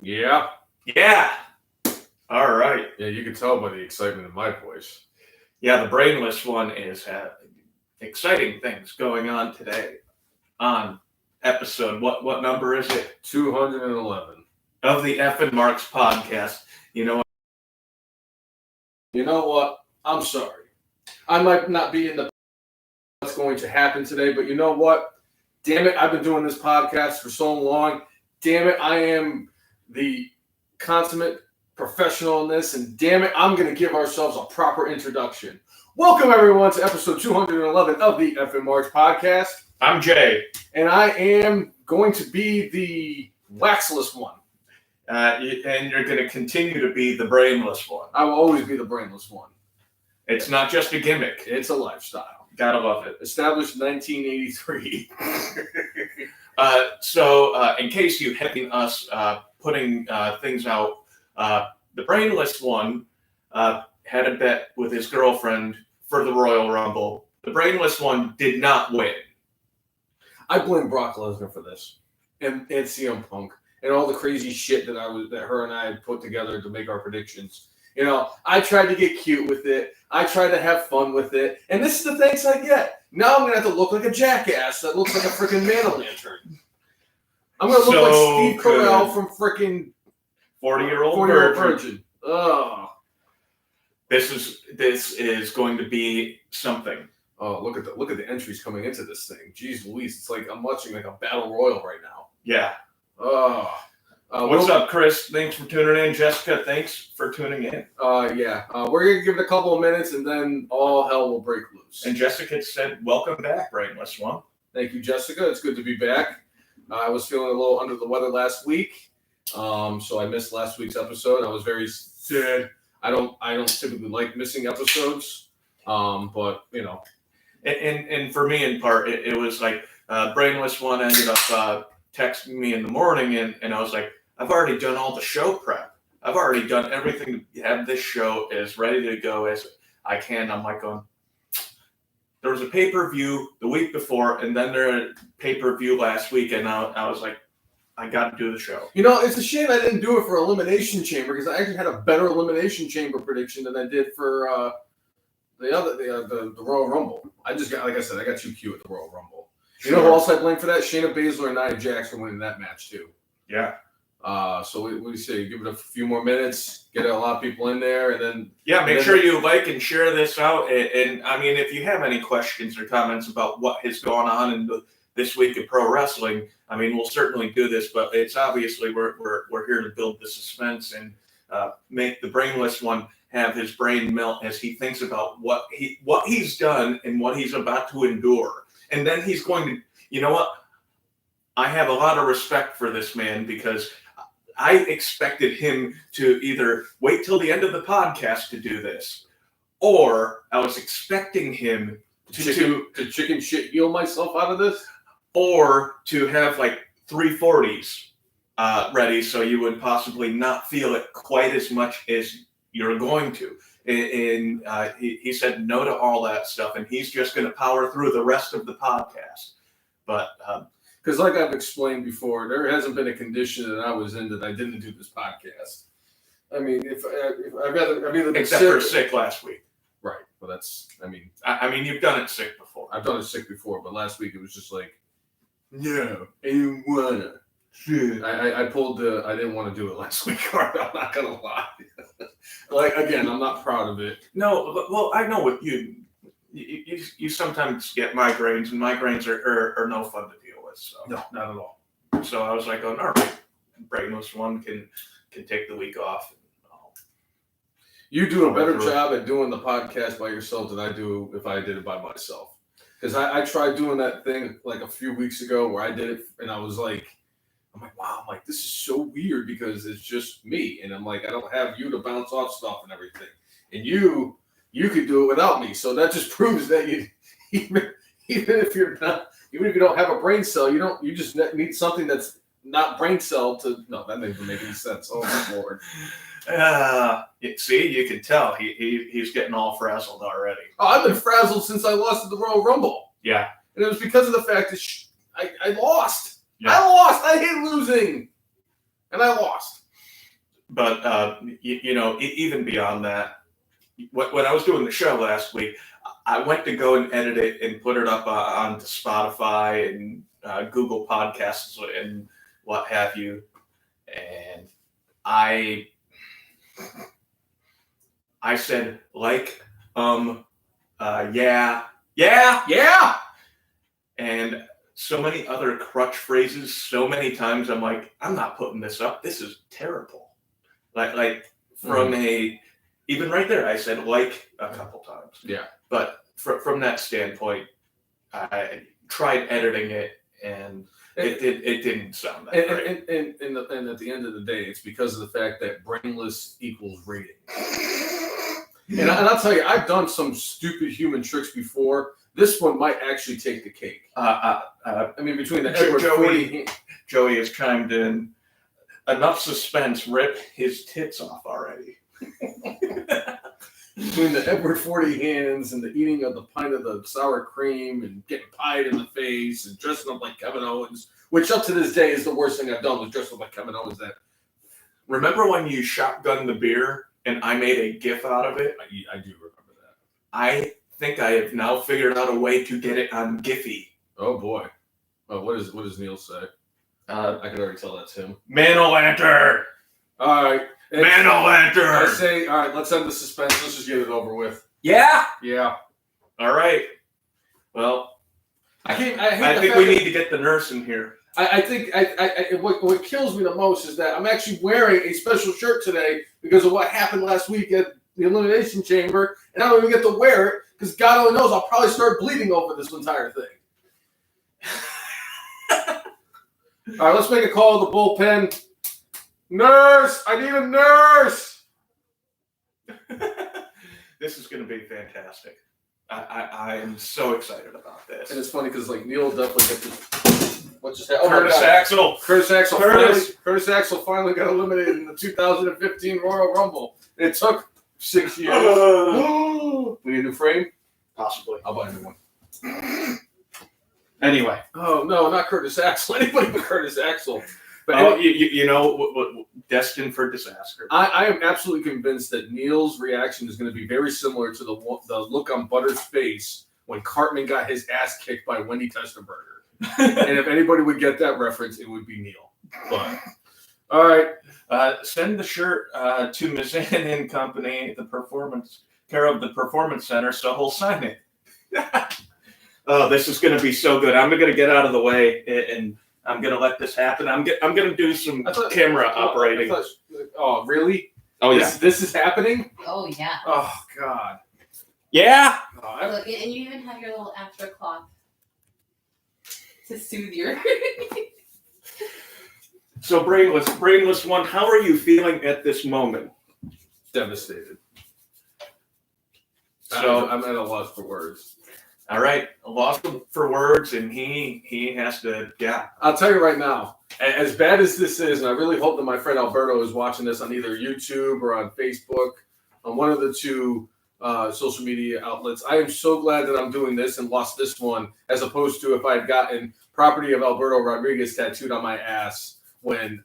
Yeah. Yeah. All right. Yeah, you can tell by the excitement in my voice. Yeah, the Brainless one is exciting things going on today on episode. What number is it? 211. Of the F and Marks podcast. You know what? I'm sorry. I might not be in the what's going to happen today, but you know what? Damn it, I've been doing this podcast for so long. Damn it, I am the consummate professional in this, and damn it, I'm going to give ourselves a proper introduction. Welcome, everyone, to episode 211 of the F and Marks podcast. I'm Jay. And I am going to be the waxless one. And you're going to continue to be the brainless one. I will always be the brainless one. It's not just a gimmick. It's a lifestyle. Gotta love it. Established 1983. So, in case you haven't seen us putting things out, the brainless one had a bet with his girlfriend for the Royal Rumble. The brainless one did not win. I blame Brock Lesnar for this, and CM Punk, and all the crazy shit that her and I had put together to make our predictions. You know, I tried to get cute with it. I tried to have fun with it, and this is the thanks I get. Now I'm gonna have to look like a jackass that looks like a freaking Man O'Lantern. I'm gonna look like Steve Carell from freaking 40-year-old virgin. Oh, this is going to be something. Oh, look at the entries coming into this thing. Jeez Louise, it's like I'm watching like a battle royal right now. Yeah. Oh. What's up, Chris? Thanks for tuning in. Jessica, thanks for tuning in. We're going to give it a couple of minutes, and then all hell will break loose. And Jessica said, welcome back, Brainless One. Thank you, Jessica. It's good to be back. I was feeling a little under the weather last week, so I missed last week's episode. I was very sad. I don't typically like missing episodes, but, you know. And for me, in part, it was like Brainless One ended up texting me in the morning, and I was like, I've already done all the show prep. I've already done everything to have this show as ready to go as I can. I'm like going, there was a pay-per-view the week before, and then there was a pay-per-view last week, and I was like, I got to do the show. You know, it's a shame I didn't do it for Elimination Chamber, because I actually had a better Elimination Chamber prediction than I did for the Royal Rumble. I got too cute at the Royal Rumble. You know who else I blame for that? Shayna Baszler and Nia Jax for winning that match too. Yeah. So what do you say? Give it a few more minutes, get a lot of people in there, and then make sure you like and share this out. And I mean, if you have any questions or comments about what has gone on in this week of pro wrestling, I mean, we'll certainly do this. But it's obviously we're here to build the suspense and make the brainless one have his brain melt as he thinks about what he's done and what he's about to endure. And then he's going to, you know what? I have a lot of respect for this man, because I expected him to either wait till the end of the podcast to do this, or I was expecting him to chicken shit heal myself out of this, or to have like 340s ready so you would possibly not feel it quite as much as you're going to. And he said no to all that stuff, and he's just going to power through the rest of the podcast. But because, like I've explained before, there hasn't been a condition that I was in that I didn't do this podcast. I mean, if I've either been except for sick last week, right? Well, that's I mean you've done it sick before. I've done it sick before, but last week it was just like, no, I didn't wanna. I pulled I didn't want to do it last week card. I'm not gonna lie. Like, again, I'm not proud of it. No, but, well, I know what you sometimes get migraines, and migraines are no fun to deal with. So no, not at all. So I was like, all right, brainless one can take the week off. You do a better job at doing the podcast by yourself than I do if I did it by myself. Because I tried doing that thing like a few weeks ago where I did it, and I'm like, wow, this is so weird because it's just me. And I'm like, I don't have you to bounce off stuff and everything. And you could do it without me. So that just proves that you, even if you don't have a brain cell, you just need something that's not brain cell to, no, that doesn't make any sense. Oh my Lord. See, you can tell he's getting all frazzled already. Oh, I've been frazzled since I lost at the Royal Rumble. Yeah. And it was because of the fact that I lost. Yeah. I lost. I hate losing. And I lost. But even beyond that, when I was doing the show last week, I went to go and edit it and put it up onto Spotify and Google Podcasts and what have you. And I said yeah, and so many other crutch phrases. So many times I'm like, I'm not putting this up. This is terrible. Like from even right there, I said a couple times. Yeah. But from that standpoint, I tried editing it, and it didn't sound that great. And at the end of the day, it's because of the fact that brainless equals rating. And I'll tell you, I've done some stupid human tricks before. This one might actually take the cake. Between the Edward 40... Joey has chimed in. Enough suspense. Rip his tits off already. Between the Edward 40 hands and the eating of the pint of the sour cream and getting pied in the face and dressing up like Kevin Owens, which up to this day is the worst thing I've done was dress up like Kevin Owens. Remember when you shotgunned the beer and I made a GIF out of it? I do remember that. I think I have now figured out a way to get it on Giphy. Oh boy. Oh, what does Neil say? I can already tell that's him. Man O'Lantern! All right. Man O'Lantern! I say, all right, let's end the suspense. Let's just get it over with. Yeah? Yeah. All right. Well, I think we need to get the nurse in here. I think what kills me the most is that I'm actually wearing a special shirt today because of what happened last week at the Elimination Chamber, and I don't even get to wear it because God only knows I'll probably start bleeding over this entire thing. All right, let's make a call to the bullpen. Nurse! I need a nurse! This is going to be fantastic. I am so excited about this. And it's funny because Neil definitely get this. What just happened? Curtis Axel. Curtis Axel finally got eliminated in the 2015 Royal Rumble. It took 6 years. We need a new frame? Possibly. I'll buy a new one. Anyway. Oh, no, not Curtis Axel. Anybody but Curtis Axel. But destined for disaster. I am absolutely convinced that Neil's reaction is going to be very similar to the look on Butter's face when Cartman got his ass kicked by Wendy Testerberger. And if anybody would get that reference, it would be Neil. But all right, send the shirt to Mizan and Company, care of the Performance Center, so he'll sign it. Oh, this is going to be so good. I'm going to get out of the way and I'm going to let this happen. I'm going to do some camera operating. Oh, really? Oh, yeah. This is happening? Oh, yeah. Oh, God. Yeah. Look, and you even have your little after cloth to soothe your... So, Brainless One, how are you feeling at this moment? Devastated. So I'm at a loss for words. All right, a loss for words, and he has to, yeah. I'll tell you right now, as bad as this is, and I really hope that my friend Alberto is watching this on either YouTube or on Facebook, on one of the two social media outlets. I am so glad that I'm doing this and lost this one, as opposed to if I had gotten property of Alberto Rodriguez tattooed on my ass when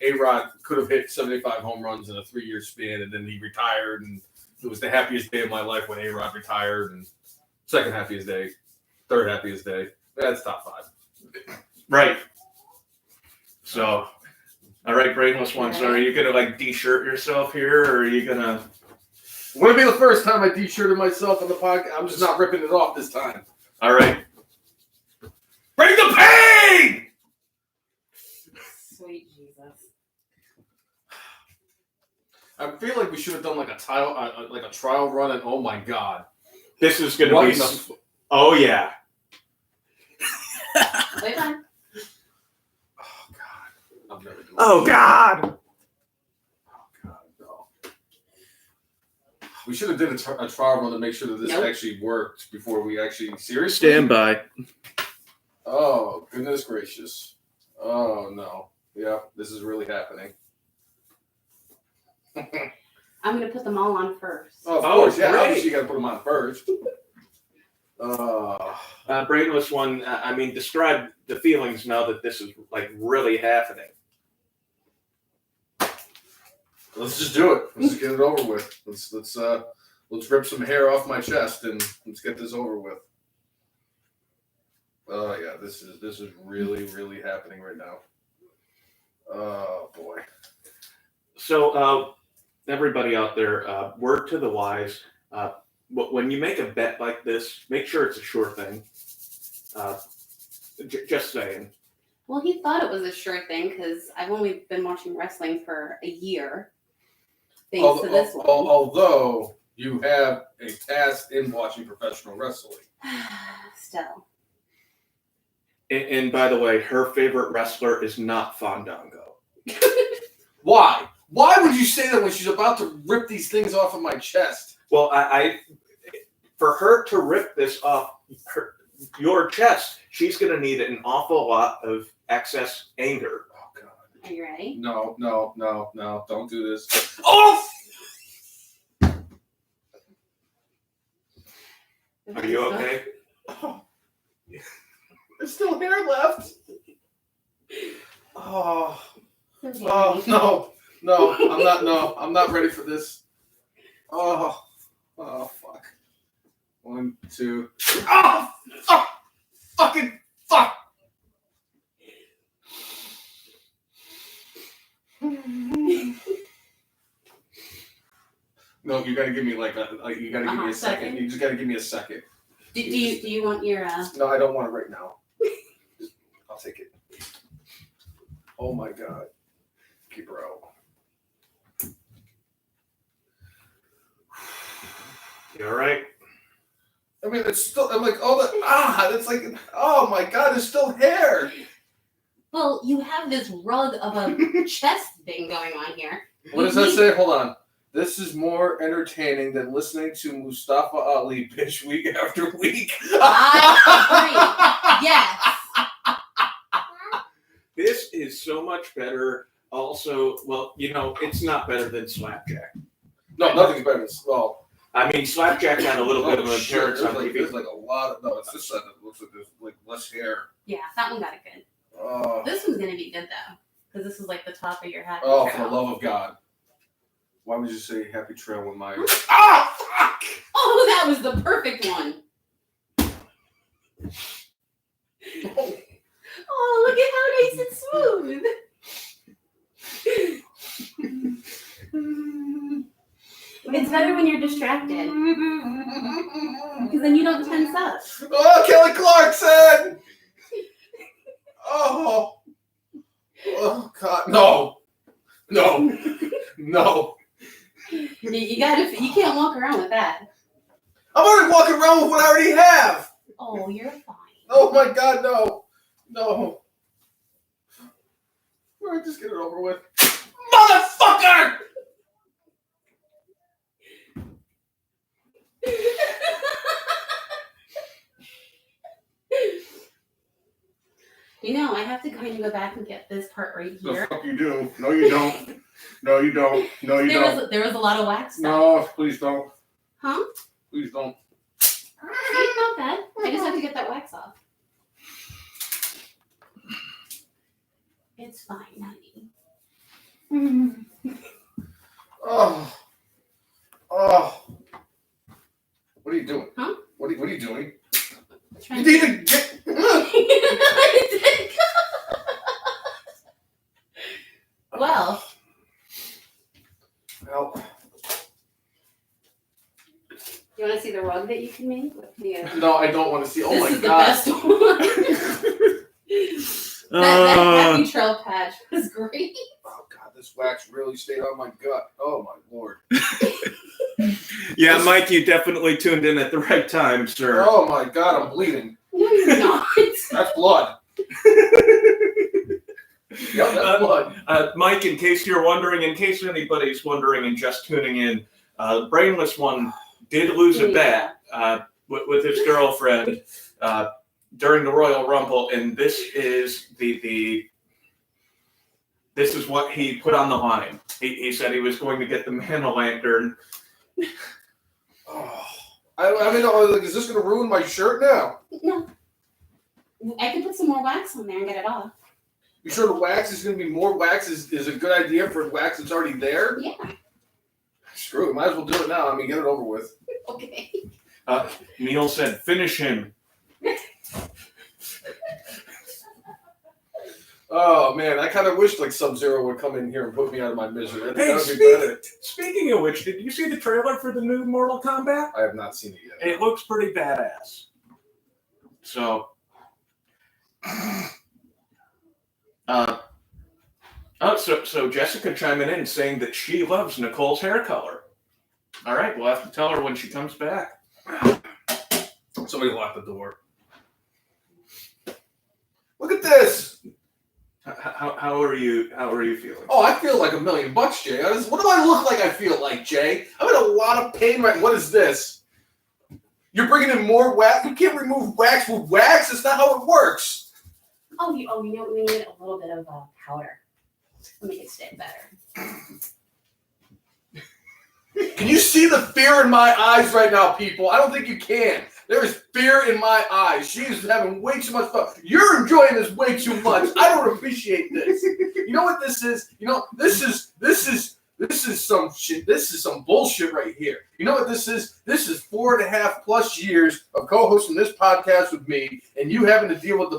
A-Rod could have hit 75 home runs in a 3-year span, and then he retired, and it was the happiest day of my life when A-Rod retired, and second happiest day, third happiest day. That's top 5. Right. So, all right, Brainless One. So, are you gonna de-shirt yourself here, or are you gonna? Wouldn't be the first time I de-shirted myself on the podcast. I'm just not ripping it off this time. All right. Bring the pain. Sweet Jesus. I feel like we should have done a trial run, and oh my God. This is going to be... Oh, yeah. Wait on. Oh, God. I'm never doing Oh, God. Oh, God, no. We should have did a trial run to make sure that this actually worked before we actually... Seriously? Stand by. Oh, goodness gracious. Oh, no. Yeah, this is really happening. I'm going to put them all on first. Oh, of course. Yeah, great. obviously you got to put them on first. Brainless One, describe the feelings now that this is, really happening. Let's just do it. Let's just get it over with. Let's rip some hair off my chest and let's get this over with. Oh yeah, this is really, really happening right now. Oh boy. So everybody out there, word to the wise. When you make a bet like this, make sure it's a sure thing. Just saying. Well, he thought it was a sure thing because I've only been watching wrestling for a year. Thanks to this one. Although you have a past in watching professional wrestling. Still. And by the way, her favorite wrestler is not Fandango. Why? Why would you say that when she's about to rip these things off of my chest? Well, I for her to rip this off your chest, she's going to need an awful lot of excess anger. Oh, God. Are you ready? No. Don't do this. Oh! Are you okay? Oh. There's still hair left. Oh. No, I'm not ready for this. Oh, fuck. 1, 2. Oh, fuck! Fucking fuck! No, you gotta give me you gotta give me a second. You just gotta give me a second. Do you want your No, I don't want it right now. I'll take it. Oh my God. Bro. You all right? I mean, it's still, I'm like, it's like, oh my God, there's still hair. Well, you have this rug of a chest thing going on here. What does that say? Hold on. This is more entertaining than listening to Mustafa Ali bitch week after week. I agree. Yes. This is so much better. Also, well, it's not better than Slapjack. No, nothing's better than, well. I mean, Slapjack had a little bit of an appearance on TV. There's like a lot of, no, it's this side that looks like there's like less hair. Yeah, that one got it good. This one's going to be good, though. Because this is like the top of your happy trail. For the love of God. Why would you say happy trail when my... Fuck! Oh, that was the perfect one. Oh, look at how nice and smooth. It's better when you're distracted. Because then you don't tense up. Oh, Kelly Clarkson! Oh, God. No. You can't walk around with that. I'm already walking around with what I already have. Oh, you're fine. Oh my God, no. All right, just get it over with. Motherfucker! I have to kind of go back and get this part right here. The fuck you do. No, you don't. No, you don't. No, you don't. There was a lot of wax stuff. No, please don't. Huh? Please don't. See, it's not bad. I just have to get that wax off. It's fine, honey. Oh. What are you doing? Huh? What are you doing? You need to get... Well. You want to see the rug that you can make? No, I don't want to see. Oh this my is God. The best one. that happy trail patch was great. Oh God, this wax really stayed on my gut. Oh my Lord. Yeah, Mike, you definitely tuned in at the right time, sir. Oh my God, I'm bleeding. No, you're not. That's blood. Yeah, that's blood. Mike, in case anybody's wondering and just tuning in, Brainless One did lose a bet with his girlfriend during the Royal Rumble, and this is this is what he put on the line. He said he was going to get the Man O'Lantern. Oh, I mean, is this going to ruin my shirt now? No. I can put some more wax on there and get it off. You sure the wax is going to be more wax is a good idea for wax that's already there? Yeah. Screw it. Might as well do it now. I mean, get it over with. Okay. Neil said, finish him. Oh, man. I kind of wish like Sub-Zero would come in here and put me out of my misery. I think Hey, that would be better. speaking of which, did you see the trailer for the new Mortal Kombat? I have not seen it yet. It looks pretty badass. So, so Jessica chiming in saying that she loves Nicole's hair color. All right, we'll have to tell her when she comes back. Somebody locked the door. Look at this. How are you feeling? Oh, I feel like $1 million, Jay. What do I look like I feel like, Jay? I'm in a lot of pain right. What is this? You're bringing in more wax? You can't remove wax with wax. That's not how it works. Oh, you know, we need a little bit of powder to make it stay better. Can you see the fear in my eyes right now, people? I don't think you can. There is fear in my eyes. She's having way too much fun. You're enjoying this way too much. I don't appreciate this. You know what this is? You know, this is some shit. This is some bullshit right here. You know what this is? This is 4.5+ years of co-hosting this podcast with me, and you having to deal with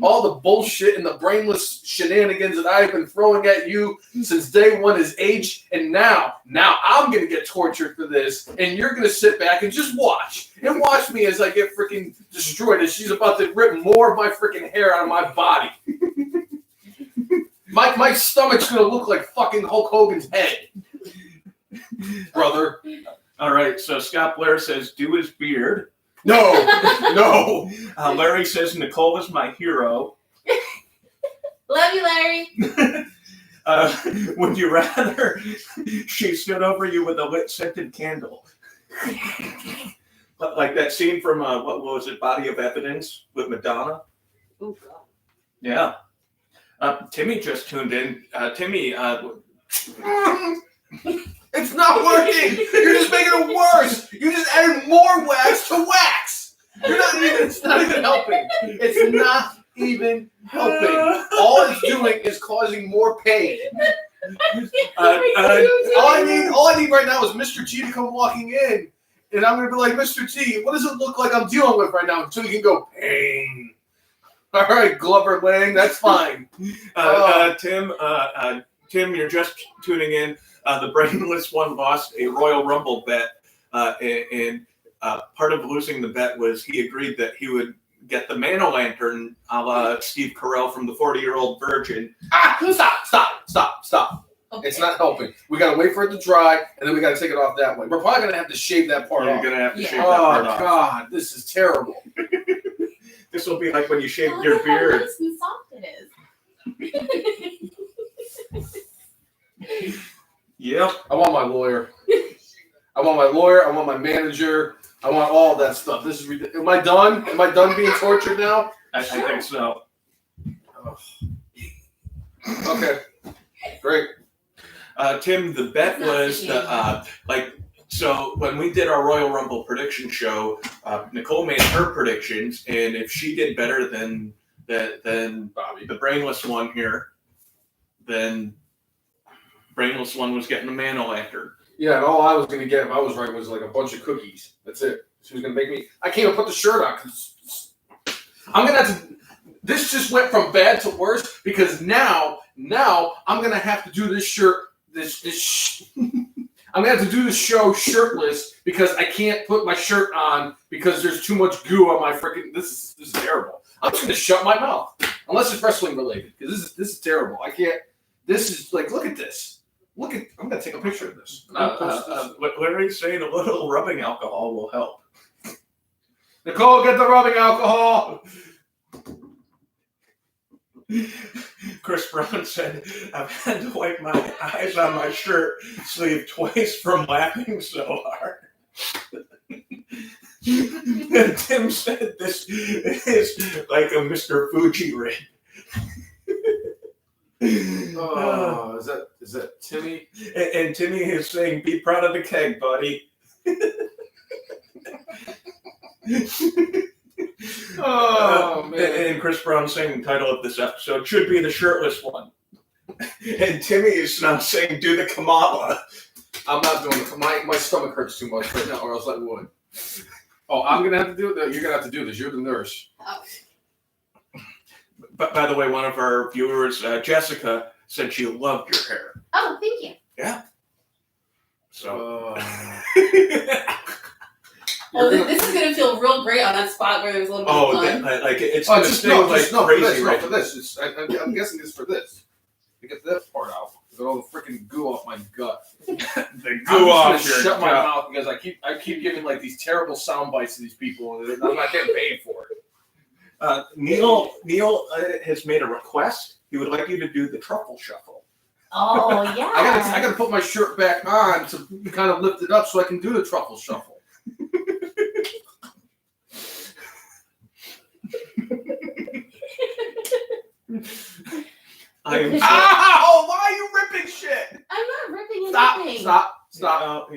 all the bullshit and the brainless shenanigans that I've been throwing at you since day one is age. And now I'm going to get tortured for this. And you're going to sit back and just watch. And watch me as I get freaking destroyed as she's about to rip more of my freaking hair out of my body. My stomach's going to look like fucking Hulk Hogan's head. Brother. All right, so Scott Blair says, do his beard. No. Larry says, Nicole is my hero. Love you, Larry. Would you rather she stood over you with a lit scented candle? Like that scene from, what was it, Body of Evidence with Madonna? Oh, God. Yeah. Timmy just tuned in. Timmy, It's not working. You're just making it worse. You just added more wax to wax. It's not even helping. It's not even helping. All it's doing is causing more pain. All I need right now is Mr. T to come walking in, and I'm gonna be like, Mr. T, what does it look like I'm dealing with right now? Until he can go, pain. All right, Glover Lang, that's fine. Tim, you're just tuning in. The Brainless one lost a Royal Rumble bet, and part of losing the bet was he agreed that he would get the Man O'Lantern a la Steve Carell from the 40-Year-Old Virgin. Stop. Okay. It's not helping. We got to wait for it to dry, and then we got to take it off that way. We're probably going to have to shave that part off. You're going to have to shave that part off. Oh, God, this is terrible. This will be like when you shave your beard. How nice and soft it is. Yep. I want my lawyer. I want my manager. I want all that stuff. This is ridiculous. Am I done? Am I done being tortured now? I think so. Okay. Great. Tim, the bet was so when we did our Royal Rumble prediction show, Nicole made her predictions, and if she did better than Bobby, the Brainless one here, then Brainless one was getting the Man O'Lantern. Yeah, and all I was going to get if I was right was like a bunch of cookies. That's it. She was going to make me. I can't even put the shirt on because I'm going to have to. This just went from bad to worse because now I'm going to have to do this shirt. I'm going to have to do this show shirtless because I can't put my shirt on because there's too much goo on my freaking. This is terrible. I'm just going to shut my mouth unless it's wrestling related because this is terrible. I can't. This is like, look at this. I'm going to take a picture of this. What are you saying? A little rubbing alcohol will help. Nicole, get the rubbing alcohol. Chris Brown said, I've had to wipe my eyes on my shirt sleeve twice from laughing so hard. And Tim said this is like a Mr. Fuji ring. Oh, is that Timmy? And Timmy is saying, be proud of the keg, buddy. Oh, man. And Chris Brown saying the title of this episode should be the shirtless one. And Timmy is now saying, do the Kamala. I'm not doing it. My stomach hurts too much right now, or else I would. Oh, I'm going to have to do it? No, you're going to have to do this. You're the nurse. Oh. But by the way, one of our viewers, Jessica, said she loved your hair. Oh, thank you. Yeah. So. This is gonna feel real great on that spot where there's a little bit of fun. It's gonna stay crazy, right? For this. I'm guessing it's for this. To get that part out. Get all the freaking goo off my gut. The goo off your shut my gut. mouth because I keep giving like these terrible sound bites to these people, and I'm not getting paid for it. Neil has made a request. He would like you to do the truffle shuffle. Oh yeah. I gotta put my shirt back on to kind of lift it up so I can do the truffle shuffle. Ow! Why are you ripping shit? I'm not ripping anything. Stop.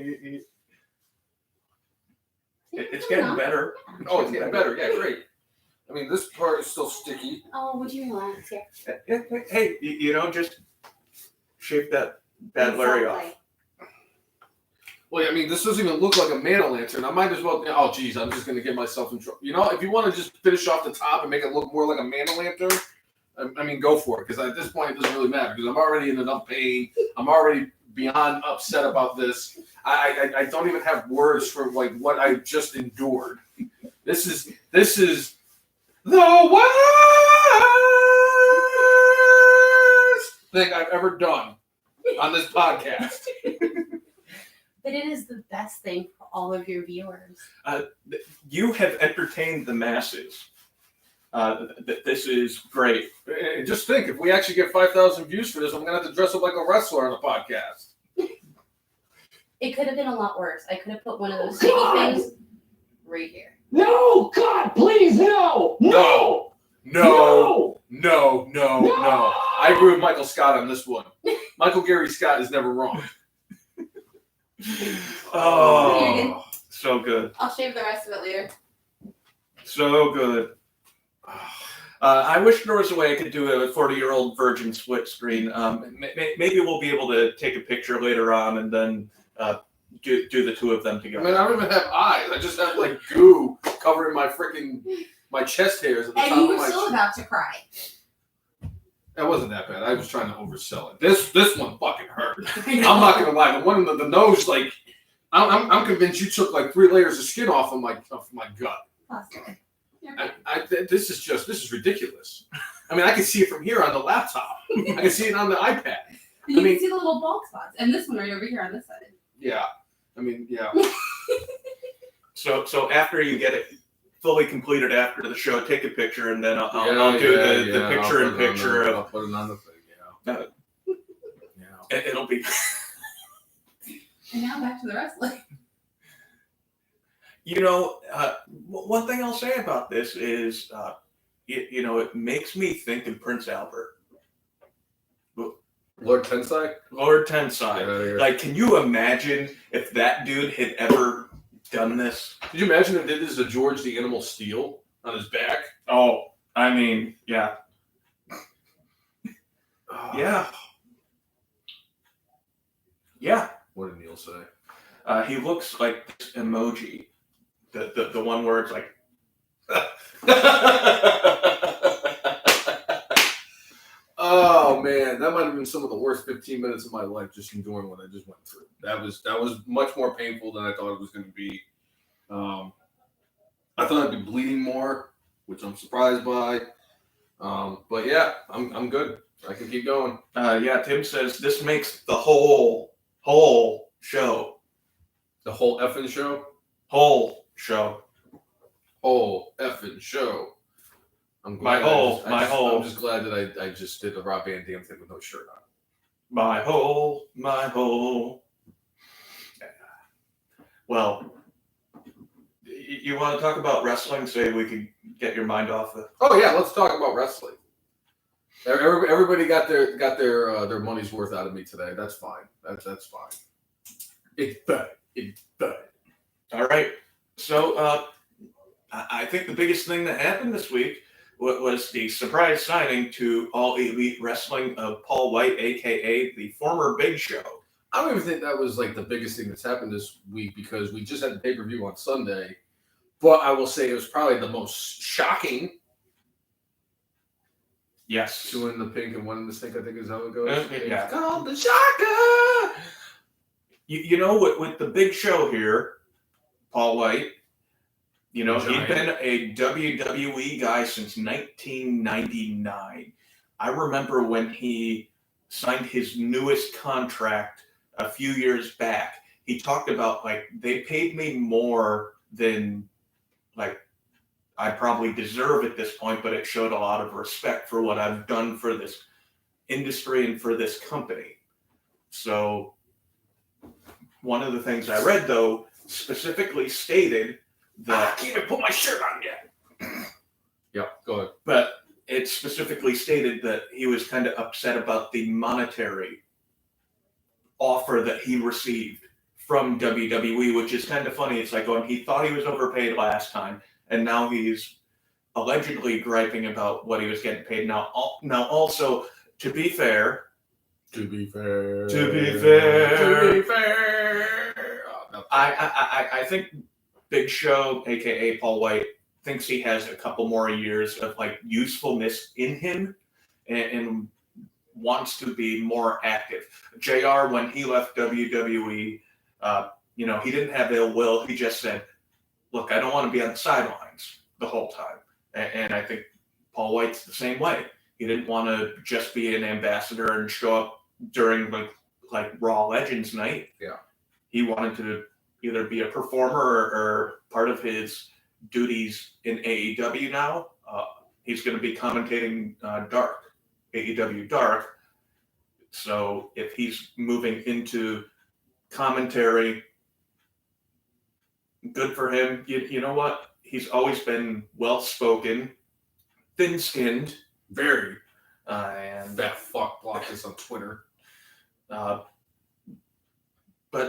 It's getting better. Oh, it's getting better. Yeah, great. I mean, this part is still sticky. Oh, would you relax here? Hey, just shave that Larry off. Well, I mean, this doesn't even look like a man lantern. I might as well. Oh, geez, I'm just going to get myself in trouble. If you want to just finish off the top and make it look more like a man lantern, I mean, go for it. Because at this point, it doesn't really matter. Because I'm already in enough pain. I'm already beyond upset about this. I don't even have words for like what I just endured. This is the worst thing I've ever done on this podcast. But it is the best thing for all of your viewers. You have entertained the masses. This is great. And just think, if we actually get 5,000 views for this, I'm going to have to dress up like a wrestler on the podcast. It could have been a lot worse. I could have put one of those sticky things right here. No, God, please, no. No. I agree with Michael Scott on this one. Michael Gary Scott is never wrong. Oh, so good. I'll shave the rest of it later. So good. I wish there was a way I could do a 40-year-old virgin split screen. Maybe we'll be able to take a picture later on and then do the two of them together. I mean, I don't even have eyes. I just have like goo covering my chest hairs at the top And you of were my still about to cry. That wasn't that bad. I was trying to oversell it. This one fucking hurt. I'm not gonna lie. The one in the nose, like, I'm convinced you took like 3 layers of skin off of my gut. Possibly. This is ridiculous. I mean, I can see it from here on the laptop. I can see it on the iPad. You can see the little bald spots, and this one right over here on this side. Yeah. I mean, yeah. So after you get it fully completed after the show, take a picture, and then I'll do the picture-in-picture of. I'll put it on the thing. Yeah. It'll be. And now back to the wrestling. One thing I'll say about this is, it makes me think of Prince Albert. Lord Tensai? Lord Tensai. Like, can you imagine if that dude had ever done this? Could you imagine if they did this to George the Animal Steel on his back? Oh, I mean, yeah. Yeah. Yeah. What did Neil say? He looks like this emoji. The one where it's like. Oh man, that might have been some of the worst 15 minutes of my life just enduring what I just went through. That was much more painful than I thought it was going to be. I thought I'd be bleeding more, which I'm surprised by. But yeah, I'm good. I can keep going. Tim says this makes the whole show. The whole effing show? Whole show. Whole effing show. I'm glad I'm just glad that I just did the Rob Van Dam thing with no shirt on. My whole. Well, you want to talk about wrestling so we can get your mind off it? Oh yeah, let's talk about wrestling. Everybody got their money's worth out of me today. That's fine. That's fine. It's fine. All right. So I think the biggest thing that happened this week was the surprise signing to All Elite Wrestling of Paul Wight, a.k.a. the former Big Show. I don't even think that was like the biggest thing that's happened this week because we just had the pay-per-view on Sunday. But I will say it was probably the most shocking. Yes. Two in the pink and one in the stink, I think is how it goes. Yeah. It's called the Shocker! You know, with the Big Show here, Paul Wight, you know, Giant. he'd been a WWE guy since 1999. I remember when he signed his newest contract a few years back. He talked about, like, they paid me more than, like, I probably deserve at this point, but it showed a lot of respect for what I've done for this industry and for this company. So one of the things I read, though, specifically stated that... I can't even put my shirt on yet. Yep, go ahead. But it specifically stated that he was kind of upset about the monetary offer that he received from WWE, which is kind of funny. It's like going, he thought he was overpaid last time, and now he's allegedly griping about what he was getting paid. Now also, to be fair, I think Big Show, aka Paul Wight, thinks he has a couple more years of like usefulness in him, and wants to be more active. JR, when he left WWE, you know, he didn't have ill will. He just said, look, I don't want to be on the sidelines the whole time. And I think Paul Wight's the same way. He didn't want to just be an ambassador and show up during like Raw Legends night. Yeah. He He wanted to either be a performer or part of his duties in AEW now. He's going to be commentating Dark, AEW Dark. So if he's moving into commentary, good for him. You know what? He's always been well-spoken, thin-skinned, very. and That fuck blocked us on Twitter. But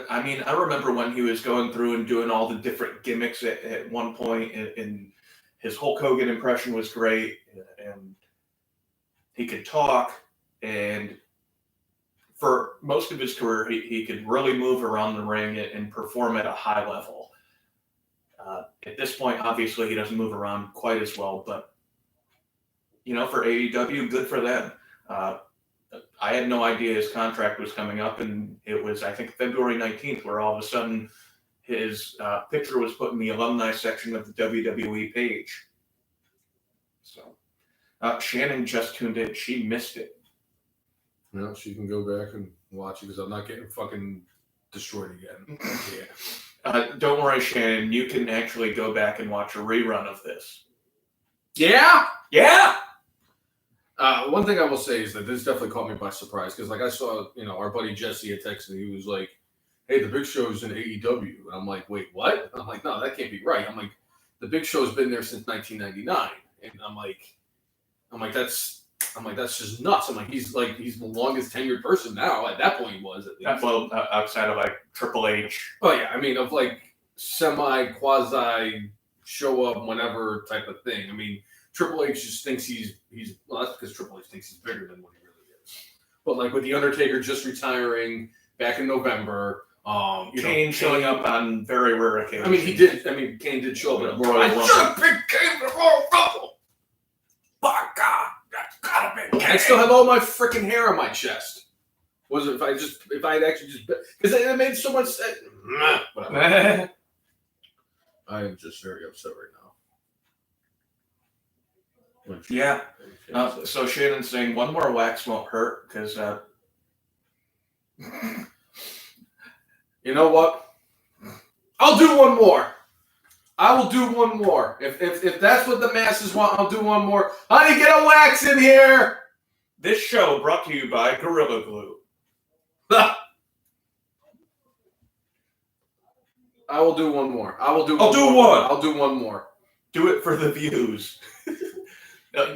I mean, I remember when he was going through and doing all the different gimmicks at one point, and his Hulk Hogan impression was great, and he could talk, and for most of his career, he could really move around the ring and perform at a high level. At this point, obviously, he doesn't move around quite as well, but, you know, for AEW, good for them. I had no idea his contract was coming up, and it was, I think, February 19th, where all of a sudden his picture was put in the alumni section of the WWE page. So, Shannon just tuned in. She missed it. No, she can go back and watch it because I'm not getting fucking destroyed again. Yeah. Don't worry, Shannon. You can actually go back and watch a rerun of this. Yeah? Yeah! One thing I will say is that this definitely caught me by surprise because, like, I saw, you know, our buddy Jesse had texted. He was like, "Hey, the Big Show's in AEW," and I'm like, "Wait, what?" I'm like, "No, that can't be right." I'm like, "The Big Show's been there since 1999," and I'm like, that's just nuts. I'm like, he's the longest tenured person now. At that point, he was at least. Well, outside of like Triple H. Oh yeah, I mean, of like semi quasi show up whenever type of thing. I mean, Triple H just thinks he's well, that's because Triple H thinks he's bigger than what he really is. But like with the Undertaker just retiring back in November, Kane showing up on very rare occasions. I mean, he did. I mean, Kane did show up at Royal Rumble. I should have picked Kane for Royal Rumble. By God, that's gotta be Kane. I still have all my freaking hair on my chest. Was it if I had actually just because it made so much sense. Whatever. I am just very upset right now. Yeah. So Shannon's saying one more wax won't hurt because. You know what? I'll do one more. I will do one more. If that's what the masses want, I'll do one more. Honey, get a wax in here. This show brought to you by Gorilla Glue. I will do one more. I'll do one more. Do it for the views.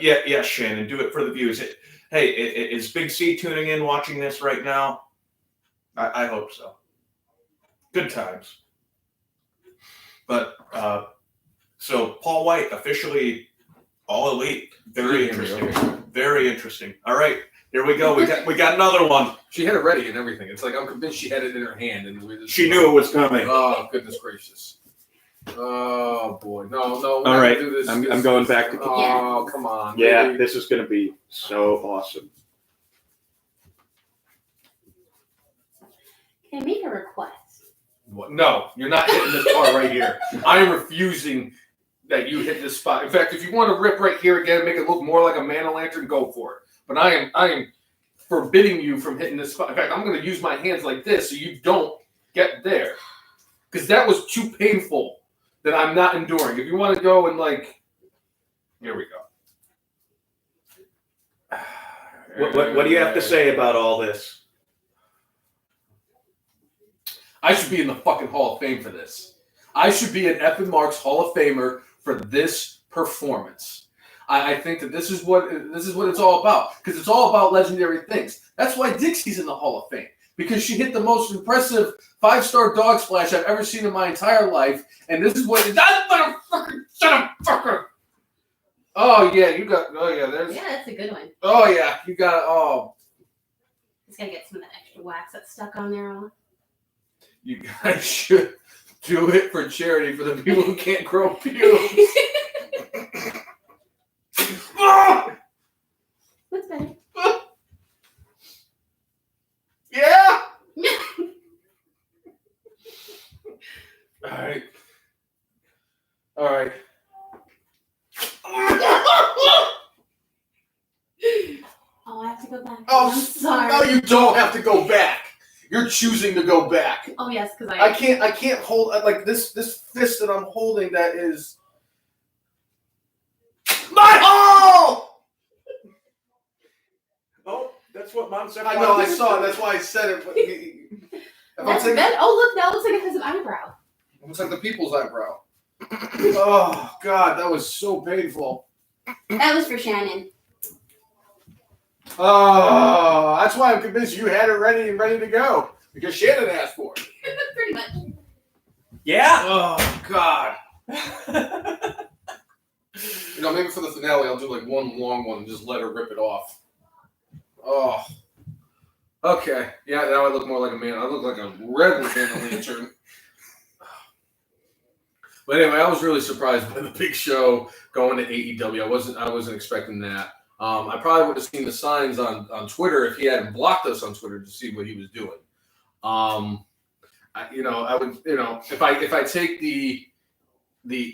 Yeah, Shannon, do it for the views. Hey, is Big C tuning in, watching this right now? I hope so. Good times. But So Paul Wight officially all elite. Very interesting. Very interesting. All right, here we go. We got another one. She had it ready and everything. It's like I'm convinced she had it in her hand, and She knew it was coming. Oh goodness gracious! Oh boy, no. All right, do this, I'm going back to. Oh come on. Yeah, really? this is going to be so awesome. Can I make a request? What? No, you're not hitting this part right here. I am refusing that you hit this spot. In fact, if you want to rip right here again, make it look more like a Man O'Lantern, go for it. But I am forbidding you from hitting this spot. In fact, I'm going to use my hands like this so you don't get there, because that was too painful that I'm not enduring. If you want to go and here we go. What do you have to say about all this? I should be in the fucking Hall of Fame for this. I should be an F and Marks Hall of Famer for this performance. I think that this is what it's all about, because it's all about legendary things. That's why Dixie's in the Hall of Fame, because she hit the most impressive 5-star dog splash I've ever seen in my entire life, and this is what motherfucker, shut up, fucker. Oh yeah, there's. Yeah, that's a good one. Oh yeah, you got Just gotta get some of that extra wax that's stuck on there. You guys should do it for charity for the people who can't grow pubes. That's better. Yeah. All right. Oh, I have to go back. Oh, I'm sorry. No, you don't have to go back. You're choosing to go back. Oh yes, because I can't hold like this fist that I'm holding. That is my hole. Oh, that's what Mom said. I know. I saw it. That's why I said it. But That's better. Oh look, that looks like it has an eyebrow. It looks like the people's eyebrow. Oh God, that was so painful. That was for Shannon. Oh, that's why I'm convinced you had it ready to go, because Shannon asked for it. Pretty much. Yeah. Oh God. Maybe for the finale I'll do like one long one and just let her rip it off. Oh. Okay. Yeah, now I look more like a man. I look like a red Man O'Lantern. But anyway, I was really surprised by the Big Show going to AEW. I wasn't expecting that. I probably would have seen the signs on Twitter if he hadn't blocked us on Twitter to see what he was doing. I would, if I take the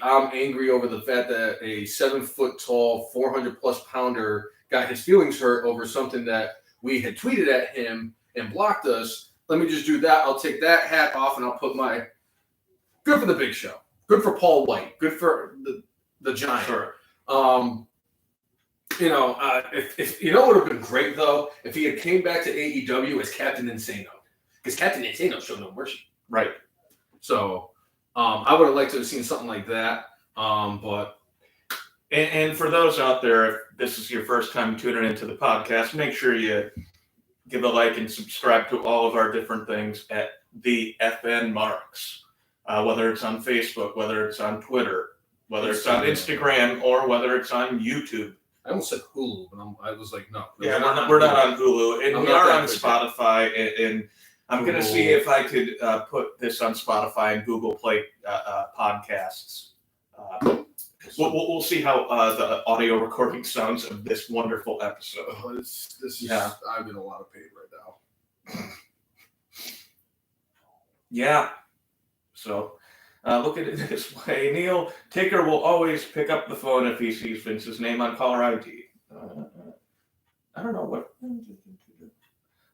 I'm angry over the fact that a 7-foot-tall, 400+ pounder got his feelings hurt over something that we had tweeted at him and blocked us. Let me just do that. I'll take that hat off and I'll put my good for the Big Show. Good for Paul Wight. Good for the Giant. Sure. If it would have been great though if he had came back to AEW as Captain Insano, because Captain Insano showed no mercy. Right. So I would have liked to have seen something like that. But and for those out there, if this is your first time tuning into the podcast, make sure you give a like and subscribe to all of our different things at the FN Marks. Whether it's on Facebook, whether it's on Twitter, whether it's on Instagram, or whether it's on YouTube. I almost said Hulu, but I was like, no. Yeah, we're not on Hulu, and we are on Spotify, and I'm going to see if I could put this on Spotify and Google Play podcasts. We'll see how the audio recording sounds of this wonderful episode. Oh, this is, Yeah. I'm in a lot of pain right now. Yeah. So look at it this way. Neil Taker will always pick up the phone if he sees Vince's name on caller ID. I don't know what.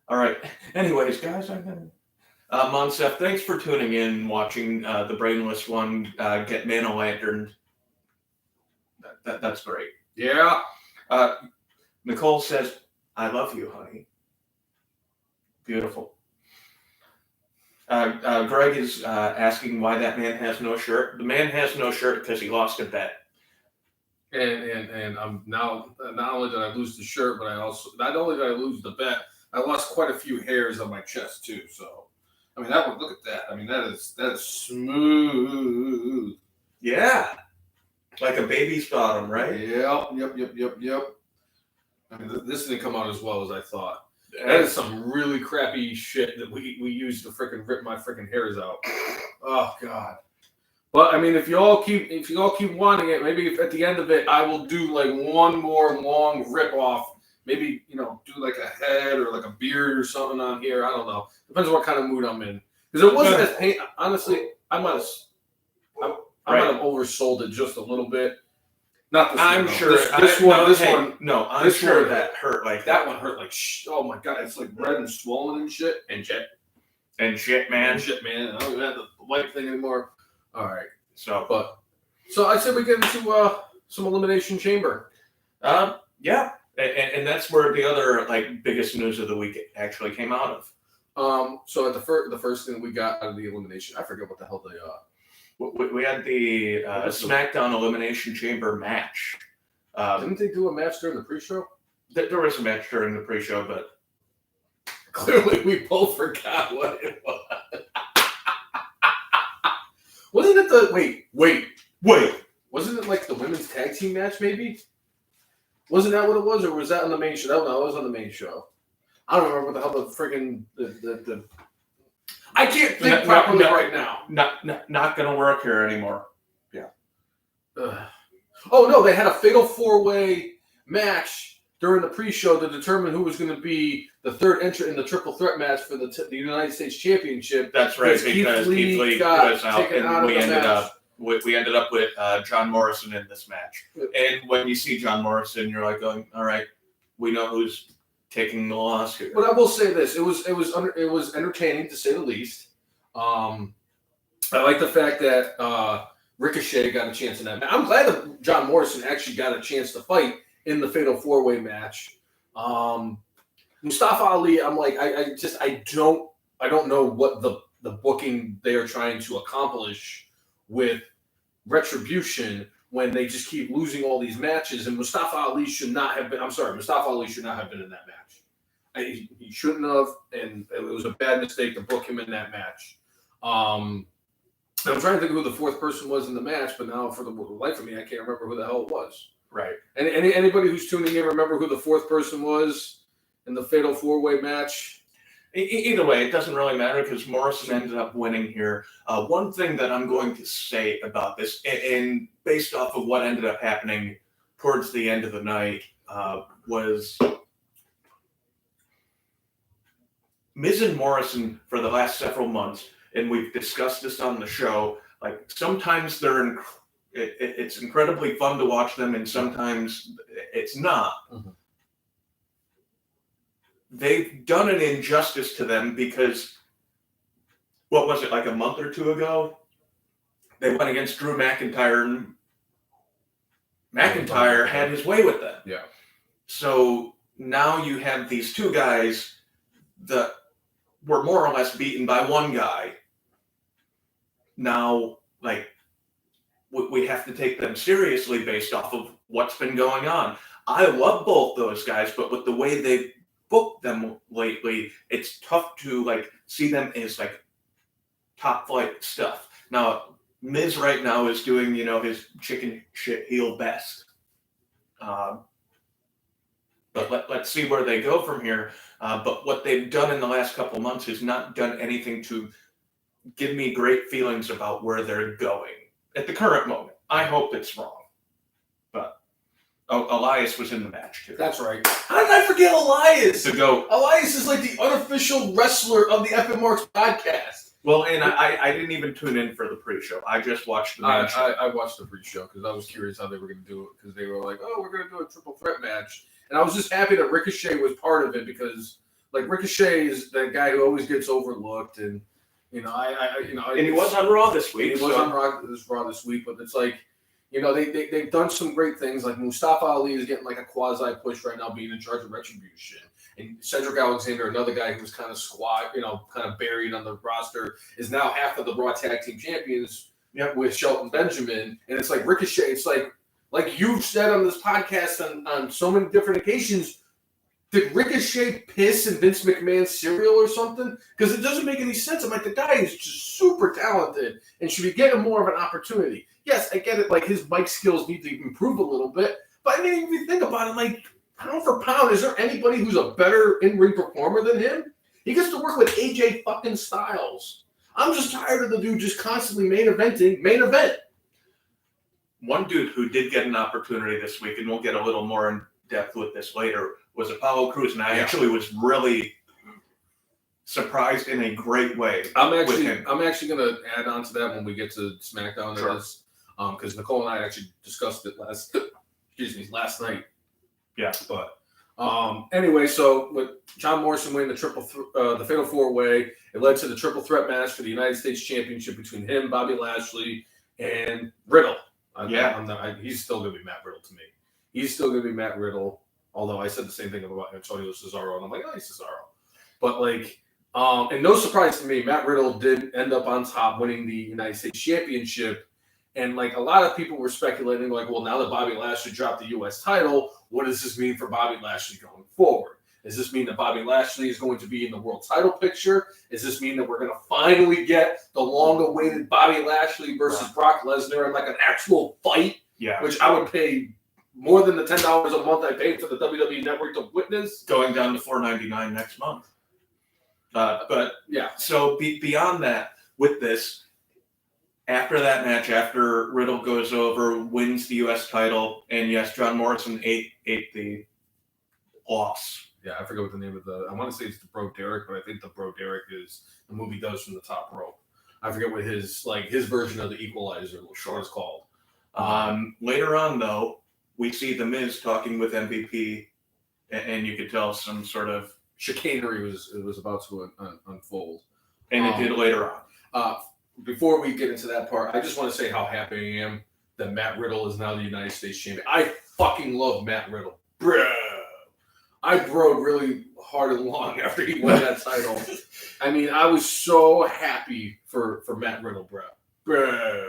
All right. Anyways, guys, I'm going to. Monsef, thanks for tuning in and watching the Brainless one get Man O'Lantern. That's great. Yeah. Nicole says, I love you, honey. Beautiful. Greg is asking why that man has no shirt. The man has no shirt because he lost a bet. And I'm now, not only did I lose the shirt, but I also, not only did I lose the bet, I lost quite a few hairs on my chest too. So, I mean, look at that. I mean, that is smooth. Yeah. Like a baby's bottom, right? Yep. I mean, this didn't come out as well as I thought. That is some really crappy shit that we used to freaking rip my freaking hairs out. Oh God. But I mean, if you all keep wanting it, maybe if at the end of it, I will do like one more long rip off. Maybe do like a head or like a beard or something on here. I don't know. Depends on what kind of mood I'm in. Because it wasn't as pain. Honestly, I might have oversold it just a little bit. Not this I'm one, sure. This one. No, I'm this sure one- that hurt like That one hurt like oh my God, it's like red and swollen and shit. and shit, man. Shit, man. I don't even have the white thing anymore. All right. So I said we get into some Elimination Chamber. yeah, and that's where the other like biggest news of the week actually came out of. So at the first thing we got out of the Elimination, I forget what the hell they We had the Smackdown Elimination Chamber match. didn't they do a match during the pre-show? There was a match during the pre-show, but Clearly, we both forgot what it was. Wasn't it the wait? Wasn't it like the women's tag team match? Maybe. Wasn't that what it was, or was that on the main show? No, it was on the main show. I don't remember what the hell the freaking the. I can't think properly right now. Not gonna work here anymore. Oh no, they had a fatal 4-way match during the pre-show to determine who was going to be the third entrant in the triple threat match for the United States Championship. That's right, because Keith Lee was out, and we ended up with John Morrison in this match. And when you see John Morrison, you're like going, all right, we know who's taking the loss here. But I will say this: it was entertaining to say the least. I like the fact that Ricochet got a chance in that match. I'm glad that John Morrison actually got a chance to fight in the fatal 4-way match. Mustafa Ali, I'm like, I don't know what the booking they are trying to accomplish with Retribution when they just keep losing all these matches. And Mustafa Ali should not have been. I'm sorry, Mustafa Ali should not have been in that match. He shouldn't have, and it was a bad mistake to book him in that match. I'm trying to think of who the fourth person was in the match, but now for the life of me, I can't remember who the hell it was. Right. And anybody who's tuning in, remember who the fourth person was in the fatal 4-way match? Either way, it doesn't really matter because Morrison ended up winning here. One thing that I'm going to say about this, and based off of what ended up happening towards the end of the night, was Miz and Morrison for the last several months, and we've discussed this on the show, like sometimes it's incredibly fun to watch them, and sometimes it's not. Mm-hmm. They've done an injustice to them because, what was it, like a month or two ago? They went against Drew McIntyre, and McIntyre had his way with them. Yeah. So now you have these two guys that were more or less beaten by one guy. Now, like, we have to take them seriously based off of what's been going on. I love both those guys, but with the way they've booked them lately, it's tough to like see them as like top flight stuff. Now, Miz right now is doing, his chicken shit heel best. But let's see where they go from here. But what they've done in the last couple months has not done anything to give me great feelings about where they're going at the current moment. I hope it's wrong. But Elias was in the match too. That's right. How did I forget Elias? Elias is like the unofficial wrestler of the F and Marks podcast. Well, and I didn't even tune in for the pre-show. I just watched the match. I watched the pre-show because I was curious how they were going to do it, because they were like, "Oh, we're going to do a triple threat match," and I was just happy that Ricochet was part of it, because like Ricochet is that guy who always gets overlooked, and and he was on Raw this week. He was on Raw this week, but it's like, they've done some great things. Like Mustafa Ali is getting like a quasi push right now, being in charge of Retribution. And Cedric Alexander, another guy who's kind of kind of buried on the roster, is now half of the Raw Tag Team Champions with Shelton Benjamin. And it's like Ricochet, it's like you've said on this podcast on so many different occasions, did Ricochet piss in Vince McMahon's cereal or something? Because it doesn't make any sense. I'm like, the guy is just super talented and should be getting more of an opportunity. Yes, I get it. Like, his mic skills need to improve a little bit. But I mean, if you think about it, like, pound for pound, is there anybody who's a better in-ring performer than him? He gets to work with AJ fucking Styles. I'm just tired of the dude just constantly main event. One dude who did get an opportunity this week, and we'll get a little more in depth with this later, was Apollo Crews, and I actually was really surprised in a great way. I'm actually going to add on to that when we get to SmackDown. Sure. Because Nicole and I actually discussed it last night. Yeah. But anyway, so with John Morrison winning the Fatal 4-Way, it led to the triple threat match for the United States Championship between him, Bobby Lashley, and Riddle. He's still going to be Matt Riddle to me. He's still going to be Matt Riddle, although I said the same thing about Antonio Cesaro, and I'm like, oh, he's Cesaro. But, like, and no surprise to me, Matt Riddle did end up on top winning the United States Championship. And, like, a lot of people were speculating, like, well, now that Bobby Lashley dropped the U.S. title, what does this mean for Bobby Lashley going forward? Does this mean that Bobby Lashley is going to be in the world title picture? Does this mean that we're going to finally get the long-awaited Bobby Lashley versus Brock Lesnar in, like, an actual fight? Yeah. Which I would pay more than the $10 a month I paid for the WWE Network to witness. Going down to $4.99 next month. But, yeah. So beyond that, with this, after that match, after Riddle goes over, wins the U.S. title, and yes, John Morrison ate the loss. Yeah, I forget what the name of I want to say it's the Bro Derek, but I think the Bro Derek is the movie does from the top rope. I forget what his version of the Equalizer is called. Later on, though, we see The Miz talking with MVP, and you could tell some sort of chicanery was about to unfold. And it did later on. Before we get into that part, I just want to say how happy I am that Matt Riddle is now the United States champion. I fucking love Matt Riddle. Bruh. I broed really hard and long after he won that title. I mean, I was so happy for Matt Riddle, bruh.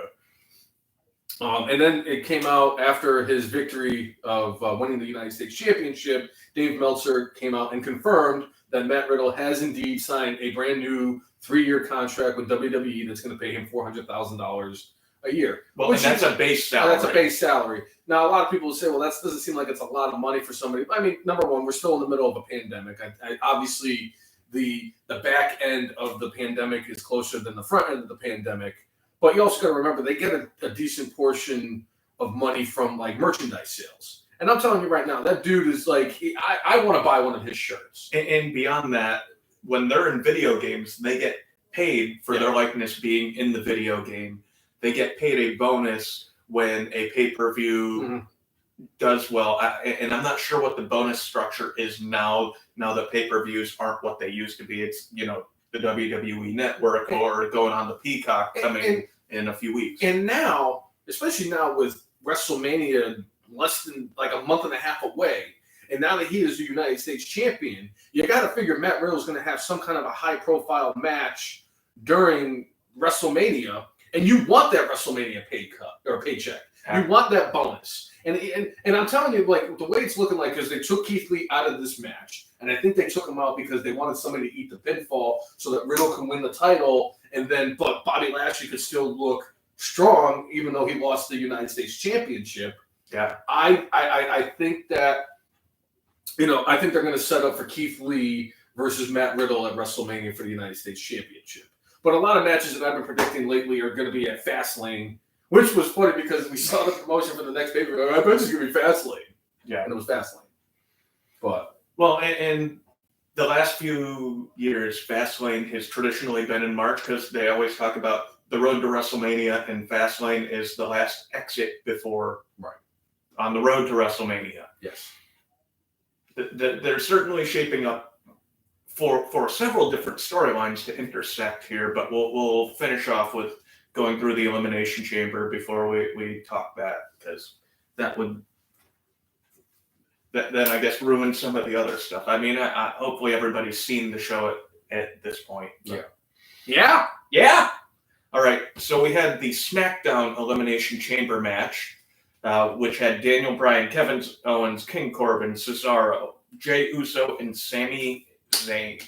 And then it came out after his victory of winning the United States Championship. Dave Meltzer came out and confirmed that Matt Riddle has indeed signed a brand new 3-year contract with WWE that's going to pay him $400,000 a year. Well, and that's a base salary. That's a base salary. Now, a lot of people will say, well, that doesn't seem like it's a lot of money for somebody. I mean, number one, we're still in the middle of a pandemic. Obviously, the back end of the pandemic is closer than the front end of the pandemic. But you also got to remember, they get a decent portion of money from, like, merchandise sales. And I'm telling you right now, that dude is like, I want to buy one of his shirts. And beyond that, when they're in video games, they get paid for their likeness being in the video game. They get paid a bonus when a pay-per-view does well. And I'm not sure what the bonus structure is now that pay-per-views aren't what they used to be. It's, the WWE Network or going on the Peacock coming in a few weeks. And now, especially now with WrestleMania less than like a month and a half away, and now that he is the United States champion, you got to figure Matt Riddle is going to have some kind of a high-profile match during WrestleMania, and you want that WrestleMania pay cut or paycheck. You want that bonus. And I'm telling you, like, the way it's looking like, because they took Keith Lee out of this match, and I think they took him out because they wanted somebody to eat the pinfall so that Riddle can win the title, but Bobby Lashley could still look strong even though he lost the United States Championship. Yeah, I think that, I think they're going to set up for Keith Lee versus Matt Riddle at WrestleMania for the United States Championship. But a lot of matches that I've been predicting lately are going to be at Fastlane, which was funny because we saw the promotion for the next pay-per-view. I bet it's going to be Fastlane. Yeah. And it was Fastlane. But. Well, and the last few years, Fastlane has traditionally been in March because they always talk about the road to WrestleMania, and Fastlane is the last exit before on the road to WrestleMania. Yes. They're certainly shaping up for several different storylines to intersect here, but we'll finish off with going through the Elimination Chamber before we talk that, because that would then I guess ruin some of the other stuff. I mean, I hopefully everybody's seen the show at this point. So. Yeah. All right, so we had the Smackdown Elimination Chamber match, which had Daniel Bryan, Kevin Owens, King Corbin, Cesaro, Jay Uso and Sami Zayn.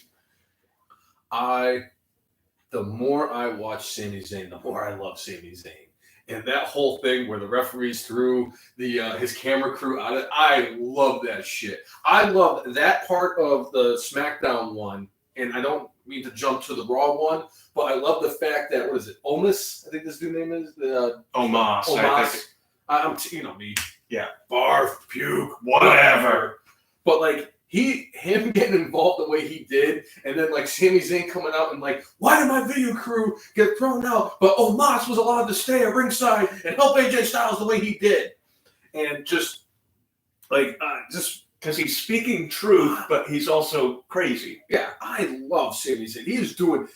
The more I watch Sami Zayn, the more I love Sami Zayn. And that whole thing where the referees threw his camera crew out of it, I love that shit. I love that part of the Smackdown one, and I don't mean to jump to the Raw one, but I love the fact that, what is it, Omos? I think this dude's name is? Omos. I'm you know me. Yeah. Barf, puke, whatever. But like, him getting involved the way he did, and then like Sami Zayn coming out and like, why did my video crew get thrown out? But Omos was allowed to stay at ringside and help AJ Styles the way he did, and just like just because he's speaking truth, but he's also crazy. Yeah, I love Sami Zayn. He is doing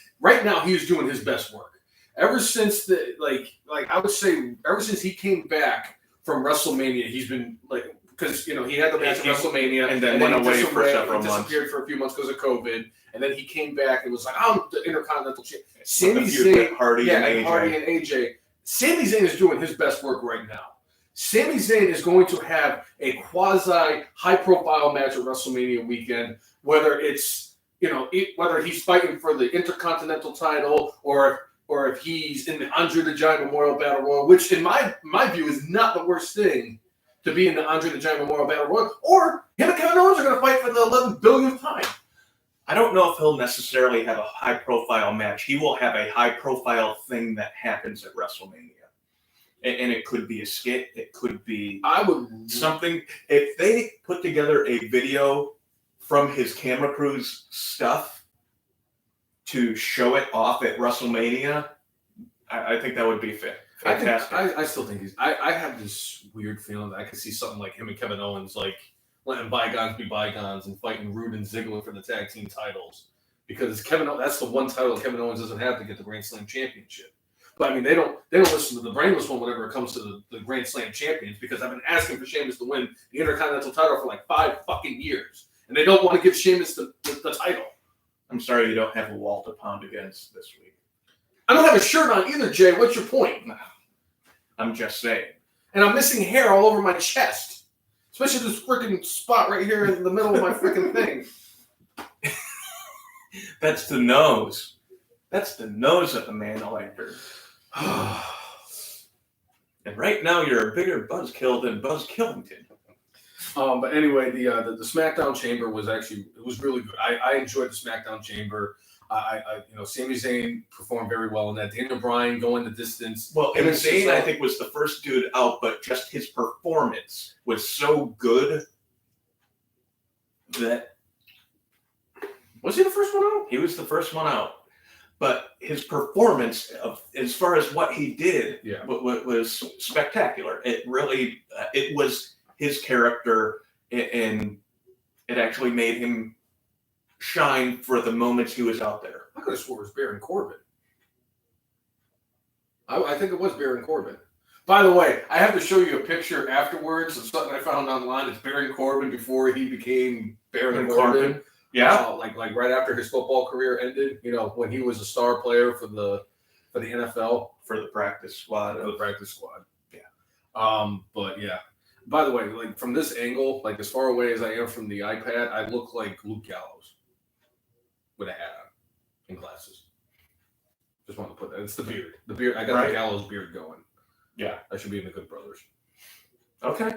his best work ever since I would say ever since he came back from WrestleMania. He's been like. Because he had the match at WrestleMania, and then went away for several months. Disappeared for a few months because of COVID, and then he came back and was like, "I'm the Intercontinental Champion." Sami Zayn, Hardy and AJ. Sami Zayn is doing his best work right now. Sami Zayn is going to have a quasi high-profile match at WrestleMania weekend, whether it's whether he's fighting for the Intercontinental title or if he's in the Andre the Giant Memorial Battle Royal, which in my view is not the worst thing. To be in the Andre the Giant Memorial Battle Royal, or him and Kevin Owens are going to fight for the 11 billionth time. I don't know if he'll necessarily have a high-profile match. He will have a high-profile thing that happens at WrestleMania, and it could be a skit. It could be something. If they put together a video from his camera crew's stuff to show it off at WrestleMania, I think that would be fit. Fantastic. I still think I have this weird feeling that I could see something like him and Kevin Owens, like letting bygones be bygones and fighting Rude and Ziggler for the tag team titles, because that's the one title that Kevin Owens doesn't have to get the Grand Slam championship. But I mean, they don't listen to the Brainless one whenever it comes to the Grand Slam champions, because I've been asking for Sheamus to win the Intercontinental title for like 5 fucking years, and they don't want to give Sheamus the title. I'm sorry you don't have a wall to pound against this week. I don't have a shirt on either, Jay. What's your point? I'm just saying. And I'm missing hair all over my chest. Especially this freaking spot right here in the middle of my freaking thing. That's the nose. That's the nose of the Man O'Lantern. And right now you're a bigger buzzkill than Buzz Killington. But anyway, the SmackDown Chamber was really good. I enjoyed the SmackDown Chamber. Sami Zayn performed very well in that. Daniel Bryan going the distance. Well, and Zayn, I think, was the first dude out, but just his performance was so good that... Was he the first one out? He was the first one out. But his performance, as far as what he did, was spectacular. It really, it was his character, and it actually made him shine for the moments he was out there. I could have swore it was Baron Corbin. I think it was Baron Corbin. By the way, I have to show you a picture afterwards of something I found online. It's Baron Corbin before he became Baron Corbin. Yeah, like right after his football career ended. When he was a star player for the NFL, for the practice squad. Yeah. But yeah. By the way, like from this angle, like as far away as I am from the iPad, I look like Luke Gallows with a hat on and glasses. Just wanted to put that. It's the beard. The beard. I got the Gallows beard going. Yeah, I should be in the Good Brothers. Okay.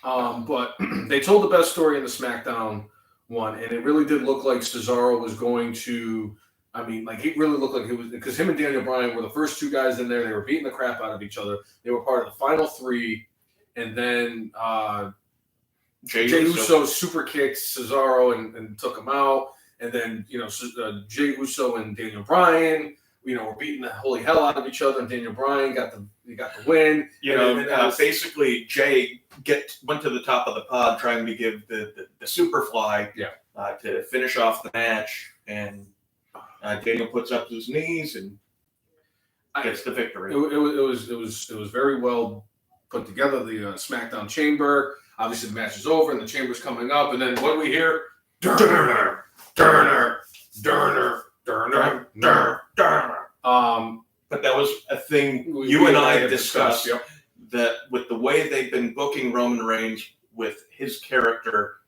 But they told the best story in the SmackDown one, and it really did look like Cesaro was going to. I mean, like he really looked like he was, because him and Daniel Bryan were the first 2 guys in there. They were beating the crap out of each other. They were part of the final 3, and then Jay Uso super kicked Cesaro and took him out, and then Jay Uso and Daniel Bryan, were beating the holy hell out of each other, and Daniel Bryan got the win. Basically Jay went to the top of the pod trying to give the Superfly to finish off the match, and Daniel puts up his knees and gets the victory. It was very well put together. The SmackDown Chamber. Obviously, the match is over and the Chamber's coming up, and then what do we hear? Durner. But that was a thing you and I discussed, that with the way they've been booking Roman Reigns, with his character.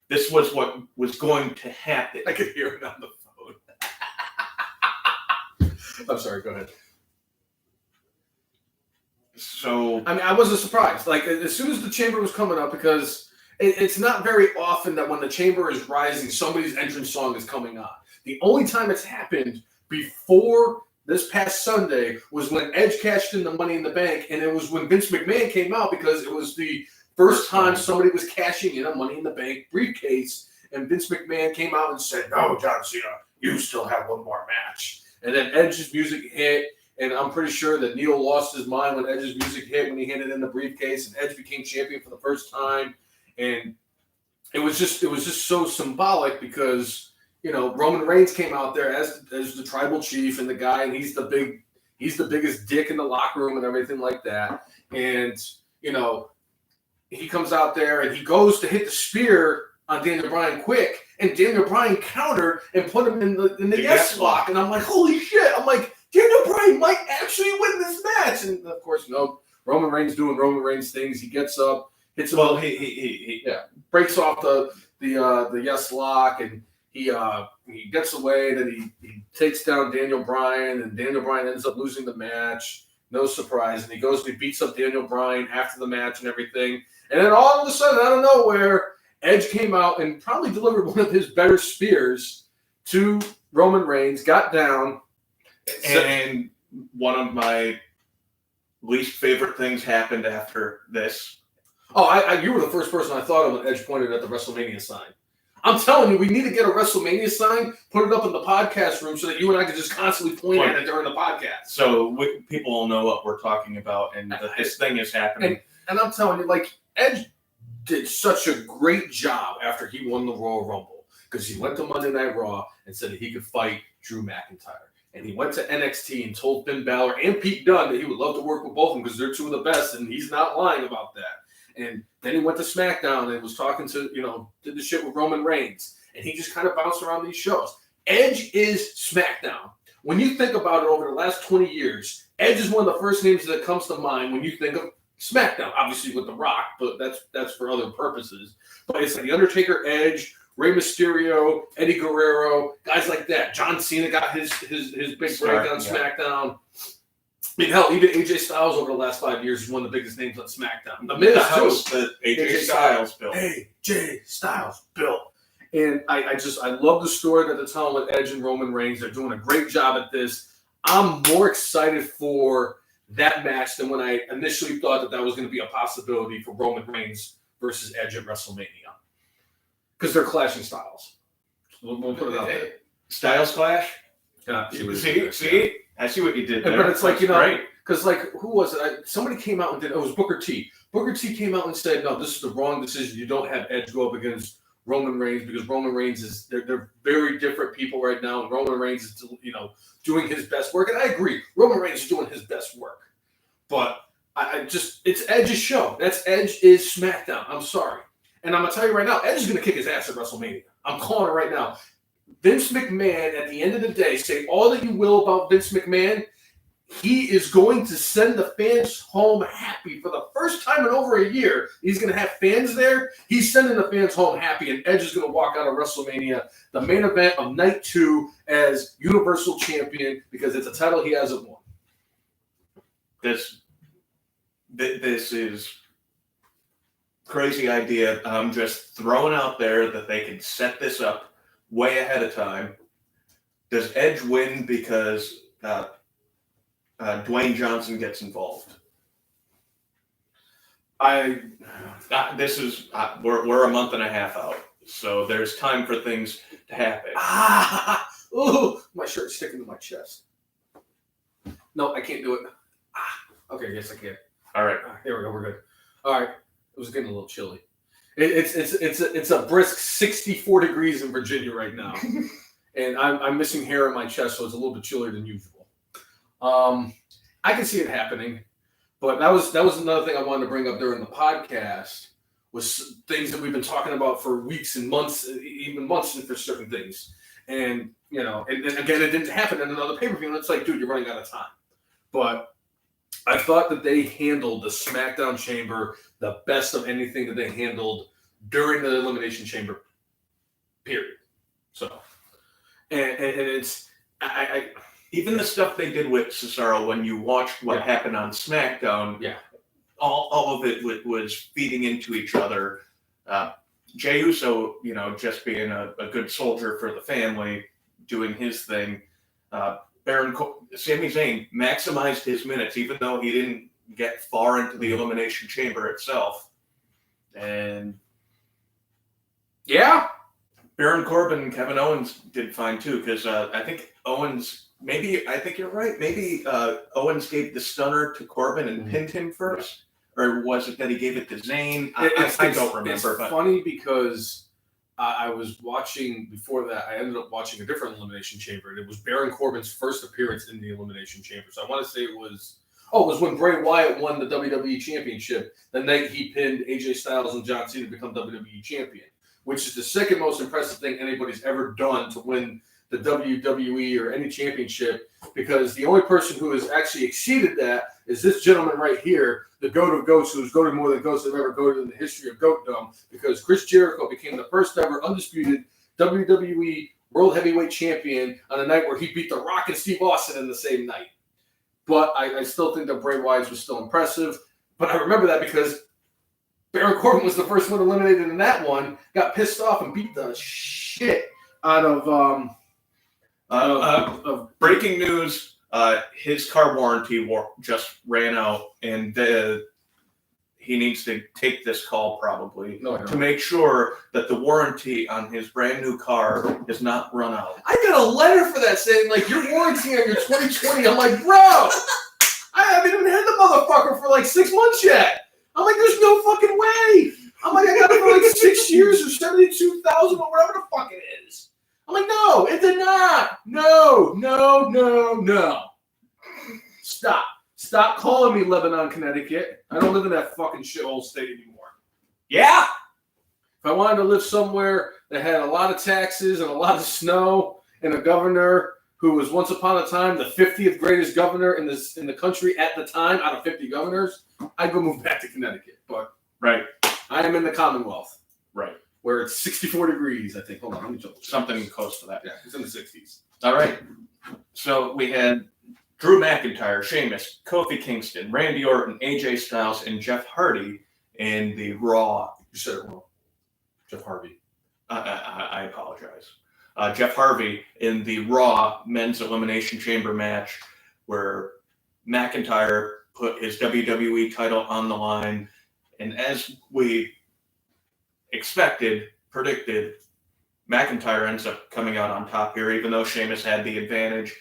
This was what was going to happen. I could hear it on the phone. I'm sorry, go ahead. So I mean, I wasn't surprised. Like, as soon as the chamber was coming up, because it's not very often that when the chamber is rising, somebody's entrance song is coming on. The only time it's happened before this past Sunday was when Edge cashed in the Money in the Bank, and it was when Vince McMahon came out because it was the first time somebody was cashing in a Money in the Bank briefcase, and Vince McMahon came out and said, "No, John Cena, you still have one more match." And then Edge's music hit. And I'm pretty sure that Neil lost his mind when Edge's music hit when he handed in the briefcase, and Edge became champion for the first time. And it was just so symbolic because, you know, Roman Reigns came out there as the tribal chief and the guy, and he's the biggest dick in the locker room and everything like that. And, you know, he comes out there and he goes to hit the spear on Daniel Bryan quick, and Daniel Bryan countered and put him in the yes lock. And I'm like, holy shit! I'm like, Daniel Bryan might actually win this match. And of course, you know, Roman Reigns doing Roman Reigns things. He gets up, hits him. well, he Breaks off the yes lock, and he gets away. Then he takes down Daniel Bryan, and Daniel Bryan ends up losing the match. No surprise. And he goes and he beats up Daniel Bryan after the match and everything. And then all of a sudden, out of nowhere, Edge came out and probably delivered one of his better spears to Roman Reigns, got down. and one of my least favorite things happened after this. Oh, you were the first person I thought of when Edge pointed at the WrestleMania sign. I'm telling you, we need to get a WrestleMania sign, put it up in the podcast room so that you and I can just constantly point at it during the podcast. So people will know what we're talking about, and that this thing is happening. And I'm telling you, like, Edge did such a great job after he won the Royal Rumble because he went to Monday Night Raw and said that he could fight Drew McIntyre. And he went to NXT and told Finn Balor and Pete Dunne that he would love to work with both of them because they're two of the best, and he's not lying about that. And then he went to Smackdown and was talking to, you know, did the shit with Roman Reigns. And he just kind of bounced around these shows. Edge is Smackdown. When you think about it over the last 20 years, Edge is one of the first names that comes to mind when you think of Smackdown. Obviously with The Rock, but that's for other purposes. But it's like The Undertaker, Edge, Rey Mysterio, Eddie Guerrero, guys like that. John Cena got his big break on SmackDown. I mean, hell, even AJ Styles over the last 5 years is one of the biggest names on SmackDown. The Miz, that AJ Styles built. AJ Styles built. And I love the story that they're telling with Edge and Roman Reigns. They're doing a great job at this. I'm more excited for that match than when I initially thought that was going to be a possibility for Roman Reigns versus Edge at WrestleMania. Because they're clashing styles. We'll put it out there. Styles clash? Yeah, See? I see what you did there. But it's like, you know, right. Because, like, who was it? Somebody came out and did it. It was Booker T. Booker T came out and said, no, this is the wrong decision. You don't have Edge go up against Roman Reigns because Roman Reigns is, they're very different people right now. And Roman Reigns is, you know, doing his best work. And I agree. Roman Reigns is doing his best work. But it's Edge's show. That's Edge is SmackDown. I'm sorry. And I'm going to tell you right now, Edge is going to kick his ass at WrestleMania. I'm calling it right now. Vince McMahon, at the end of the day, say all that you will about Vince McMahon, he is going to send the fans home happy for the first time in over a year. He's going to have fans there. He's sending the fans home happy, and Edge is going to walk out of WrestleMania, the main event of Night 2, as Universal Champion because it's a title he hasn't won. This is crazy idea. I'm just throwing out there that they can set this up way ahead of time. Does Edge win because Dwayne Johnson gets involved? This is we're a month and a half out, so there's time for things to happen. Oh, my shirt's sticking to my chest. No, I can't do it. Okay, yes, I can. All right, here we go. We're good. All right, it was getting a little chilly. It's a brisk 64 degrees in Virginia right now, and I'm missing hair in my chest, so it's a little bit chillier than usual. I can see it happening, but that was another thing I wanted to bring up during the podcast was things that we've been talking about for weeks and months, even months for certain things, and you know, and again, it didn't happen in another pay-per-view. And it's like, dude, you're running out of time. But I thought that they handled the SmackDown Chamber the best of anything that they handled during the Elimination Chamber, period. So, and it's even the stuff they did with Cesaro when you watched what happened on SmackDown. Yeah. All of it was feeding into each other. Jay Uso, just being a good soldier for the family, doing his thing. Sami Zayn maximized his minutes, even though he didn't get far into the Elimination Chamber itself. And Baron Corbin and Kevin Owens did fine too, because I think Owens. I think you're right. Maybe Owens gave the stunner to Corbin and pinned him first. Or was it that he gave it to Zayn? I don't remember. It's funny because I was watching, before that, I ended up watching a different Elimination Chamber, and it was Baron Corbin's first appearance in the Elimination Chamber. So I want to say it was when Bray Wyatt won the WWE Championship, the night he pinned AJ Styles and John Cena to become WWE Champion, which is the second most impressive thing anybody's ever done to win the WWE or any championship, because the only person who has actually exceeded that is this gentleman right here, the GOAT of GOATs, who's goated more than GOATs have ever goated in the history of GOATdom, because Chris Jericho became the first ever undisputed WWE World Heavyweight Champion on a night where he beat The Rock and Steve Austin in the same night. But I still think that Bray Wyatt was still impressive. But I remember that because Baron Corbin was the first one eliminated in that one, got pissed off and beat the shit out of breaking news, his car warranty just ran out, and he needs to take this call probably to make sure that the warranty on his brand new car is not run out. I got a letter for that saying, like, your warranty on your 2020. I'm like, bro, I haven't even had the motherfucker for like 6 months yet. I'm like, there's no fucking way. I'm like, I got it for like 6 years or 72,000 or whatever the fuck it is. I'm like, no, it did not. No. Stop calling me Lebanon, Connecticut. I don't live in that fucking shithole state anymore. Yeah. If I wanted to live somewhere that had a lot of taxes and a lot of snow and a governor who was once upon a time the 50th greatest governor in the country at the time out of 50 governors, I'd go move back to Connecticut. But right, I am in the Commonwealth. Right. Where it's 64 degrees, I think. Hold on, let me jump. Something close to that. Yeah, it's in the 60s. All right. So we had Drew McIntyre, Sheamus, Kofi Kingston, Randy Orton, AJ Styles, and Jeff Hardy in the Raw. You said it wrong. Jeff Hardy. I apologize. Jeff Hardy in the Raw Men's Elimination Chamber match, where McIntyre put his WWE title on the line, and as we predicted, McIntyre ends up coming out on top here, even though Sheamus had the advantage.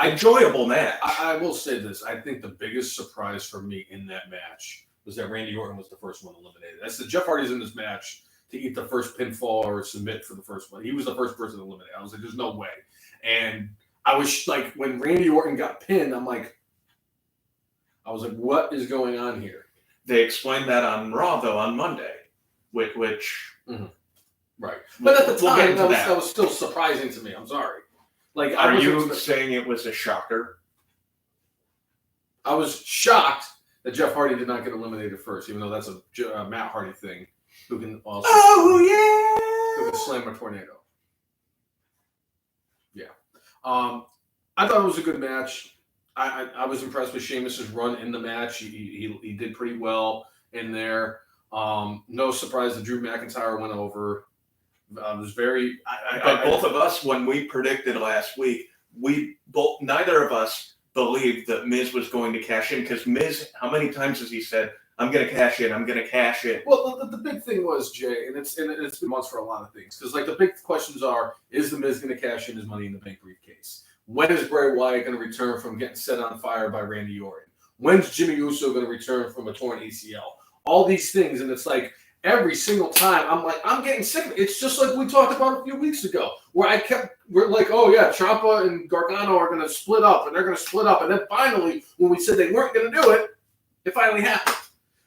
Enjoyable match. I will say this. I think the biggest surprise for me in that match was that Randy Orton was the first one eliminated. I said Jeff Hardy's in this match to eat the first pinfall or submit for the first one. He was the first person eliminated. I was like, there's no way. And I was like, when Randy Orton got pinned, I was like, what is going on here? They explained that on Raw, though, on Monday. Which right, but at the time that was still surprising to me. I'm sorry. Like, are you saying it was a shocker? I was shocked that Jeff Hardy did not get eliminated first, even though that's a Matt Hardy thing. Who can also who can slam a tornado? Yeah, I thought it was a good match. I was impressed with Sheamus's run in the match. He did pretty well in there. No surprise that Drew McIntyre went over. Was very. But both of us, when we predicted last week, neither of us believed that Miz was going to cash in, because Miz, how many times has he said, "I'm going to cash in. I'm going to cash in"? Well, the big thing was, Jay, and it's been months for a lot of things, because like the big questions are: is the Miz going to cash in his Money in the Bank briefcase? When is Bray Wyatt going to return from getting set on fire by Randy Orton? When's Jimmy Uso going to return from a torn ACL? All these things, and it's like every single time I'm getting sick of it. It's just like we talked about a few weeks ago, where we're like, oh yeah, Ciampa and Gargano are going to split up, and they're going to split up, and then finally, when we said they weren't going to do it, it finally happened.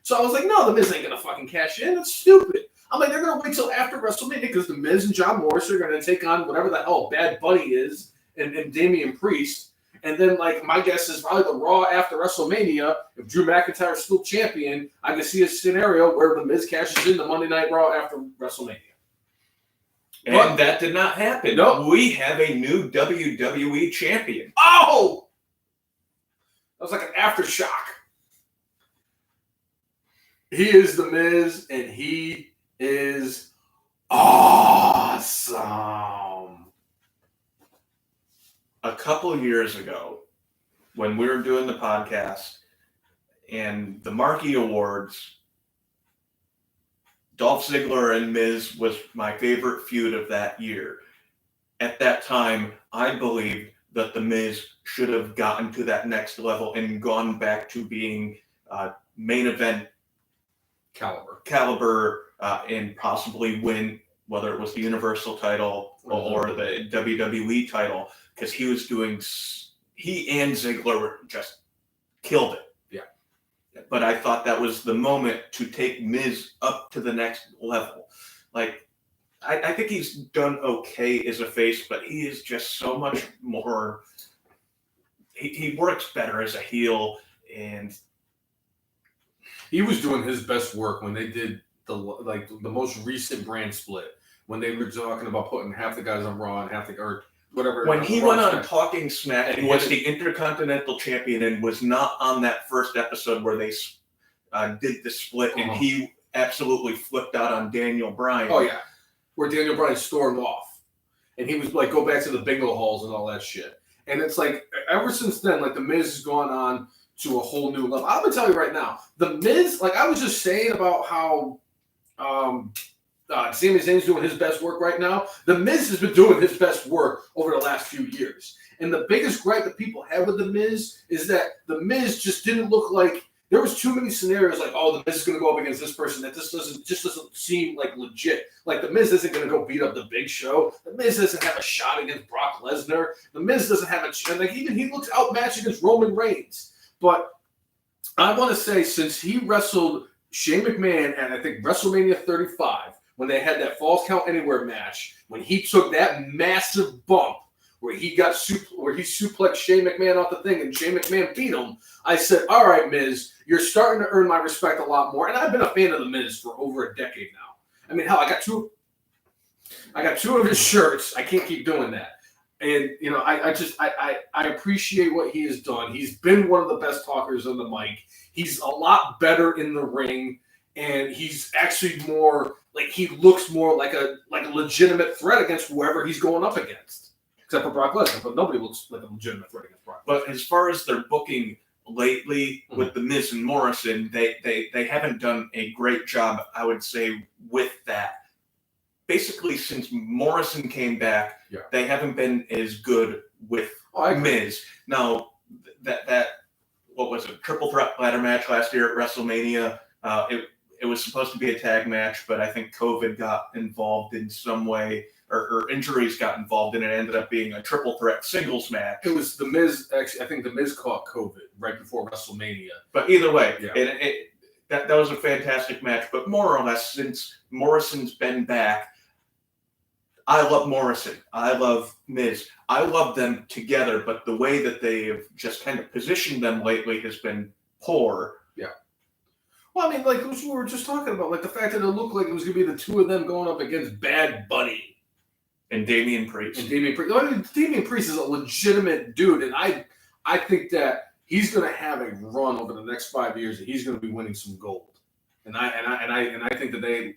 So I was like, no, the Miz ain't going to fucking cash in. That's stupid. I'm like, they're going to wait till after WrestleMania, because the Miz and John Morrison are going to take on whatever the hell Bad Bunny is and Damian Priest. And then, like, my guess is probably the Raw after WrestleMania, if Drew McIntyre is still champion, I can see a scenario where The Miz cashes in the Monday Night Raw after WrestleMania. And that did not happen. Nope. We have a new WWE champion. Oh! That was like an aftershock. He is The Miz, and he is awesome. A couple of years ago, when we were doing the podcast and the Marquee Awards, Dolph Ziggler and Miz was my favorite feud of that year. At that time, I believed that The Miz should have gotten to that next level and gone back to being main event caliber and possibly win, whether it was the Universal title or the WWE title, because he and Ziggler were just killed it. But I thought that was the moment to take Miz up to the next level. Like, I think he's done okay as a face, but he is just so much more. He works better as a heel, and he was doing his best work when they did the most recent brand split, when they were talking about putting half the guys on Raw and half the or whatever. When he went on Talking Smack and was the Intercontinental Champion and was not on that first episode where they did the split, and he absolutely flipped out on Daniel Bryan. Oh, yeah. Where Daniel Bryan stormed off. And he was like, go back to the bingo halls and all that shit. And it's like, ever since then, like, The Miz has gone on to a whole new level. I'm going to tell you right now, The Miz, like I was just saying about how Sami Zayn's doing his best work right now. The Miz has been doing his best work over the last few years. And the biggest gripe that people have with The Miz is that The Miz just didn't look like, there was too many scenarios like, oh, The Miz is going to go up against this person that just doesn't seem like legit. Like, The Miz isn't going to go beat up the Big Show. The Miz doesn't have a shot against Brock Lesnar. The Miz doesn't have even he looks outmatched against Roman Reigns. But I want to say, since he wrestled Shane McMahon at, I think, WrestleMania 35, when they had that Falls Count Anywhere match, when he took that massive bump where he suplexed Shane McMahon off the thing and Shane McMahon beat him, I said, all right, Miz, you're starting to earn my respect a lot more. And I've been a fan of The Miz for over a decade now. I mean, hell, I got two of his shirts. I can't keep doing that. And, you know, I appreciate what he has done. He's been one of the best talkers on the mic. He's a lot better in the ring. And he's actually more, like, he looks more like a legitimate threat against whoever he's going up against. Except for Brock Lesnar, but nobody looks like a legitimate threat against Brock Lesnar. But as far as their booking lately with The Miz and Morrison, they haven't done a great job, I would say, with that. Basically, since Morrison came back, they haven't been as good with Miz. Now, that what was it, triple threat ladder match last year at WrestleMania, it was supposed to be a tag match, but I think COVID got involved in some way, or injuries got involved, and it ended up being a triple threat singles match. It was The Miz, actually, I think The Miz caught COVID right before WrestleMania. But either way, that was a fantastic match. But more or less, since Morrison's been back, I love Morrison. I love Miz. I love them together, but the way that they have just kind of positioned them lately has been poor. Yeah. Well, I mean, like we were just talking about, like the fact that it looked like it was going to be the two of them going up against Bad Bunny. And Damian Priest. I mean, Damian Priest is a legitimate dude, and I think that he's going to have a run over the next 5 years, and he's going to be winning some gold. And I think that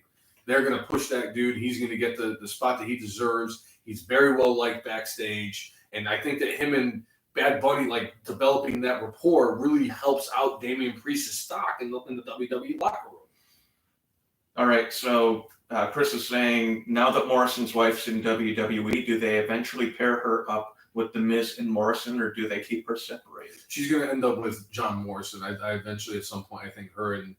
they're going to push that dude. He's going to get the spot that he deserves. He's very well liked backstage, and I think that him and Bad Bunny, like, developing that rapport really helps out Damian Priest's stock in the WWE locker room. All right, so Chris is saying, now that Morrison's wife's in WWE, do they eventually pair her up with The Miz and Morrison, or do they keep her separated? She's going to end up with John Morrison. I eventually, at some point, I think her and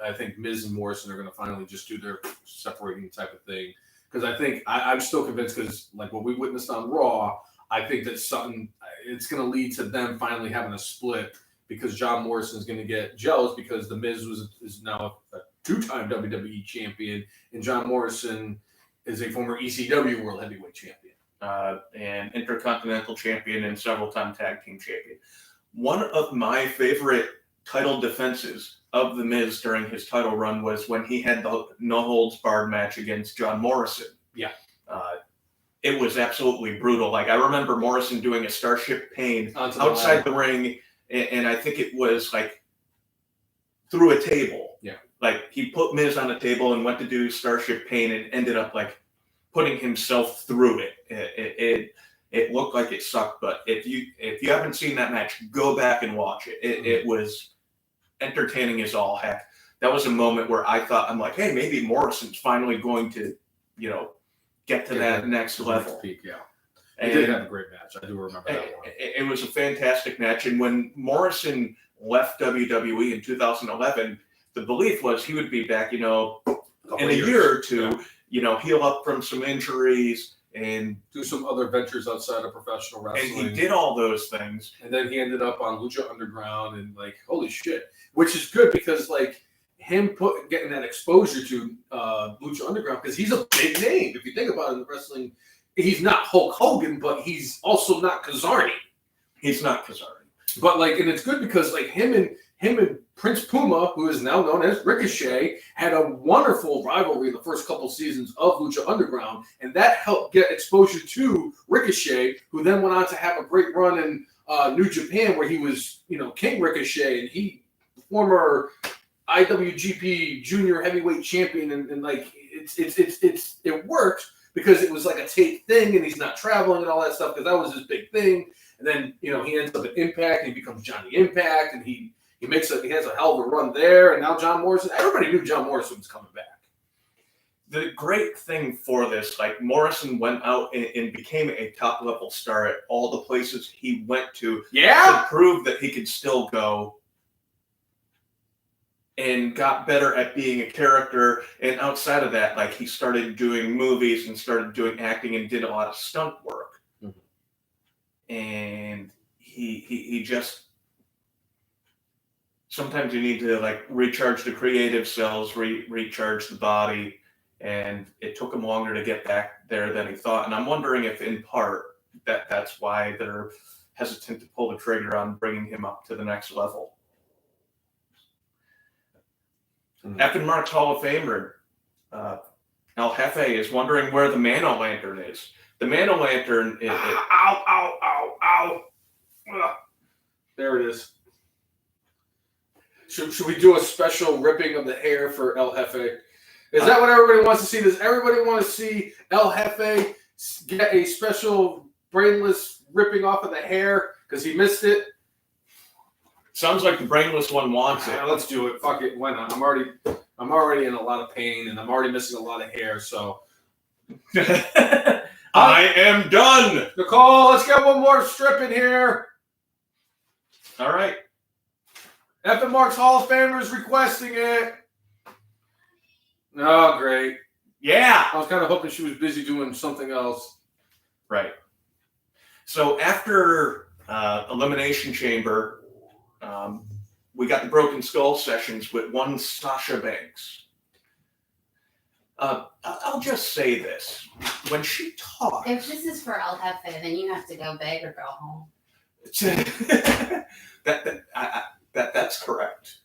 I think Miz and Morrison are going to finally just do their separating type of thing. Because I think I'm still convinced, because like what we witnessed on Raw, I think that it's going to lead to them finally having a split, because John Morrison is going to get jealous because The Miz is now a two-time WWE champion, and John Morrison is a former ECW World Heavyweight Champion. and Intercontinental Champion and several-time Tag Team Champion. One of my favorite title defenses of The Miz during his title run was when he had the no-holds-barred match against John Morrison. Yeah. It was absolutely brutal. Like, I remember Morrison doing a Starship Pain outside the ring, and I think it was, like, through a table. Yeah. Like, he put Miz on a table and went to do Starship Pain and ended up, like, putting himself through it. It looked like it sucked, but if you haven't seen that match, go back and watch it. It was entertaining as all heck. That was a moment where I thought, I'm like, hey, maybe Morrison's finally going to, get to that next level. Peak, yeah. And He did have a great match. I do remember that one. it was a fantastic match. And when Morrison left WWE in 2011, the belief was he would be back, in a year or two, heal up from some injuries and do some other ventures outside of professional wrestling. And he did all those things. And then he ended up on Lucha Underground and, like, holy shit. Which is good because, like, him getting that exposure to Lucha Underground, because he's a big name. If you think about it in the wrestling, he's not Hulk Hogan, but he's also not Kazarni. He's not Kazarni. But, like, and it's good because, like, him and Prince Puma, who is now known as Ricochet, had a wonderful rivalry in the first couple seasons of Lucha Underground, and that helped get exposure to Ricochet, who then went on to have a great run in New Japan, where he was, King Ricochet, and he former IWGP Junior Heavyweight Champion, and like it worked because it was like a tape thing, and he's not traveling and all that stuff because that was his big thing. And then he ends up at Impact, and he becomes Johnny Impact, and he has a hell of a run there. And now John Morrison, everybody knew John Morrison was coming back. The great thing for this, like, Morrison went out and became a top level star at all the places he went to prove that he could still go. And got better at being a character. And outside of that, like, he started doing movies and started doing acting and did a lot of stunt work. Mm-hmm. And he just, sometimes you need to, like, recharge the creative cells, recharge the body. And it took him longer to get back there than he thought. And I'm wondering if, in part, that's why they're hesitant to pull the trigger on bringing him up to the next level. F and Mark's Hall of Famer, El Jefe, is wondering where the Man O'Lantern is. The Man O'Lantern is... Ow. Ugh. There it is. Should we do a special ripping of the hair for El Jefe? Is that what everybody wants to see? Does everybody want to see El Jefe get a special brainless ripping off of the hair because he missed it? Sounds like the brainless one wants it. Let's do it. Fuck it. Why not? I'm already in a lot of pain, and I'm already missing a lot of hair. So I am done. Nicole, let's get one more strip in here. All right. F and Mark's Hall of Famer is requesting it. Oh, great. Yeah. I was kind of hoping she was busy doing something else. Right. So after Elimination Chamber, we got the Broken Skull sessions with one Sasha Banks. I'll just say this. When she talks... If this is for El Jefe, then you have to go big or go home. That's correct.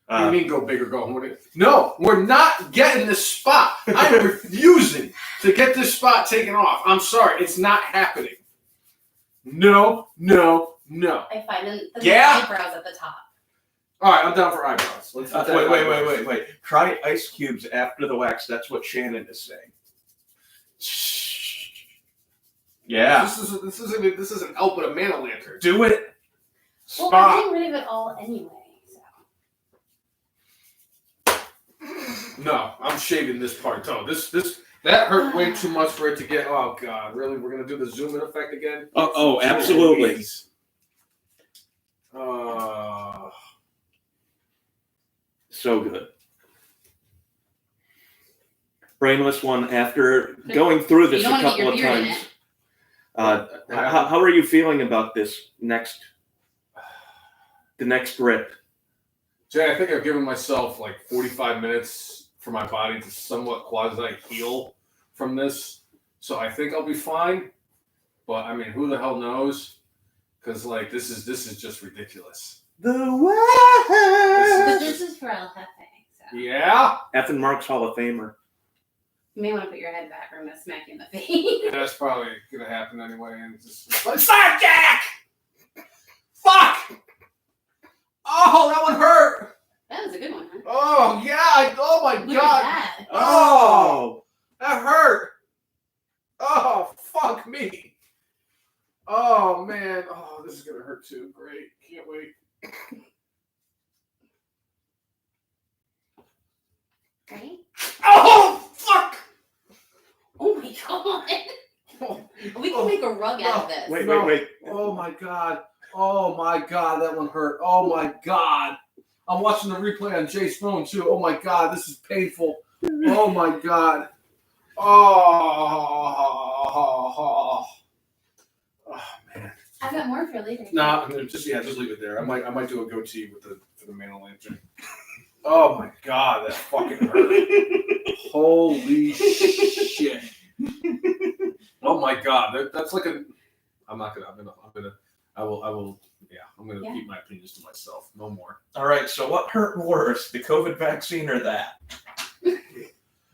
What do you mean go big or go home? No, we're not getting this spot. I'm refusing to get this spot taken off. I'm sorry. It's not happening. No. I find the eyebrows at the top. All right, I'm down for eyebrows. Let's Wait. Try ice cubes after the wax. That's what Shannon is saying. Yeah. This isn't help with a Man O'Lantern. Do it. Well, we're getting rid of it all anyway. So. No, I'm shaving this part. No, that hurt way too much for it to get. Oh God, really? We're gonna do the zoom in effect again? Oh, absolutely. So good. Brainless one, after going through this a couple of times. How are you feeling about the next rip? Jay, I think I've given myself like 45 minutes for my body to somewhat quasi heal from this. So I think I'll be fine. But I mean, who the hell knows? Because like this is just ridiculous. The But West. this is for El Jefe, so Yeah, F and Mark's Hall of Famer. you may want to put your head back or I'm going to smack you in the face. that's probably gonna happen anyway. And just Stop, Jack! fuck! Oh, that one hurt. That was a good one, huh? Oh yeah! Oh my Look god! at that. Oh, that hurt. Oh fuck me. Oh man. Oh, this is gonna hurt too. Great. Can't wait. Right? Oh fuck! Oh my god. Oh, We can make a rug out of this. Wait. Oh my god. Oh my god, that one hurt. Oh my god. I'm watching the replay on Jay's phone too. Oh my god, this is painful. Oh my god. Oh man. I've got more for later. Nah, just leave it there. I might do a goatee for the Man O'Lantern. Oh my god, that fucking hurt. Holy shit. Oh my god, that's like a. I will. Yeah, I'm gonna keep my opinions to myself. No more. All right, so what hurt worse, the COVID vaccine or that?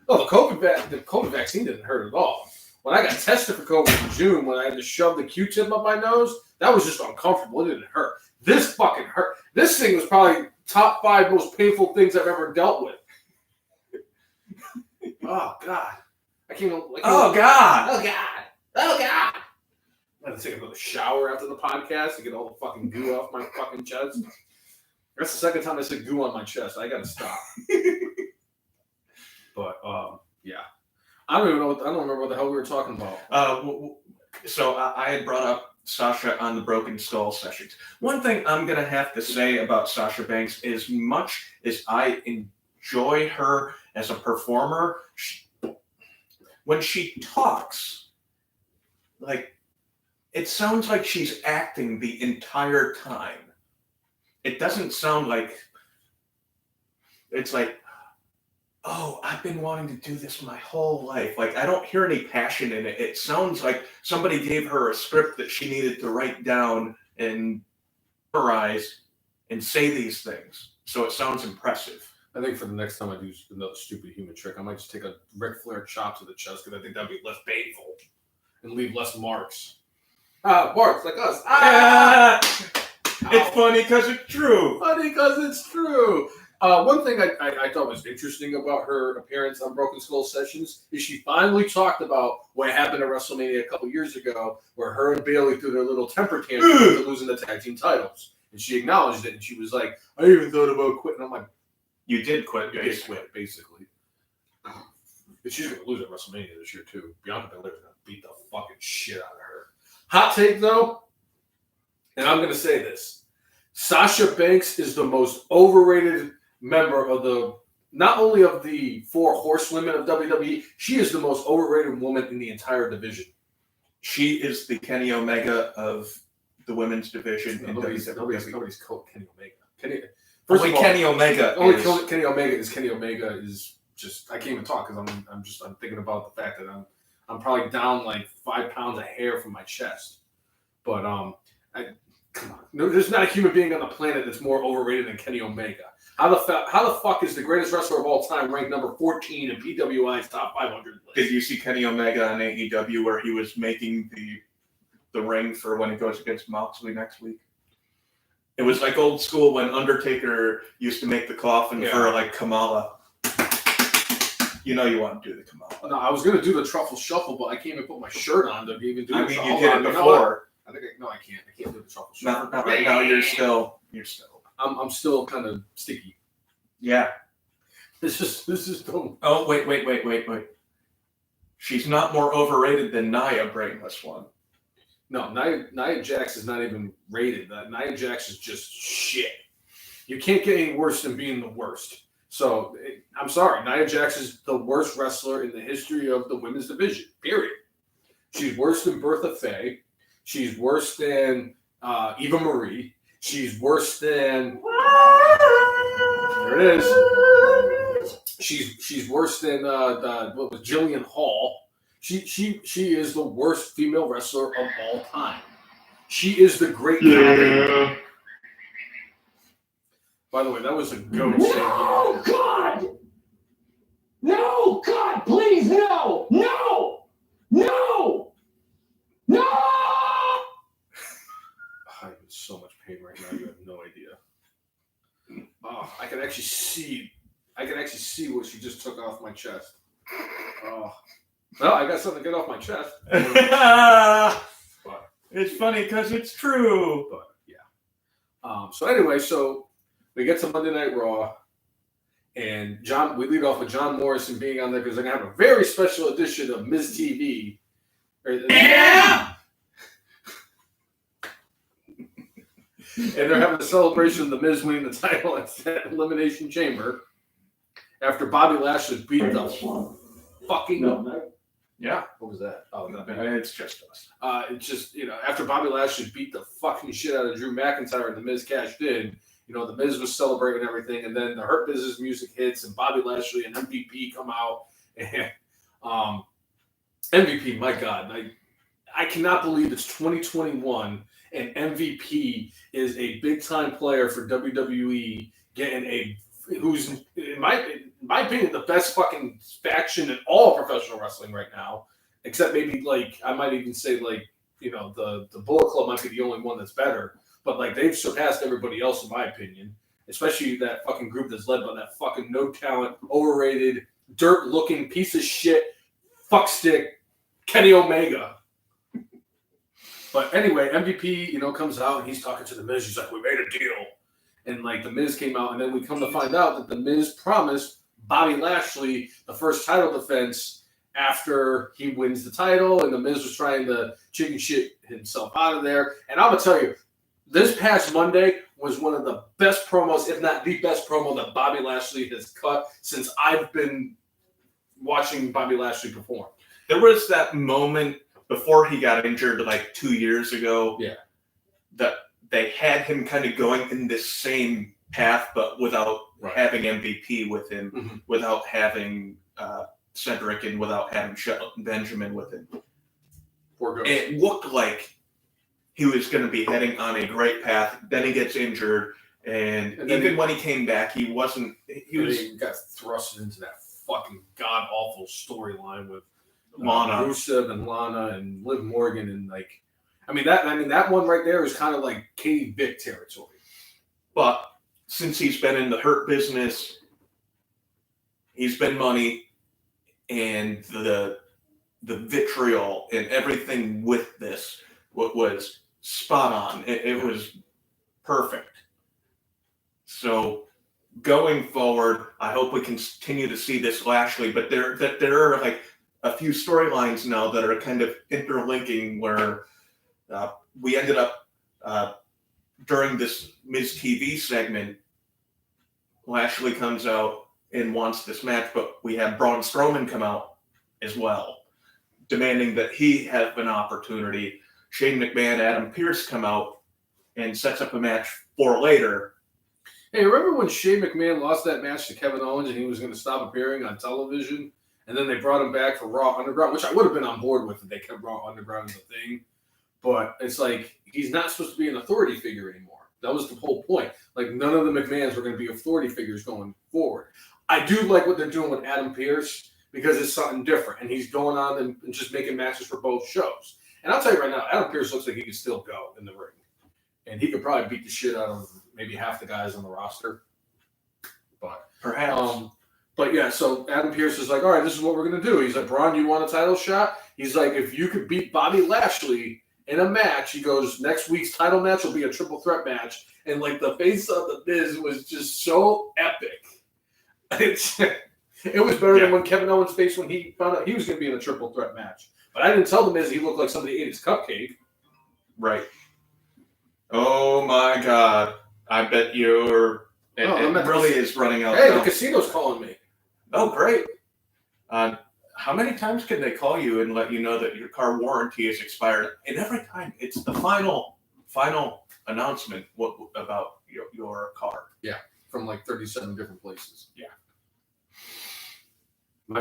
Oh, the COVID vaccine didn't hurt at all. When I got tested for COVID in June, when I had to shove the Q-tip up my nose, that was just uncomfortable. It didn't hurt. This fucking hurt. This thing was probably top 5 most painful things I've ever dealt with. Oh god. I can't. Oh God! Oh god. Oh god. I had to take another shower after the podcast to get all the fucking goo off my fucking chest. That's the second time I said goo on my chest. I gotta stop. But yeah, I don't remember what the hell we were talking about. So I had brought up Sasha on the Broken Skull sessions. One thing I'm gonna have to say about Sasha Banks, as much as I enjoy her as a performer, when she talks, like, it sounds like she's acting the entire time. It doesn't sound like it's like, oh, I've been wanting to do this my whole life. Like, I don't hear any passion in it. It sounds like somebody gave her a script that she needed to write down and memorize and say these things. So it sounds impressive. I think for the next time I do another stupid human trick, I might just take a Ric Flair chop to the chest because I think that'd be less painful and leave less marks. Marks like us. It's funny because it's true. Funny because it's true. One thing I thought was interesting about her appearance on Broken Skull Sessions is she finally talked about what happened at WrestleMania a couple years ago, where her and Bayley threw their little temper tantrum after losing the tag team titles, and she acknowledged it, and she was like, "I even thought about quitting." I'm like, You did quit, "You guys. did quit, basically." But she's gonna lose at WrestleMania this year too. Bianca Belair's gonna beat the fucking shit out of her. Hot take though, and I'm gonna say this: Sasha Banks is the most overrated member of not only of the 4 horsewomen of WWE, she is the most overrated woman in the entire division. She is the Kenny Omega of the women's division in WWE. Nobody's called Kenny Omega. Kenny Omega is just, I can't even talk because I'm thinking about the fact that I'm probably down like 5 pounds of hair from my chest. But come on, there's not a human being on the planet that's more overrated than Kenny Omega. How the fuck is the greatest wrestler of all time ranked number 14 in PWI's top 500 list? Did you see Kenny Omega on AEW where he was making the ring for when he goes against Moxley next week? It was like old school when Undertaker used to make the coffin for like Kamala. You know you want to do the Kamala. No, I was gonna do the truffle shuffle, but I can't even put my shirt on to even do. I mean, you did it before. I can't. I can't do the truffle shuffle. Not right now. You're still. I'm still kind of sticky. Yeah. This is dumb. Oh wait. She's not more overrated than Naya, Brainless One. No, Nia Jax is not even rated. Nia Jax is just shit. You can't get any worse than being the worst. So I'm sorry, Nia Jax is the worst wrestler in the history of the women's division. Period. She's worse than Bertha Faye. She's worse than Eva Marie. She's worse than. There it is. She's worse than what was Jillian Hall. She is the worst female wrestler of all time. She is the great copy. By the way, that was a goat saying No, God! No, God, please, no! No! No! No! I'm in so much pain right now. You have no idea. Oh, I can actually see what she just took off my chest. Oh, well, I got something to get off my chest. But It's funny because it's true. yeah. So anyway, so we get to Monday Night Raw, and we lead off with John Morrison being on there because they're gonna have a very special edition of Miz TV. Yeah. And they're having a celebration of the Miz winning the title at that Elimination Chamber after Bobby Lashley beat the fucking. Yeah. What was that? Oh, no. It's just us. It's just, after Bobby Lashley beat the fucking shit out of Drew McIntyre and the Miz cashed in, the Miz was celebrating everything, and then the Hurt Business music hits, and Bobby Lashley and MVP come out, and MVP, my God, I cannot believe it's 2021 and MVP is a big time player for WWE getting who's in my opinion the best fucking faction in all professional wrestling right now, except maybe I might even say the Bullet Club might be the only one that's better, but they've surpassed everybody else in my opinion, especially that fucking group that's led by that fucking no talent, overrated, dirt looking piece of shit fuckstick Kenny Omega. But anyway, MVP, comes out and he's talking to the Miz. He's like, "We made a deal," and the Miz came out, and then we come to find out that the Miz promised Bobby Lashley the first title defense after he wins the title, and the Miz was trying to chicken shit himself out of there. And I'm gonna tell you, this past Monday was one of the best promos, if not the best promo that Bobby Lashley has cut since I've been watching Bobby Lashley perform. There was that moment before he got injured 2 years ago. Yeah. That they had him kind of going in this same path, but without having MVP with him, without having Cedric, and without having Benjamin with him. It looked like he was going to be heading on a great path. Then he gets injured, and even when he came back, he wasn't. He got thrust into that fucking god awful storyline with Lana, Rusev, and Lana, and Liv Morgan, and that one right there is kind of like Katie Vick territory. But since he's been in the Hurt Business, he's been money, and the vitriol and everything with this was spot on. It was perfect. So going forward, I hope we continue to see this Lashley, but there are a few storylines now that are kind of interlinking where we ended up during this Miz TV segment, Lashley comes out and wants this match, but we have Braun Strowman come out as well, demanding that he have an opportunity. Shane McMahon, Adam Pearce come out and sets up a match for later. Hey, remember when Shane McMahon lost that match to Kevin Owens and he was going to stop appearing on television? And then they brought him back for Raw Underground, which I would have been on board with if they kept Raw Underground as a thing. But it's he's not supposed to be an authority figure anymore. That was the whole point. None of the McMahons were going to be authority figures going forward. I do like what they're doing with Adam Pearce because it's something different. And he's going on and just making matches for both shows. And I'll tell you right now, Adam Pearce looks like he can still go in the ring. And he could probably beat the shit out of maybe half the guys on the roster. But perhaps. But yeah, so Adam Pearce is all right, this is what we're going to do. He's like, Braun, you want a title shot? He's like, if you could beat Bobby Lashley in a match, he goes, next week's title match will be a triple threat match. And the face of the Miz was just so epic. It was better than when Kevin Owens' face when he found out he was going to be in a triple threat match. But I didn't tell the Miz he looked like somebody ate his cupcake. Right. Oh my God. I bet you're... It really is running out. Hey, the casino's calling me. Oh, great. How many times can they call you and let you know that your car warranty is expired? And every time it's the final announcement about your car. Yeah, from 37 different places. Yeah.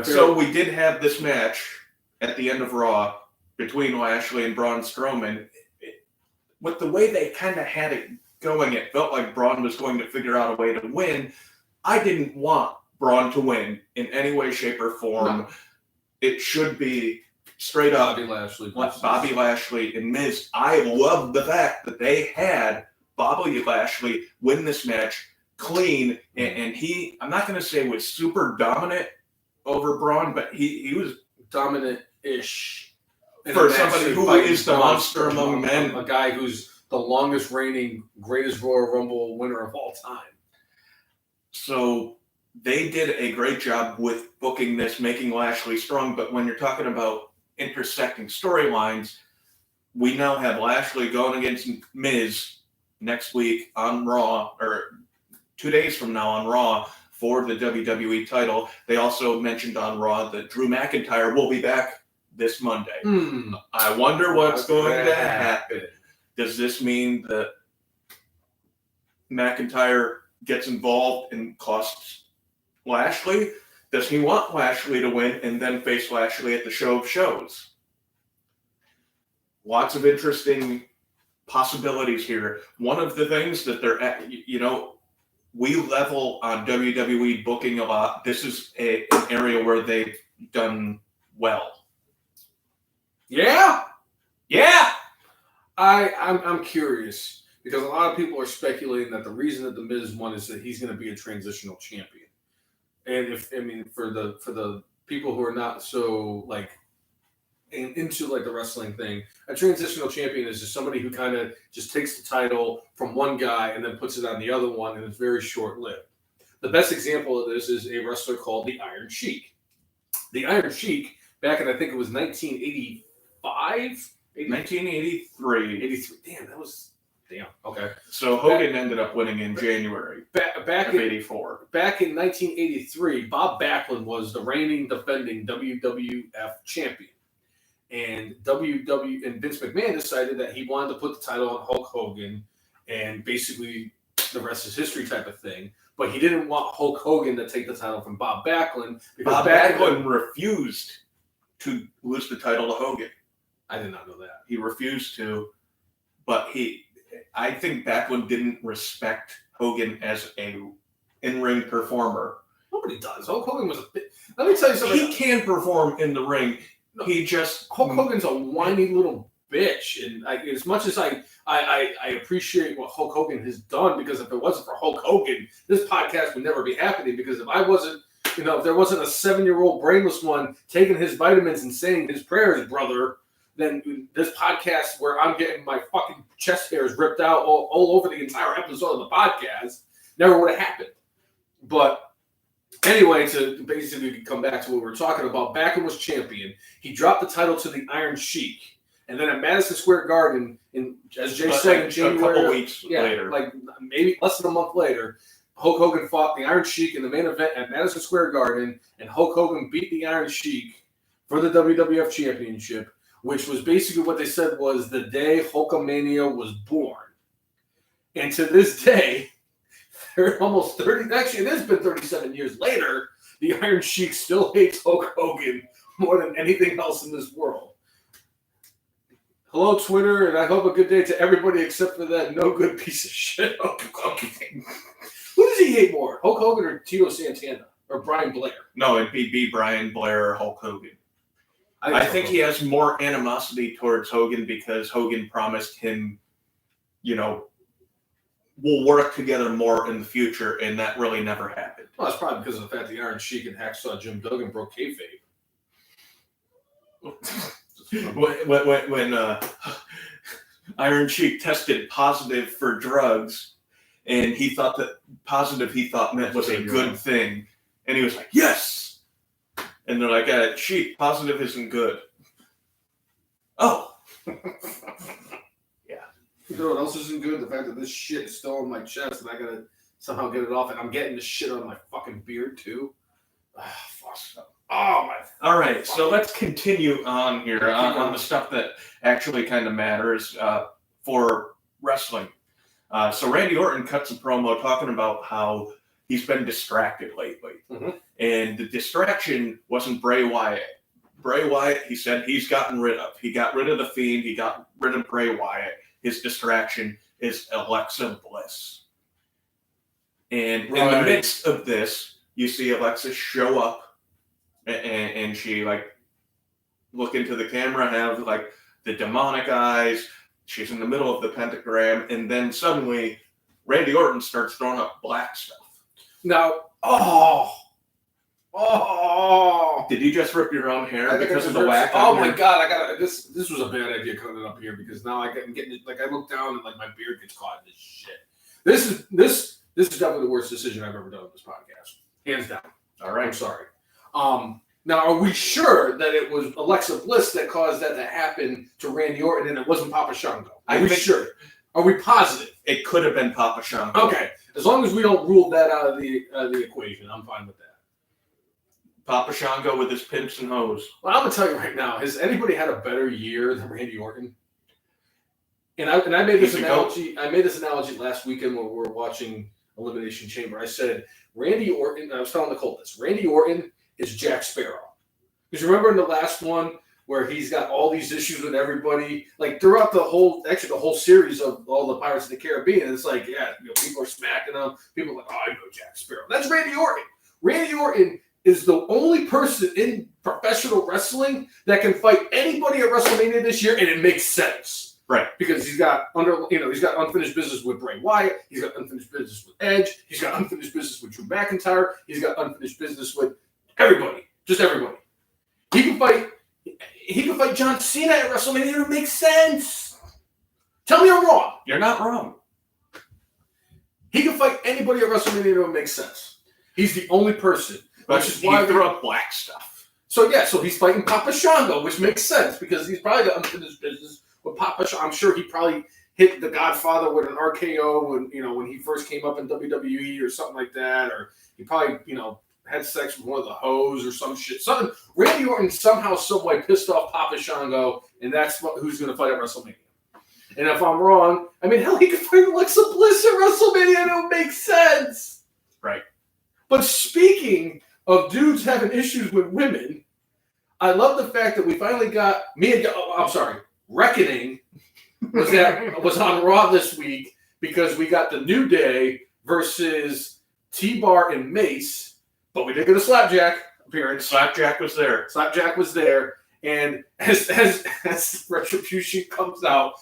So we did have this match at the end of Raw between Lashley and Braun Strowman, with the way they kind of had it going, it felt like Braun was going to figure out a way to win. I didn't want Braun to win in any way, shape, or form. No. It should be straight up Bobby Lashley and Miz. I love the fact that they had Bobby Lashley win this match clean, and he, I'm not going to say was super dominant over Braun, but he was dominant-ish. For somebody who is the monster among men. A guy who's the longest reigning, greatest Royal Rumble winner of all time. So they did a great job with booking this, making Lashley strong, but when you're talking about intersecting storylines, we now have Lashley going against Miz next week on Raw, or 2 days from now on Raw for the WWE title. They also mentioned on Raw that Drew McIntyre will be back this Monday. I wonder what's going to happen. Does this mean that McIntyre gets involved and costs Lashley? Does he want Lashley to win and then face Lashley at the show of shows? Lots of interesting possibilities here. One of the things that they're at, we level on WWE booking a lot. This is an area where they've done well. Yeah. I'm curious because a lot of people are speculating that the reason that the Miz won is that he's going to be a transitional champion. And for the people who are not so into the wrestling thing, a transitional champion is just somebody who kind of just takes the title from one guy and then puts it on the other one, and it's very short-lived. The best example of this is a wrestler called the Iron Sheik. The Iron Sheik, back in I think it was 1985. 1983. 83. Damn. Okay. So Hogan ended up winning in January back of 84. Back in 1983, Bob Backlund was the reigning, defending WWF champion. And and Vince McMahon decided that he wanted to put the title on Hulk Hogan, and basically the rest is history type of thing. But he didn't want Hulk Hogan to take the title from Bob Backlund because Bob Backlund refused to lose the title to Hogan. I did not know that. He refused to, but I think Backlund didn't respect Hogan as a in-ring performer. Nobody does. Hulk Hogan was let me tell you something. He can perform in the ring. Hulk Hogan's a whiny little bitch, and as much as I appreciate what Hulk Hogan has done, because if it wasn't for Hulk Hogan, this podcast would never be happening. Because if I wasn't, if there wasn't a 7-year-old brainless one taking his vitamins and saying his prayers, brother, then this podcast where I'm getting my fucking chest hairs ripped out all over the entire episode of the podcast never would have happened. But anyway, to basically come back to what we were talking about, Backlund was champion. He dropped the title to the Iron Sheik. And then at Madison Square Garden, as Jay said, in January, a couple weeks later, maybe less than a month later, Hulk Hogan fought the Iron Sheik in the main event at Madison Square Garden, and Hulk Hogan beat the Iron Sheik for the WWF Championship, which was basically what they said was the day Hulkamania was born. And to this day, almost 30, actually it has been 37 years later, the Iron Sheik still hates Hulk Hogan more than anything else in this world. Hello, Twitter, and I hope a good day to everybody except for that no good piece of shit Hulk Hogan. Who does he hate more, Hulk Hogan or Tito Santana or Brian Blair? No, it'd be Brian Blair or Hulk Hogan. I think he has more animosity towards Hogan because Hogan promised him, we'll work together more in the future, and that really never happened. Well, that's probably because of the fact the Iron Sheik and Hacksaw Jim Duggan broke kayfabe. when Iron Sheik tested positive for drugs, and he thought meant was a good thing, and he was like, yes! And they're like, Sheik, positive isn't good. Oh. Yeah. You know what else isn't good? The fact that this shit is still on my chest and I gotta somehow get it off, and I'm getting this shit on my fucking beard too. Fuck. Oh my. All right, so let's continue on here on the stuff that actually kind of matters for wrestling. So Randy Orton cuts a promo talking about how he's been distracted lately. Mm-hmm. And the distraction wasn't Bray Wyatt. Bray Wyatt, he said he's gotten rid of. He got rid of the Fiend. He got rid of Bray Wyatt. His distraction is Alexa Bliss. And in the midst of this, you see Alexa show up, and she look into the camera, have the demonic eyes. She's in the middle of the pentagram, and then suddenly Randy Orton starts throwing up black stuff. Now, did you just rip your own hair because of the whack? Oh my god, I got this. This was a bad idea cutting it up here because now I'm getting it. I look down and my beard gets caught in this shit. This is definitely the worst decision I've ever done on this podcast, hands down. All right, I'm sorry. Now, are we sure that it was Alexa Bliss that caused that to happen to Randy Orton and it wasn't Papa Shango? Are we sure? Are we positive? It could have been Papa Shango. Okay, as long as we don't rule that out of the equation, I'm fine with that. Papa Shango with his pimps and hoes. Well, I'm gonna tell you right now. Has anybody had a better year than Randy Orton? And I made this analogy. I made this analogy last weekend when we were watching Elimination Chamber. I said Randy Orton. I was telling Nicole this. Randy Orton is Jack Sparrow. Because remember in the last one where he's got all these issues with everybody, throughout the whole series of all the Pirates of the Caribbean, it's people are smacking him. People are like, oh, I know Jack Sparrow. That's Randy Orton. Randy Orton is the only person in professional wrestling that can fight anybody at WrestleMania this year, and it makes sense. Right. Because he's got unfinished business with Bray Wyatt, he's got unfinished business with Edge, he's got unfinished business with Drew McIntyre, he's got unfinished business with everybody. Just everybody. He can fight John Cena at WrestleMania, and it makes sense. Tell me I'm wrong. You're not wrong. He can fight anybody at WrestleMania, and it makes sense. He's the only person. But which is why he threw up black stuff. So he's fighting Papa Shango, which makes sense because he's probably got unfinished business with Papa Shango. I'm sure he probably hit the Godfather with an RKO when he first came up in WWE or something like that, or he probably had sex with one of the hoes or some shit. Something. Randy Orton somehow, someway pissed off Papa Shango, and that's who's going to fight at WrestleMania. And if I'm wrong, hell, he could fight Alexa Bliss at WrestleMania, and it would make sense. Right. But speaking of dudes having issues with women, I love the fact that we finally got Reckoning was on Raw this week because we got the New Day versus T-Bar and Mace, but we did get a Slapjack appearance. Slapjack was there. And as Retribution comes out,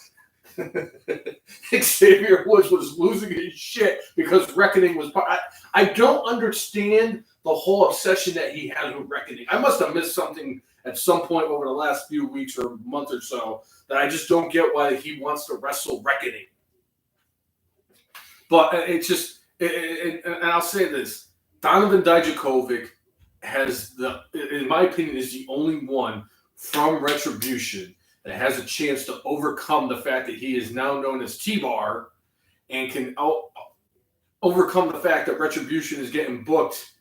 Xavier Woods was losing his shit because Reckoning was part. I don't understand the whole obsession that he has with Reckoning. I must have missed something at some point over the last few weeks or month or so that I just don't get why he wants to wrestle Reckoning. But it's just, and I'll say this, Donovan Dijakovic in my opinion, is the only one from Retribution that has a chance to overcome the fact that he is now known as T-Bar and can overcome the fact that Retribution is getting booked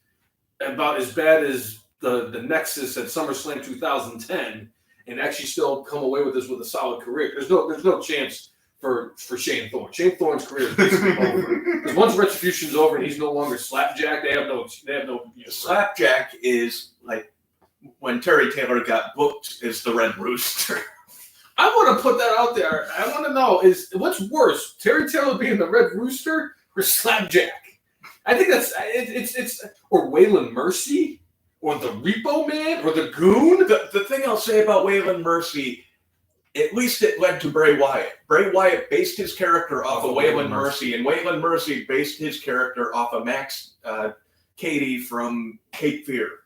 about as bad as the Nexus at SummerSlam 2010 and actually still come away with this with a solid career. There's no chance for Shane Thorne. Shane Thorne's career is basically over. Because once Retribution's over and he's no longer Slapjack, they have no Slapjack is like when Terry Taylor got booked as the Red Rooster. I want to put that out there. I want to know what's worse, Terry Taylor being the Red Rooster or Slapjack? I think it's or Waylon Mercy or the Repo Man or the Goon. The thing I'll say about Waylon Mercy, at least it led to Bray Wyatt. Bray Wyatt based his character off of Waylon Mercy, and Waylon Mercy based his character off of Max Cady from Cape Fear.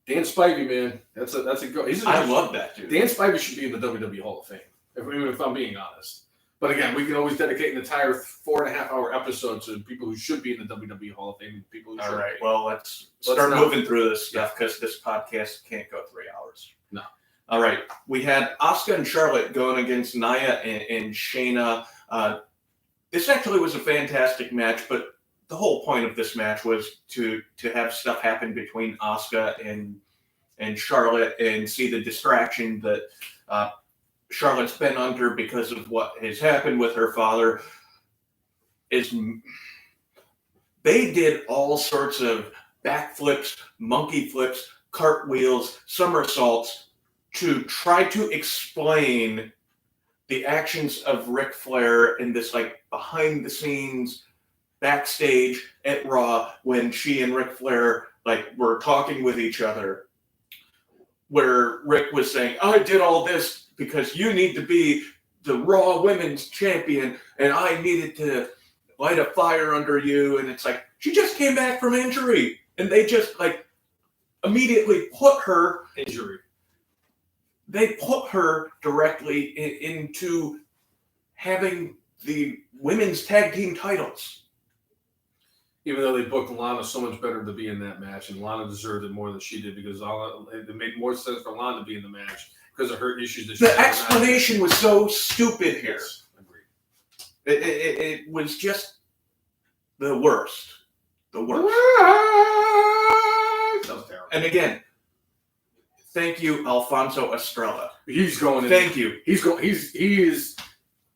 Dan Spivey, man, that's a go. I love that dude. Dan Spivey should be in the WWE Hall of Fame, if I'm being honest. But again, we can always dedicate an entire 4.5-hour episode to people who should be in the WWE Hall of Fame. People who all right, well, let's start moving through this stuff because this podcast can't go 3 hours. No. All right, we had Asuka and Charlotte going against Naya and Shayna. This actually was a fantastic match, but the whole point of this match was to have stuff happen between Asuka and Charlotte and see the distraction that Charlotte's been under because of what has happened with her father. They did all sorts of backflips, monkey flips, cartwheels, somersaults to try to explain the actions of Ric Flair in this like behind the scenes backstage at Raw when she and Ric Flair like were talking with each other, where Rick was saying, I did all this because you need to be the Raw Women's Champion and I needed to light a fire under you. And it's like, she just came back from injury. And they just like immediately put her Injury. They put her directly into having the women's tag team titles. Even though they booked Lana so much better to be in that match, and Lana deserved it more than she did because it made more sense for Lana to be in the match because of her issues. That she The explanation was so stupid here. Yes, agreed. It was just the worst. The worst. That was terrible. And again, thank you, Alfonso Estrella. He's going in. Thank you. He is.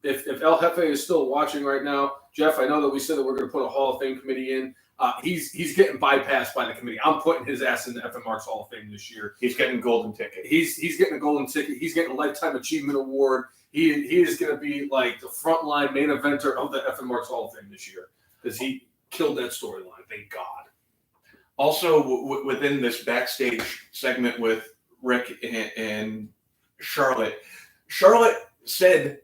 If El Jefe is still watching right now, Jeff, I know that we said that we're going to put a Hall of Fame committee in. He's getting bypassed by the committee. I'm putting his ass in the FMR's Hall of Fame this year. He's getting golden ticket. He's getting a golden ticket. He's getting a Lifetime Achievement Award. He is going to be like the frontline main eventer of the FMR's Hall of Fame this year because he killed that storyline. Thank God. Also, within this backstage segment with Rick and Charlotte said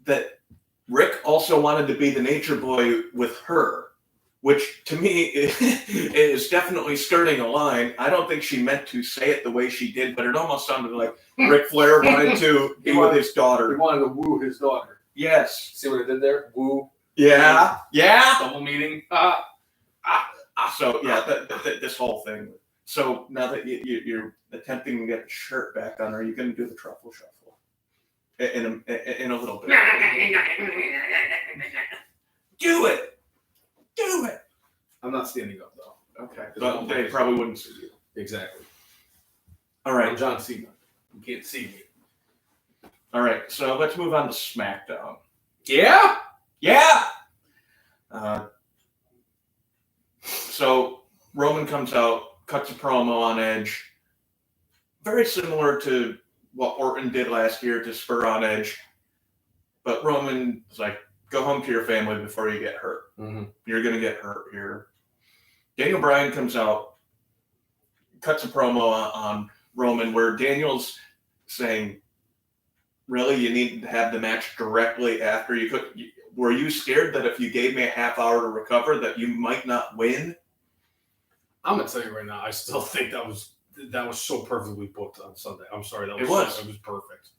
that Rick also wanted to be the nature boy with her, which to me is definitely skirting a line. I don't think she meant to say it the way she did, but it almost sounded like Ric Flair wanted to be with his daughter. He wanted to woo his daughter. Yes. See what I did there? Woo. Yeah. Yeah. Double meaning. So, yeah, this whole thing. So now that you're attempting to get the shirt back on, are you going to do the truffle shuffle? In a little bit. Do it. I'm not standing up though. Okay. But they probably wouldn't see you. Exactly. All I'm right. John Cena. You can't see me. All right. So let's move on to Smackdown. Yeah. Yeah. So Roman comes out, cuts a promo on Edge. Very similar to what Orton did last year to spur on Edge. But Roman is like, go home to your family before you get hurt. Mm-hmm. You're going to get hurt here. Daniel Bryan comes out, cuts a promo on Roman where Daniel's saying, really, you need to have the match directly after you could. Were you scared that if you gave me a half hour to recover that you might not win? I'm going to tell you right now, I still think that was so perfectly booked on Sunday. I'm sorry. It was perfect.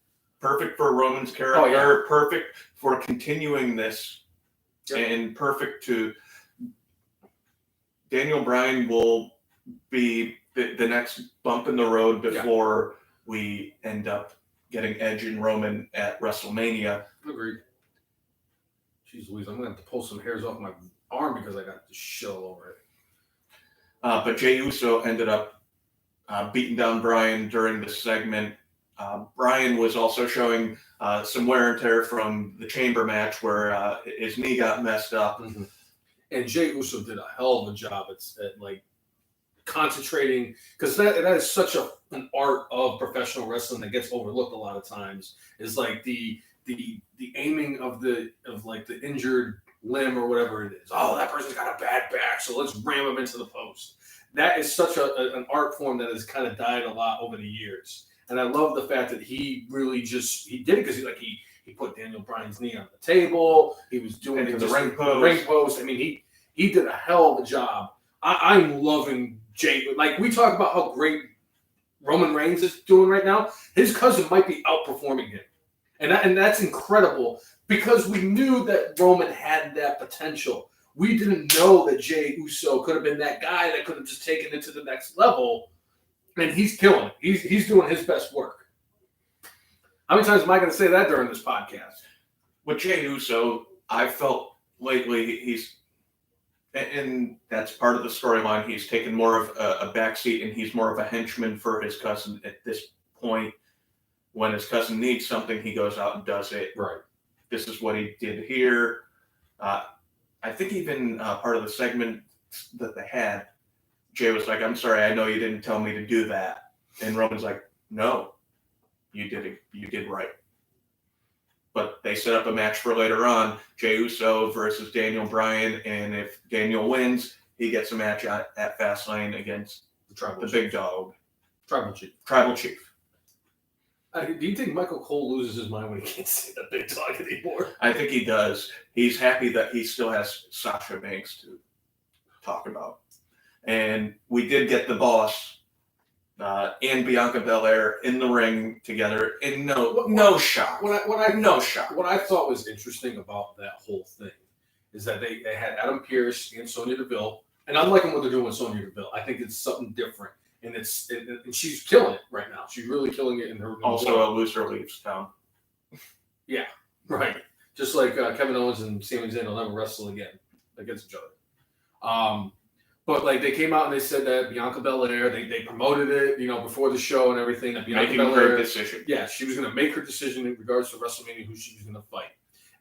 Perfect for Roman's character. Oh, yeah. Perfect for continuing this. Yep. And perfect to Daniel Bryan will be the next bump in the road before we end up getting Edge and Roman at WrestleMania. Agreed. Jeez Louise, I'm going to have to pull some hairs off my arm because I got this shit all over it. But Jay Uso ended up beating down Bryan during this segment. Bryan was also showing some wear and tear from the chamber match where his knee got messed up. Mm-hmm. And Jay Uso did a hell of a job at like concentrating because that is such an art of professional wrestling that gets overlooked a lot of times. Is like the aiming of the injured limb or whatever it is. Oh, that person's got a bad back, so let's ram him into the post. That is such an art form that has kind of died a lot over the years. And I love the fact that he really he did it because he put Daniel Bryan's knee on the table. He was doing the ring post. I mean, he did a hell of a job. I'm loving Jay. Like we talk about how great Roman Reigns is doing right now. His cousin might be outperforming him, and that's incredible because we knew that Roman had that potential. We didn't know that Jay Uso could have been that guy that could have just taken it to the next level. And he's killing it. He's doing his best work. How many times am I going to say that during this podcast? With Jay Uso, I felt lately and that's part of the storyline. He's taken more of a backseat and he's more of a henchman for his cousin at this point. When his cousin needs something, he goes out and does it. Right. This is what he did here. I think even part of the segment that they had, Jay was like, I'm sorry, I know you didn't tell me to do that. And Roman's like, no, you did it. You did right. But they set up a match for later on, Jay Uso versus Bryan, and if Daniel wins, he gets a match at Fastlane against the big dog. Tribal Chief. Do you think Michael Cole loses his mind when he can't say the big dog anymore? I think he does. He's happy that he still has Sasha Banks to talk about. And we did get the Boss and Bianca Belair in the ring together. And no shock. No shock. What I thought was interesting about that whole thing is that they had Adam Pearce and Sonya Deville. And I'm liking what they're doing with Sonya Deville. I think it's something different. And and she's killing it right now. She's really killing it in her. Also, a loser leaves town. Yeah, right. Just like Kevin Owens and Sami Zayn will never wrestle again against each other. But like they came out and they said that Bianca Belair, they promoted it, before the show and everything. That Bianca Belair, her decision. Yeah, she was going to make her decision in regards to WrestleMania, who she was going to fight.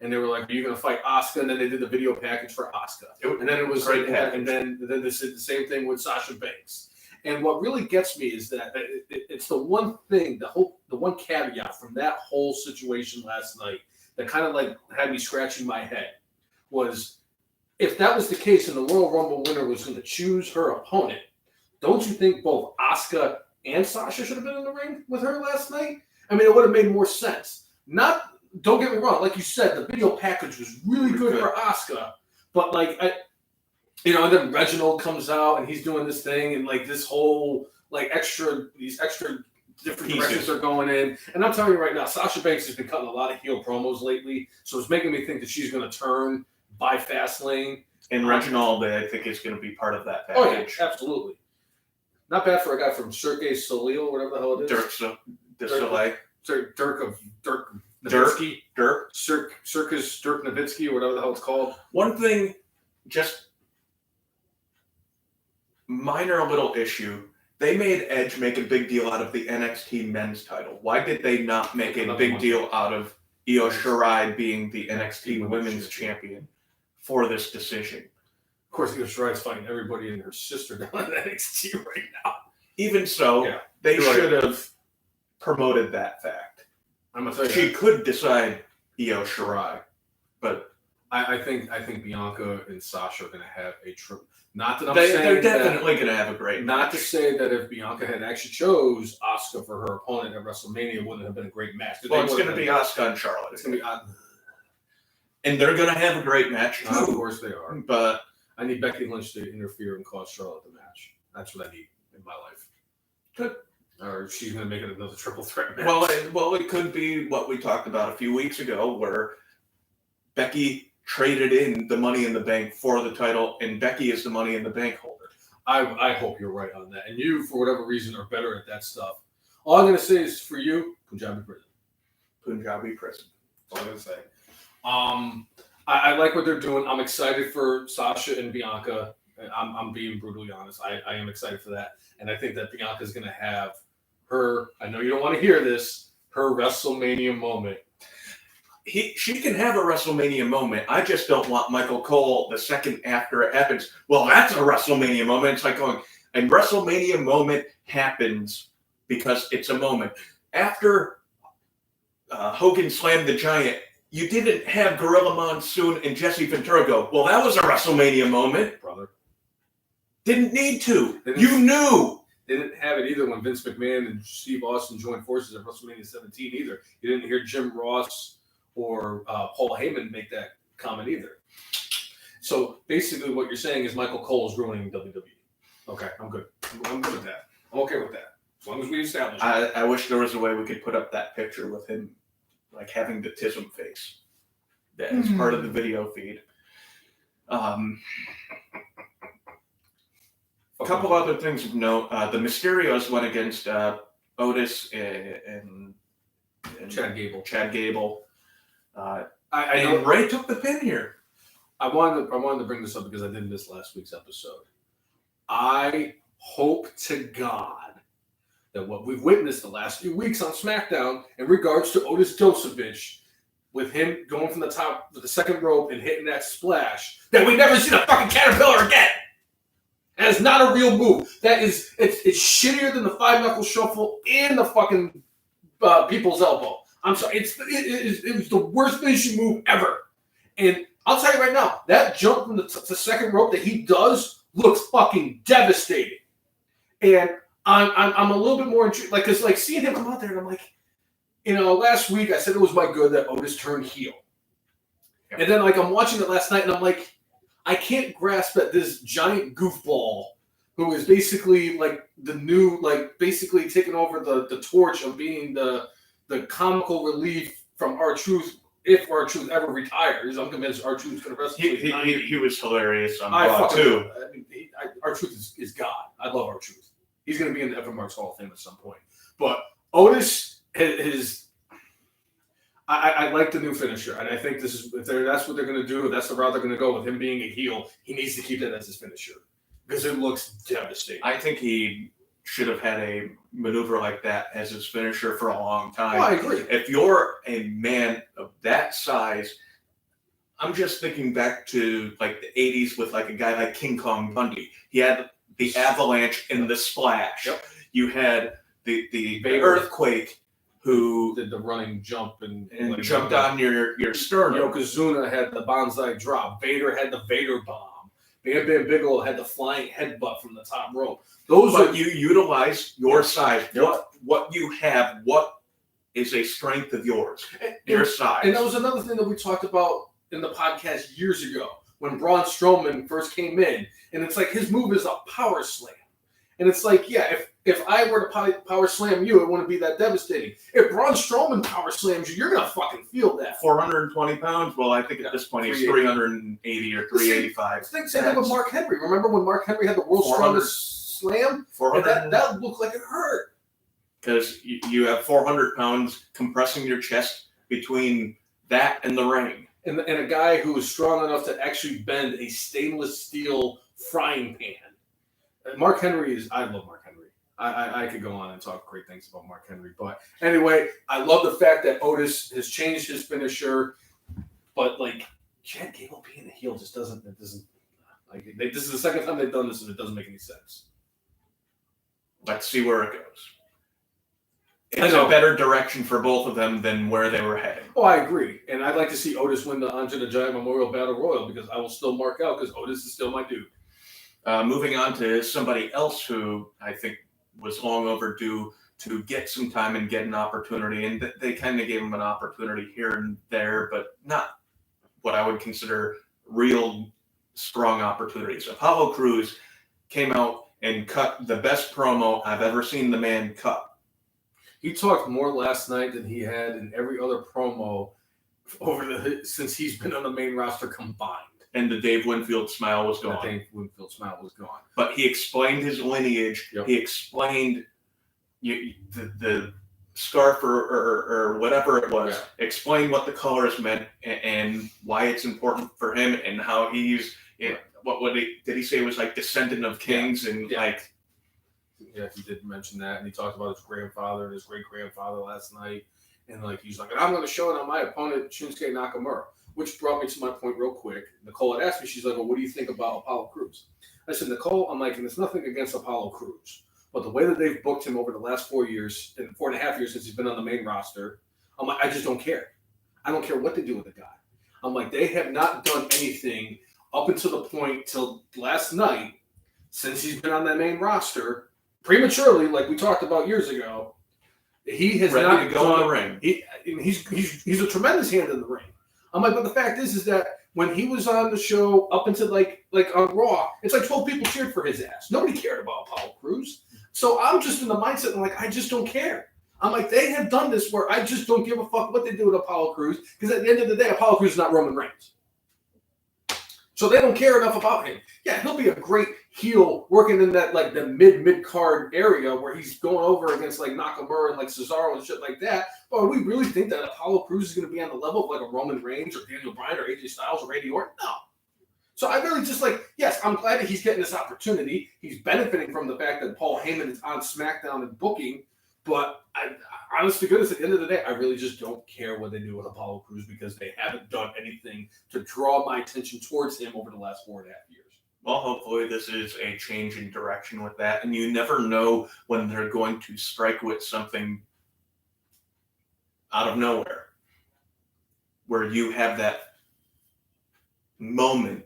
And they were like, "Are you going to fight Asuka?" And then they did the video package for Asuka. And then it was great. And then they did the same thing with Sasha Banks. And what really gets me is that it's the one thing, the one caveat from that whole situation last night that kind of like had me scratching my head was, if that was the case and the Royal Rumble winner was going to choose her opponent, don't you think both Asuka and Sasha should have been in the ring with her last night? I mean, it would have made more sense. Don't get me wrong, like you said, the video package was really good for Asuka, but like and then Reginald comes out and he's doing this thing and like this whole like these extra different directions are going in. And I'm telling you right now, Sasha Banks has been cutting a lot of heel promos lately, so it's making me think that she's going to turn by Fastlane. And Reginald, I think, is going to be part of that package. Oh yeah, absolutely. Not bad for a guy from Cirque du Soleil, whatever the hell it is. Circus Dirk Nowitzki, or whatever the hell it's called. One thing, just minor little issue. They made Edge make a big deal out of the NXT men's title. Why did they not make a big deal out of Io Shirai being the NXT women's champion for this decision? Of course, Io Shirai's fighting everybody and her sister down in NXT right now. Even so, they should have promoted that fact. I'm gonna tell you, she could decide Io Shirai, but I think Bianca and Sasha are going to have a trip. Not that they're definitely going to have a great Not match. To say that if Bianca had actually chose Asuka for her opponent at WrestleMania, it wouldn't have been a great match. Well, it's going to be Asuka and Charlotte. It's going to be, and they're going to have a great match too. Of course they are. But I need Becky Lynch to interfere and cost Charlotte the match. That's what I need in my life. Good. Or she's going to make it another triple threat match. Well, it could be what we talked about a few weeks ago, where Becky traded in the Money in the Bank for the title, and Becky is the Money in the Bank holder. I hope you're right on that. And you, for whatever reason, are better at that stuff. All I'm going to say is, for you, Punjabi Prison. Punjabi Prison. That's all I'm going to say. I like what they're doing. I'm excited for Sasha and Bianca. I'm being brutally honest. I am excited for that. And I think that Bianca's going to have her, I know you don't want to hear this, her WrestleMania moment. She can have a WrestleMania moment. I just don't want Michael Cole the second after it happens. Well, that's a WrestleMania moment. It's like going, and WrestleMania moment happens because it's a moment. After Hogan slammed the Giant, you didn't have Gorilla Monsoon and Jesse Ventura go, well, that was a WrestleMania moment. Brother. Didn't need to. You knew. They didn't have it either when Vince McMahon and Steve Austin joined forces at WrestleMania 17 either. You didn't hear Jim Ross or Paul Heyman make that comment either. So basically what you're saying is Michael Cole is ruining WWE. Okay, I'm good. I'm good with that. I'm okay with that. As long as we establish it. I wish there was a way we could put up that picture with him like having the Tism face. That is part of the video feed. A couple other things of note. The Mysterios went against Otis and Chad Gable. I know Ray took the pin here. I wanted to bring this up because I didn't miss last week's episode. I hope to God that what we've witnessed the last few weeks on SmackDown in regards to Otis Dosovich, with him going from the top to the second rope and hitting that splash, that we never see the fucking caterpillar again. That is not a real move. It's shittier than the 5-knuckle shuffle and the fucking people's elbow. I'm sorry. It was the worst finishing move ever. And I'll tell you right now, that jump from the second rope that he does looks fucking devastating. And I'm a little bit more intrigued, like, because like seeing him come out there, and I'm like, last week I said it was my good that Otis turned heel, and then like I'm watching it last night, and I'm like, I can't grasp that this giant goofball who is basically like the new, like basically taking over the torch of being the comical relief from R-Truth. If R-Truth ever retires, I'm convinced R-Truth's going to wrestle. He was hilarious on Raw too. I mean, R-Truth is God. I love R-Truth. He's going to be in the FMR's Hall of Fame at some point. But Otis I like the new finisher, and I think this is that's what they're going to do. That's the route they're going to go with him being a heel. He needs to keep that as his finisher because it looks devastating. I think he should have had a maneuver like that as his finisher for a long time. Oh, I agree. If you're a man of that size, I'm just thinking back to like the 80s with like a guy like King Kong Bundy. He had the avalanche and the splash. Yep. You had the earthquake who did the running jump and like jumped on your sternum. Yokozuna had the bonsai drop. Vader had the Vader bomb. Bam Bam Bigelow had the flying headbutt from the top rope. You utilize your size. Yep. What you have, what is a strength of yours, your size. And that was another thing that we talked about in the podcast years ago when Braun Strowman first came in. And it's like his move is a power slam. And it's like, yeah, if I were to power slam you, it wouldn't be that devastating. If Braun Strowman power slams you, you're going to fucking feel that. 420 pounds? Well, I think at this point he's 380 or 385. Same thing with Mark Henry. Remember when Mark Henry had the world's strongest slam? 400. That looked like it hurt. Because you have 400 pounds compressing your chest between that and the ring. And a guy who is strong enough to actually bend a stainless steel frying pan. Mark Henry I love Mark Henry. I could go on and talk great things about Mark Henry. But anyway, I love the fact that Otis has changed his finisher. But like Chad Gable being a heel just doesn't like this is the second time they've done this and it doesn't make any sense. Let's see where it goes. It's a better direction for both of them than where they were heading. Oh, I agree. And I'd like to see Otis win the Andre the Giant Memorial Battle Royal because I will still mark out because Otis is still my dude. Moving on to somebody else who I think was long overdue to get some time and get an opportunity. And they kind of gave him an opportunity here and there, but not what I would consider real strong opportunities. Apollo Crews came out and cut the best promo I've ever seen the man cut. He talked more last night than he had in every other promo since he's been on the main roster combined. And the Dave Winfield smile was gone. The Dave Winfield smile was gone. But he explained his lineage. Yep. He explained the scarf or whatever it was. Yeah. Explained what the colors meant and why it's important for him and how he's did he say it was like descendant of kings and like. Yeah, he did mention that, and he talked about his grandfather and his great-grandfather last night, and like he's like, and I'm going to show it on my opponent, Shinsuke Nakamura, which brought me to my point real quick. Nicole had asked me, she's like, well, what do you think about Apollo Crews? I said, Nicole, I'm like, and it's nothing against Apollo Crews, but the way that they've booked him over the last 4 years, and 4.5 years since he's been on the main roster, I'm like, I just don't care. I don't care what they do with the guy. I'm like, they have not done anything up until the point till last night, since he's been on that main roster, prematurely, like we talked about years ago, he has ready not to go in the ring. He's a tremendous hand in the ring. I'm like, but the fact is that when he was on the show up until like on Raw, it's like 12 people cheered for his ass. Nobody cared about Apollo Crews. So I'm just in the mindset and like, I just don't care. I'm like, they have done this where I just don't give a fuck what they do with Apollo Crews because at the end of the day, Apollo Crews is not Roman Reigns. So they don't care enough about him. Yeah, he'll be a great heel working in that like the mid card area where he's going over against like Nakamura and like Cesaro and shit like that. But we really think that Apollo Crews is going to be on the level of like a Roman Reigns or Daniel Bryan or AJ Styles or Randy Orton? No. So I really just like, yes, I'm glad that he's getting this opportunity. He's benefiting from the fact that Paul Heyman is on SmackDown and booking. But I, honest to goodness, at the end of the day, I really just don't care what they do with Apollo Crews because they haven't done anything to draw my attention towards him over the last 4.5 years. Well, hopefully this is a change in direction with that, and you never know when they're going to strike with something out of nowhere, where you have that moment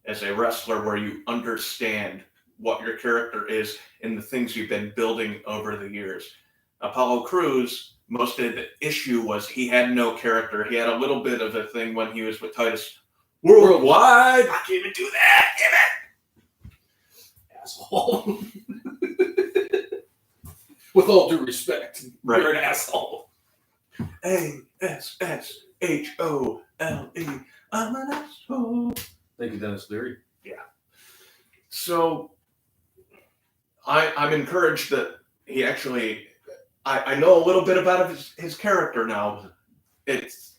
as a wrestler where you understand what your character is and the things you've been building over the years. Apollo Crews, most of the issue was he had no character. He had a little bit of a thing when he was with Titus Worldwide. I can't even do that, damn it! Asshole. With all due respect, Right. you're an asshole. ASSHOLE. I'm an asshole. Thank you, Dennis Leary. So I'm encouraged that he actually, I know a little bit about his character now. It's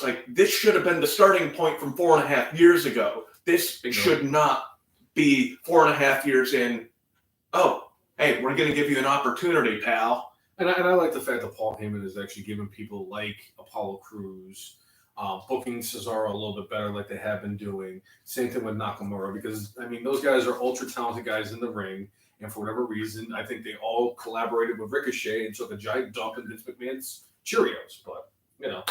like, this should have been the starting point from 4.5 years ago. This should not be 4.5 years in. Oh, hey, we're going to give you an opportunity, pal. And I like the fact that Paul Heyman is actually giving people like Apollo Crews, booking Cesaro a little bit better like they have been doing. Same thing with Nakamura, because, I mean, those guys are ultra-talented guys in the ring, and for whatever reason, I think they all collaborated with Ricochet and took a giant dump in Vince McMahon's Cheerios, but, you know.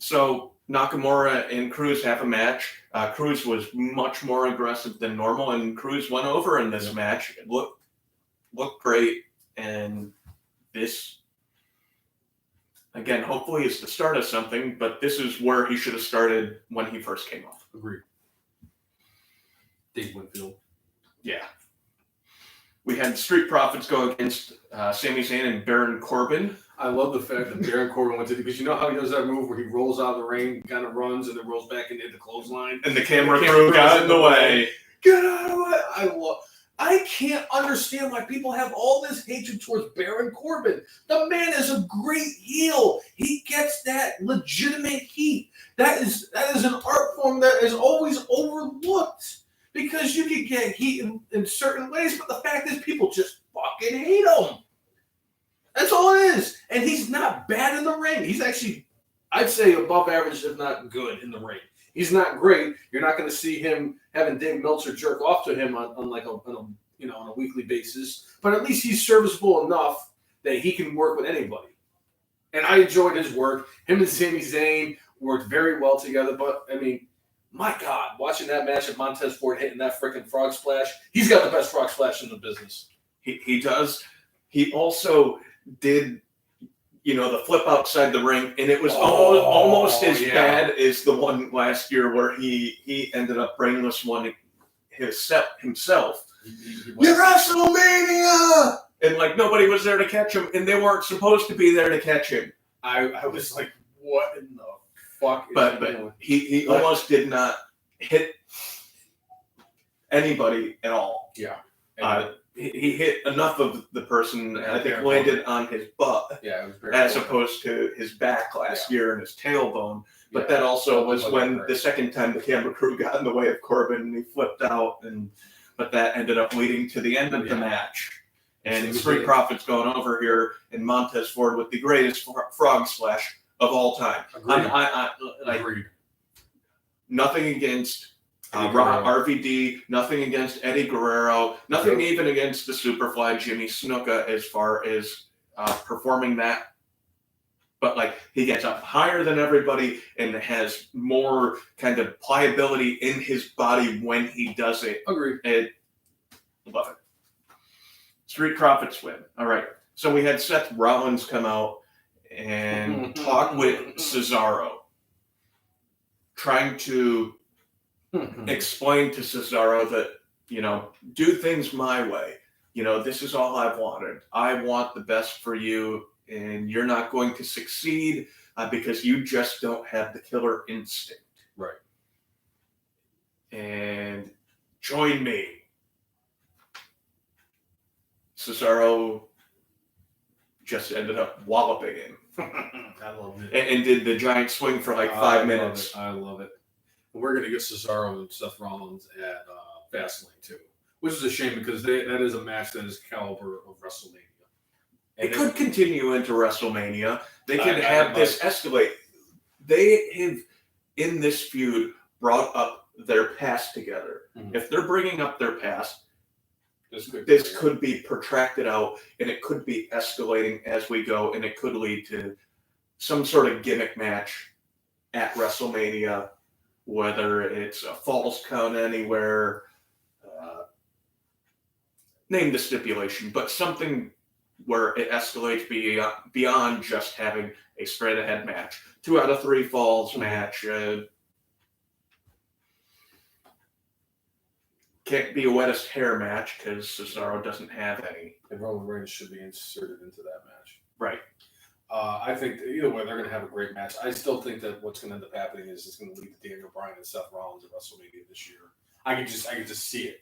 So Nakamura and Crews have a match. Crews was much more aggressive than normal, and Crews went over in this match. It looked great, and this, again, hopefully is the start of something, but this is where he should have started when he first came off. Agreed. Dave Winfield. Yeah. We had Street Profits go against Sami Zayn and Baron Corbin. I love the fact that Baron Corbin went to, because you know how he does that move where he rolls out of the ring, kind of runs, and then rolls back into the clothesline? And the camera crew got in the way. Get out of the way! I can't understand why people have all this hatred towards Baron Corbin. The man is a great heel. He gets that legitimate heat. That is an art form that is always overlooked, because you can get heat in certain ways, but the fact is people just fucking hate him. That's all it is. And he's not bad in the ring. He's actually, I'd say, above average, if not good in the ring. He's not great. You're not going to see him having Dave Meltzer jerk off to him on a weekly basis. But at least he's serviceable enough that he can work with anybody. And I enjoyed his work. Him and Sami Zayn worked very well together. But I mean, my God, watching that match at Montez Ford hitting that freaking frog splash, he's got the best frog splash in the business. He does. He also did, the flip outside the ring, and it was almost as bad as the one last year where he ended up Brainless One himself. You're WrestleMania! And like nobody was there to catch him, and they weren't supposed to be there to catch him. I was like, what in the fuck? But he almost did not hit anybody at all. Yeah. He hit enough of the person, I think, landed on his butt, as opposed to his back last year and his tailbone. But that also was when the second time the camera crew got in the way of Corbin and he flipped out, but that ended up leading to the end of the match. And Street Profits going over here in Montez Ford with the greatest frog splash of all time. Agreed. Nothing against RVD, nothing against Eddie Guerrero, nothing even against the Superfly Jimmy Snuka as far as performing that. But like, he gets up higher than everybody and has more kind of pliability in his body when he does it. Agreed. Love it. Street Profits win. All right. So we had Seth Rollins come out and talk with Cesaro, trying to explain to Cesaro that, do things my way. This is all I've wanted. I want the best for you, and you're not going to succeed because you just don't have the killer instinct. Right. And join me. Cesaro just ended up walloping him. I love it. And did the giant swing for like 5 minutes. I love it. We're going to get Cesaro and Seth Rollins at Fastlane too, which is a shame because that is a match that is caliber of WrestleMania. It could continue into WrestleMania. They could have this escalate. They have, in this feud, brought up their past together. Mhm. If they're bringing up their past, This could be protracted out, and it could be escalating as we go, and it could lead to some sort of gimmick match at WrestleMania, whether it's a Falls Count Anywhere, name the stipulation, but something where it escalates beyond just having a straight ahead match. 2 out of 3 falls match. Can't be a wettest hair match because Cesaro doesn't have any. And Roman Reigns should be inserted into that match. Right. I think either way, they're going to have a great match. I still think that what's going to end up happening is it's going to lead to Daniel Bryan and Seth Rollins at WrestleMania this year. I can just see it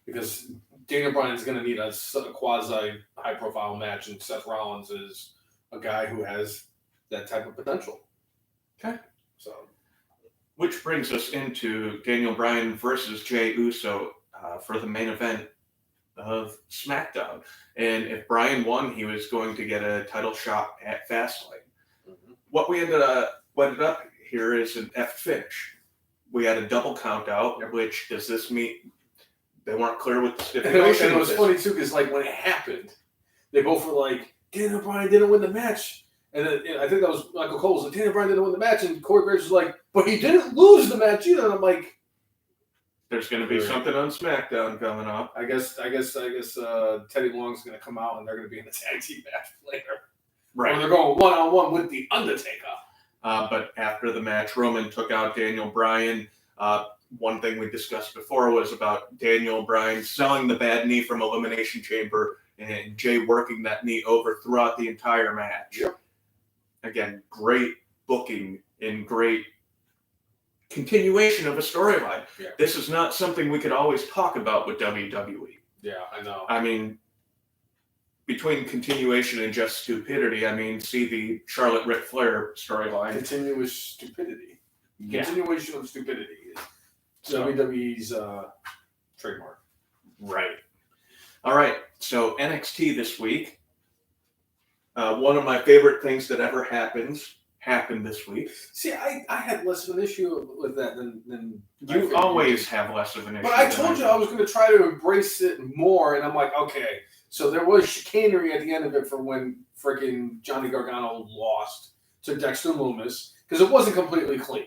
because Daniel Bryan is going to need a quasi high profile match, and Seth Rollins is a guy who has that type of potential. Okay. So, which brings us into Daniel Bryan versus Jay Uso for the main event of Smackdown. And if Bryan won, he was going to get a title shot at Fastlane. mm-hmm. What we ended up here is an F finish. We had a double count out, which does this mean they weren't clear with the stipulation? And it was funny too because like when it happened, they both were like, Daniel Bryan didn't win the match. And then, I think that was Michael Cole was like, Daniel Bryan didn't win the match, and Corey Graves was like, but he didn't lose the match either. And I'm like, there's going to be something on SmackDown coming up. I guess Teddy Long's going to come out and they're going to be in the tag team match later. Right. Or they're going 1-on-1 with the Undertaker. But after the match, Roman took out Daniel Bryan. One thing we discussed before was about Daniel Bryan selling the bad knee from Elimination Chamber and Jay working that knee over throughout the entire match. Yep. Again, great booking and great continuation of a storyline. Yeah. This is not something we could always talk about with WWE. Yeah, I know. I mean, between continuation and just stupidity, I mean, see the Charlotte Ric Flair storyline. Continuous stupidity. Yeah. Continuation of stupidity. WWE's trademark. Right. All right. So NXT this week. One of my favorite things that ever happened this week. See, I had less of an issue with that than You always have less of an issue. But I told you I was going to try to embrace it more, and I'm like, okay. So there was chicanery at the end of it for when freaking Johnny Gargano lost to Dexter Lumis because it wasn't completely clean.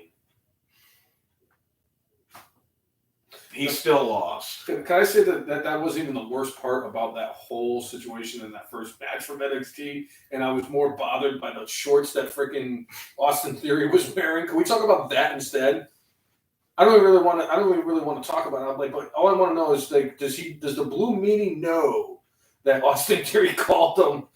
He still lost. Can I say that wasn't even the worst part about that whole situation in that first match from NXT? And I was more bothered by the shorts that freaking Austin Theory was wearing. Can we talk about that instead? I don't really want to talk about it. I'm like, but all I want to know is like, does the Blue Meanie know that Austin Theory called him,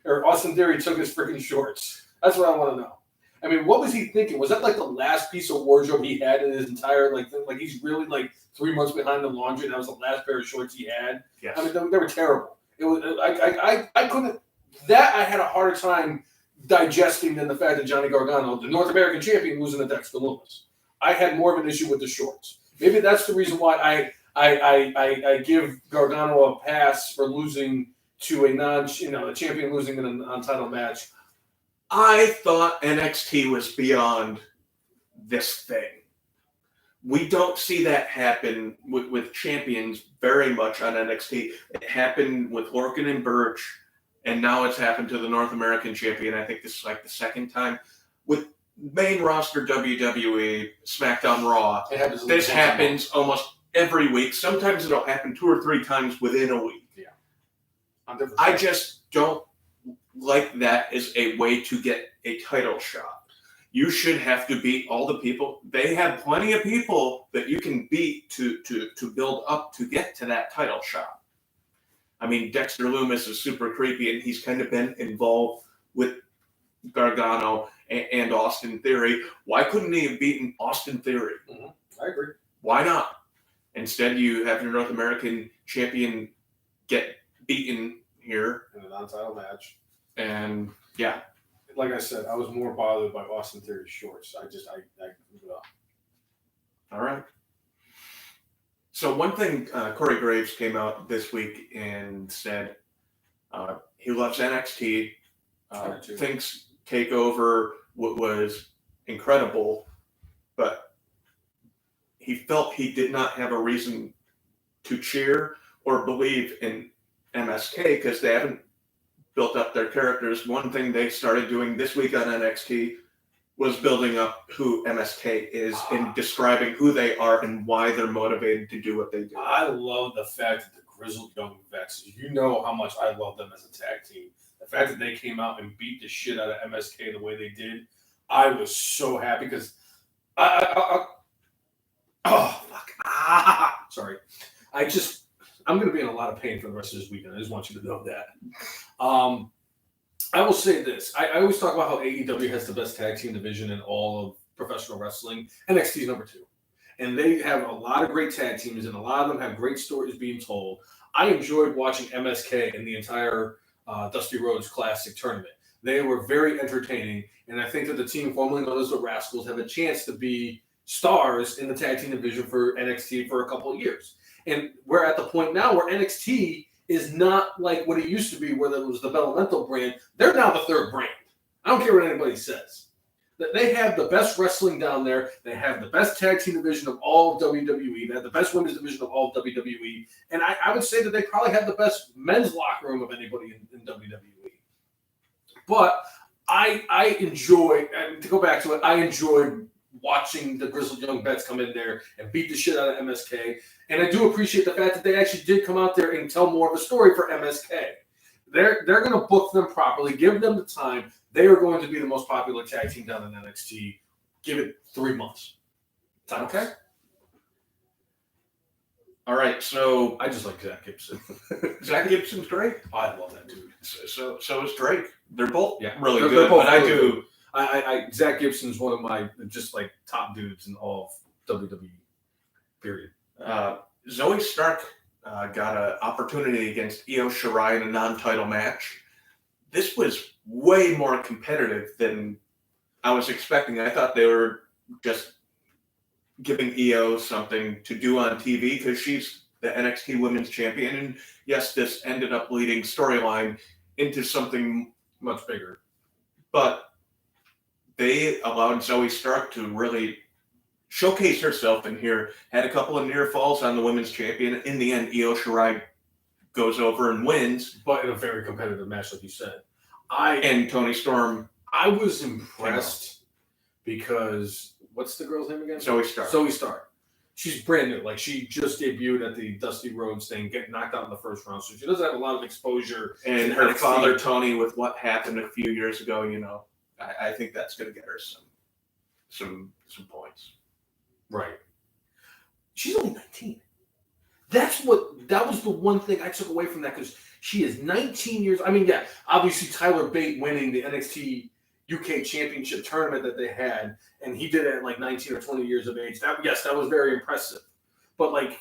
or Austin Theory took his freaking shorts? That's what I want to know. I mean, what was he thinking? Was that like the last piece of wardrobe he had in his entire like he's really like 3 months behind the laundry? And that was the last pair of shorts he had. Yes. I mean, they were terrible. It was I couldn't. That I had a harder time digesting than the fact that Johnny Gargano, the North American champion, losing to Dexter Lumis. I had more of an issue with the shorts. Maybe that's the reason why I give Gargano a pass for losing to a champion losing in an untitled match. I thought NXT was beyond this thing. We don't see that happen with champions very much on NXT. It happened with Lorcan and Birch, and now it's happened to the North American champion. I think this is like the second time. With main roster WWE, SmackDown, Raw, this happens almost every week. Sometimes it'll happen 2 or 3 times within a week. Yeah. I just don't like that as a way to get a title shot. You should have to beat all the people. They have plenty of people that you can beat to build up to get to that title shot. I mean, Dexter Lumis is super creepy, and he's kind of been involved with Gargano and Austin Theory. Why couldn't he have beaten Austin Theory? Mm-hmm. I agree. Why not? Instead, you have your North American champion get beaten here. In an untitled match. And, yeah. Like I said, I was more bothered by Austin Theory's shorts. I All right. So one thing, Corey Graves came out this week and said he loves NXT, thinks TakeOver was incredible, but he felt he did not have a reason to cheer or believe in MSK because they haven't built up their characters. One thing they started doing this week on NXT was building up who MSK is and describing who they are and why they're motivated to do what they do. I love the fact that the Grizzled Young Vets, you know how much I love them as a tag team. The fact that they came out and beat the shit out of MSK the way they did, I was so happy because sorry. I'm going to be in a lot of pain for the rest of this weekend. I just want you to know that. I will say this. I always talk about how AEW has the best tag team division in all of professional wrestling. NXT is number 2. And they have a lot of great tag teams, and a lot of them have great stories being told. I enjoyed watching MSK in the entire Dusty Rhodes Classic tournament. They were very entertaining, and I think that the team formerly known as the Rascals have a chance to be stars in the tag team division for NXT for a couple of years. And we're at the point now where NXT is not like what it used to be, where there was the Elemental brand. They're now the 3rd brand. I don't care what anybody says. They have the best wrestling down there. They have the best tag team division of all of WWE. They have the best women's division of all of WWE. And I would say that they probably have the best men's locker room of anybody in WWE. But I enjoy, and to go back to it, I enjoyed watching the Grizzled Young Vets come in there and beat the shit out of MSK. And I do appreciate the fact that they actually did come out there and tell more of a story for MSK. They're going to book them properly, give them the time. They are going to be the most popular tag team down in NXT. Give it 3 months. Okay? All right, so I just like Zach Gibson. Zach Gibson's great. I love that dude. So is Drake. They're both really They're good. both But really I do. good. I Zach Gibson's one of my just like top dudes in all of WWE. Period. Zoe Stark got an opportunity against Io Shirai in a non-title match. This was way more competitive than I was expecting. I thought they were just giving Io something to do on TV because she's the NXT Women's Champion. And yes, this ended up leading storyline into something Much bigger. But they allowed Zoe Stark to really showcase herself in here. Had a couple of near falls on the Women's Champion. In the end, Io Shirai goes over and wins. But in a very competitive match, like you said. And Toni Storm. I was impressed because what's the girl's name again? Zoe Stark. Zoe Stark. She's brand new. Like she just debuted at the Dusty Rhodes thing, getting knocked out in the first round. So she doesn't have a lot of exposure. And to her NXT. father, Tony, with what happened a few years ago, I think that's going to get her some points. Right. She's only 19. That was the one thing I took away from that because she is 19 years. I mean, yeah, obviously Tyler Bate winning the NXT UK Championship tournament that they had, and he did it at like 19 or 20 years of age. That was very impressive. But like,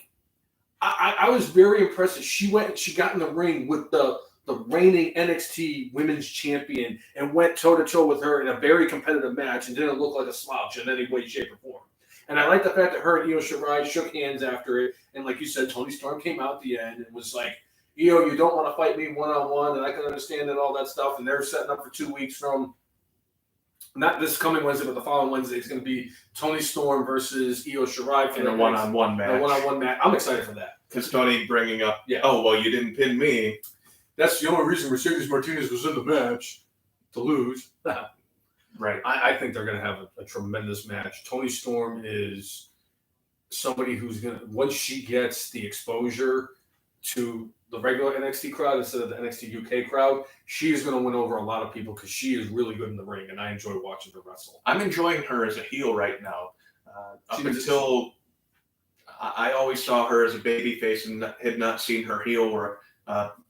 I was very impressed that she got in the ring with the reigning NXT Women's Champion and went toe-to-toe with her in a very competitive match and didn't look like a slouch in any way, shape, or form. And I like the fact that her and Io Shirai shook hands after it. And like you said, Toni Storm came out at the end and was like, Io, you don't want to fight me one-on-one, and I can understand and all that stuff. And they're setting up for 2 weeks from not this coming Wednesday, but the following Wednesday. It's going to be Toni Storm versus Io Shirai In a one-on-one match. A one-on-one match. I'm excited for that. Because Tony bringing up, Yeah. oh, well, you didn't pin me. That's the only reason Mercedes Martinez was in the match, to lose. Right. I think they're going to have a tremendous match. Toni Storm is somebody who's going to, once she gets the exposure to the regular NXT crowd instead of the NXT UK crowd, she is going to win over a lot of people because she is really good in the ring, and I enjoy watching her wrestle. I'm enjoying her as a heel right now. Up until I always saw her as a babyface and had not seen her heel work.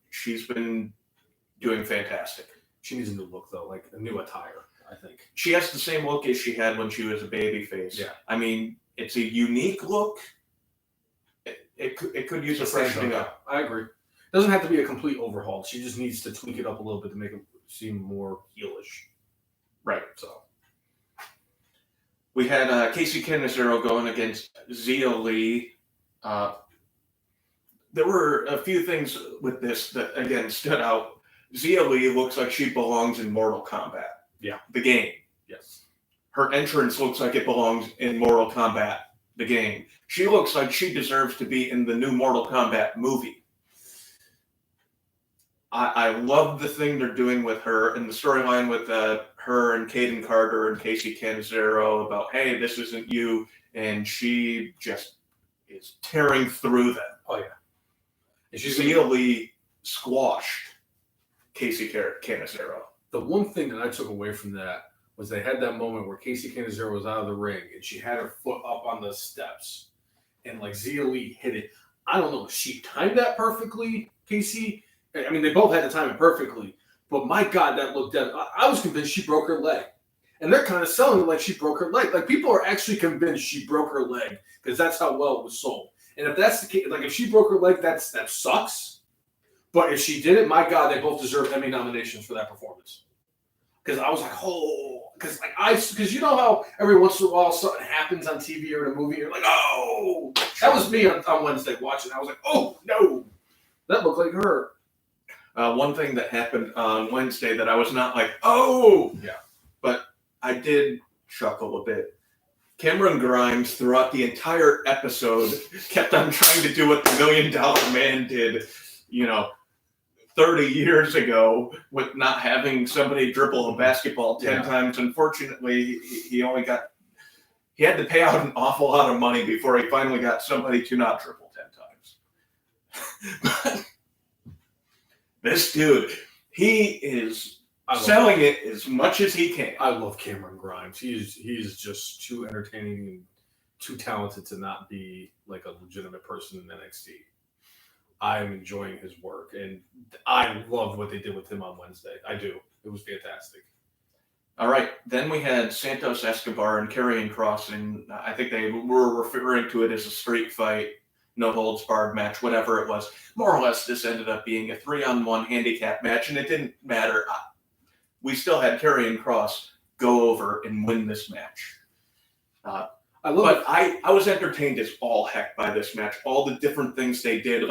She's been doing fantastic. She needs a new look, though, like a new attire, I think. She has the same look as she had when she was a babyface. Yeah. I mean, it's a unique look. It could use a freshening up. I agree. Doesn't have to be a complete overhaul. She just needs to tweak it up a little bit to make it seem more heelish. Right. So we had Casey Canizero going against Zia Lee. There were a few things with this that, again, stood out. Zia Lee looks like she belongs in Mortal Kombat. Yeah. The game. yes. Her entrance looks like it belongs in Mortal Kombat. the game. She looks like she deserves to be in the new Mortal Kombat movie. I love the thing they're doing with her and the storyline with her and Kaden Carter and Casey Cannizzaro about, hey, this isn't you. And she just is tearing through them. Oh, yeah. And she's easily squashed Casey Cannizzaro. The one thing that I took away from that was they had that moment where Casey Cannizzaro was out of the ring and she had her foot up on the steps and like Zia Lee hit it. I don't know if she timed that perfectly, Casey. I mean, they both had to time it perfectly, but my God, that looked dead. I was convinced she broke her leg. And they're kind of selling it like she broke her leg. Like, people are actually convinced she broke her leg because that's how well it was sold. And if that's the case, like, if she broke her leg, that sucks. But if she did it, my God, they both deserve Emmy nominations for that performance. Because I was like, oh, because you know how every once in a while something happens on TV or in a movie, you're like, oh, that was me on Wednesday watching. I was like, oh no, that looked like her. One thing that happened on Wednesday that I was not like, oh, yeah, but I did chuckle a bit. Cameron Grimes, throughout the entire episode, kept on trying to do what the $1 Million Man did, 30 years ago with not having somebody dribble a basketball 10 times. Unfortunately, he had to pay out an awful lot of money before he finally got somebody to not dribble 10 times. But this dude, he is selling it as much as he can. I love Cameron Grimes. He's just too entertaining and too talented to not be like a legitimate person in NXT. I am enjoying his work, and I loved what they did with him on Wednesday. I do. It was fantastic. All right. Then we had Santos Escobar and Karrion Kross, and I think they were referring to it as a street fight, no holds barred match, whatever it was. More or less, this ended up being a 3-on-1 handicap match, and it didn't matter. We still had Karrion Kross go over and win this match. I was entertained as all heck by this match. All the different things they did,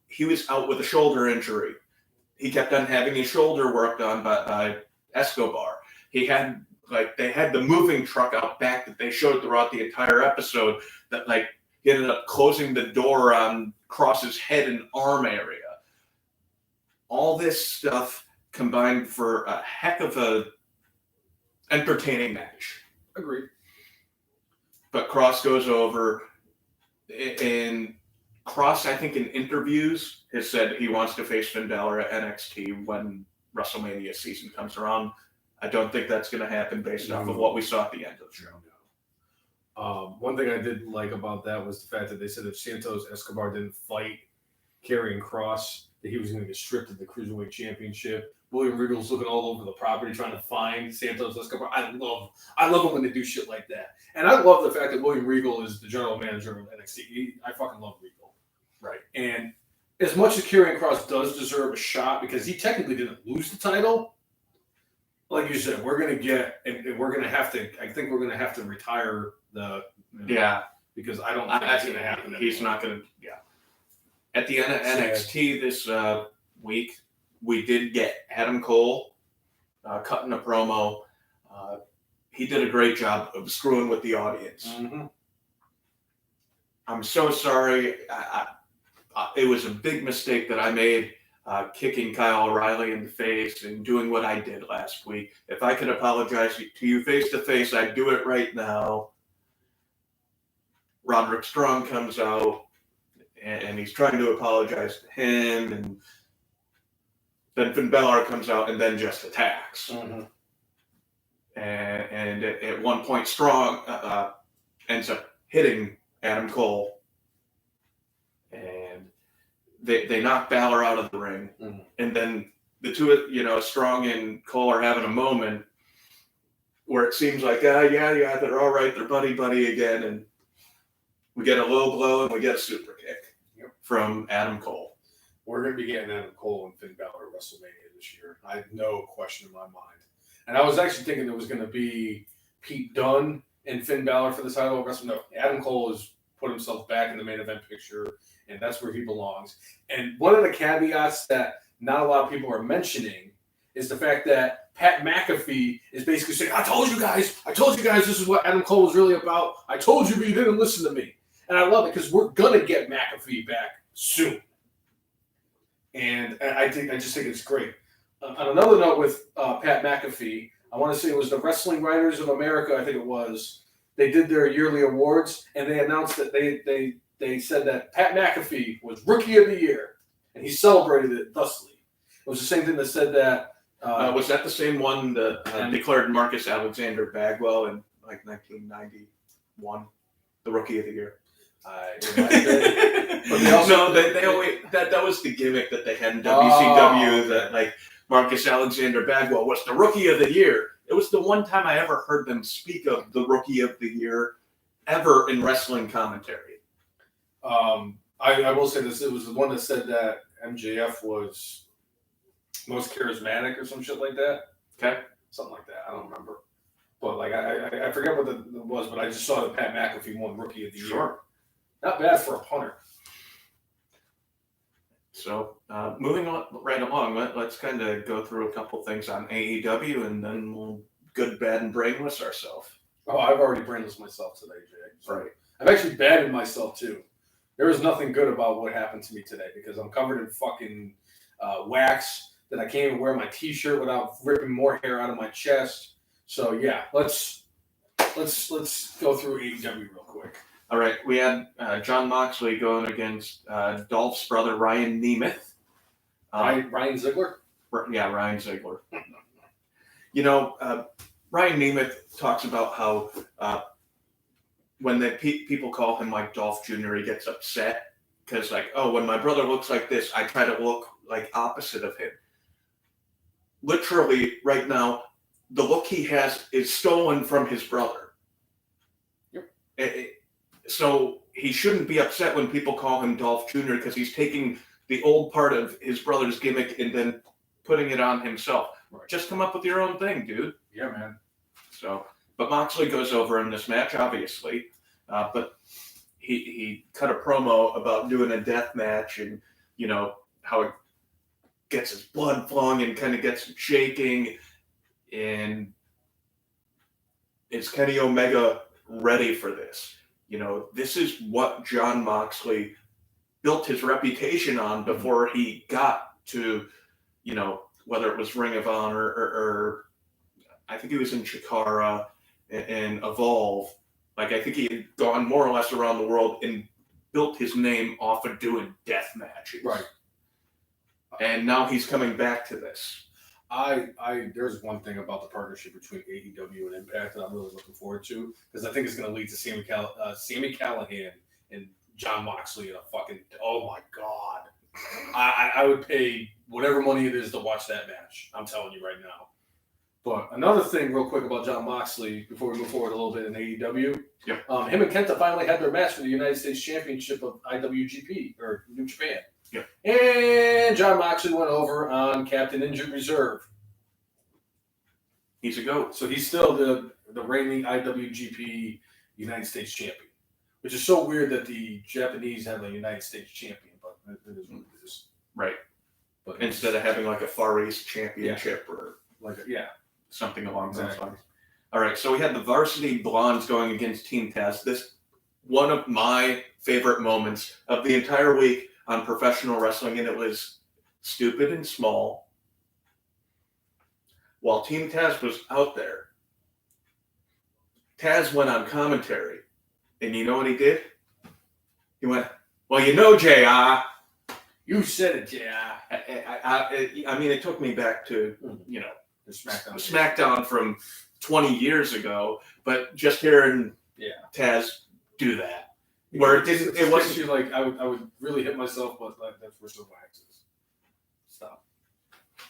he was out with a shoulder injury. He kept on having his shoulder worked on by Escobar. They had the moving truck out back that they showed throughout the entire episode that he ended up closing the door on Kross's head and arm area. All this stuff combined for a heck of a entertaining match. Agreed. But Kross goes over, and Kross, I think in interviews, has said he wants to face Finn Balor at NXT when WrestleMania season comes around. I don't think that's going to happen based off of what we saw at the end of the show. One thing I did like about that was the fact that they said if Santos Escobar didn't fight Karrion Kross, that he was going to get stripped of the Cruiserweight Championship. William Regal's looking all over the property trying to find Santos Escobar. I love it when they do shit like that. And I love the fact that William Regal is the general manager of NXT. I fucking love Regal. Right. And as much as Karrion Kross does deserve a shot because he technically didn't lose the title, like you said, we're going to have to retire the... Because I don't think it's going to happen. He's not going to... Yeah. At the end of NXT this week, we did get Adam Cole cutting a promo. He did a great job of screwing with the audience. Mm-hmm. I'm so sorry. It was a big mistake that I made kicking Kyle O'Reilly in the face and doing what I did last week. If I could apologize to you face to face, I'd do it right now. Roderick Strong comes out and he's trying to apologize to him, and then Finn Balor comes out and then just attacks. Mm-hmm. And at one point, Strong ends up hitting Adam Cole, and they knock Balor out of the ring. Mm-hmm. And then the two, Strong and Cole are having a moment where it seems like, they're all right, they're buddy again, and we get a low blow and we get a super kick from Adam Cole. We're going to be getting Adam Cole and Finn Balor at WrestleMania this year. I have no question in my mind. And I was actually thinking there was going to be Pete Dunne and Finn Balor for the title of WrestleMania. No, Adam Cole has put himself back in the main event picture, and that's where he belongs. And one of the caveats that not a lot of people are mentioning is the fact that Pat McAfee is basically saying, I told you guys this is what Adam Cole was really about. I told you, but you didn't listen to me. And I love it because we're going to get McAfee back soon. And I just think it's great. On another note with Pat McAfee, I want to say it was the Wrestling Writers of America, I think it was. They did their yearly awards, and they announced that they said that Pat McAfee was Rookie of the Year, and he celebrated it thusly. It was the same thing that said that. Was that the same one that declared Marcus Alexander Bagwell in like 1991, the Rookie of the Year? But they also, they always that was the gimmick that they had in WCW that like Marcus Alexander Bagwell was the Rookie of the Year. It was the one time I ever heard them speak of the Rookie of the Year ever in wrestling commentary. I will say this: it was the one that said that MJF was most charismatic or some shit like that. Okay, something like that. I don't remember, but like I forget what it was, but I just saw that Pat McAfee won Rookie of the Year. Not bad for a punter. So moving on right along, let's kind of go through a couple things on AEW, and then we'll good, bad, and brainless ourselves. Oh, I've already brainless myself today, Jay. So Right. I've actually batted myself too. There was nothing good about what happened to me today because I'm covered in fucking wax that I can't even wear my T-shirt without ripping more hair out of my chest. So yeah, let's go through AEW real quick. All right, we had Jon Moxley going against Dolph's brother Ryan Nemeth. Ryan Ziegler? Yeah, Ryan Ziegler. You know, Ryan Nemeth talks about how when the people call him like Dolph Jr., he gets upset because like, oh, when my brother looks like this, I try to look like opposite of him. Literally, right now, the look he has is stolen from his brother. Yep. So he shouldn't be upset when people call him Dolph Jr. because he's taking the old part of his brother's gimmick and then putting it on himself. Right. Just come up with your own thing, dude. Yeah, man. So, but Moxley goes over in this match, obviously. But he cut a promo about doing a death match and, you know, how it gets his blood flowing and kind of gets him shaking. And is Kenny Omega ready for this? You know, this is what Jon Moxley built his reputation on before he got to, you know, whether it was Ring of Honor or I think he was in Chikara and Evolve. Like, I think he had gone more or less around the world and built his name off of doing death matches. Right. And now he's coming back to this. There's one thing about the partnership between AEW and Impact that I'm really looking forward to because I think it's going to lead to Sami Callihan and Jon Moxley in a fucking, oh my God. I would pay whatever money it is to watch that match. I'm telling you right now. But another thing real quick about Jon Moxley before we move forward a little bit in AEW. Yep. Him and Kenta finally had their match for the United States Championship of IWGP or New Japan. Yep. And Jon Moxley went over on Captain Injured Reserve. He's a GOAT. So he's still the reigning IWGP United States champion, which is so weird that the Japanese have a United States champion, but it is what it is. Right. But Instead of having like a Far East championship or something along those lines. All right, so we had the Varsity Blondes going against Team Taz. This one of my favorite moments of the entire week on professional wrestling, and it was stupid and small. While Team Taz was out there, Taz went on commentary, and you know what he did? He went, well, you know, JR. You said it, JR. I mean, it took me back to, you know, The SmackDown from 20 years ago, but just hearing Taz do that. Where it wasn't like I would really hit myself, but like that's where silver waxes. Stop.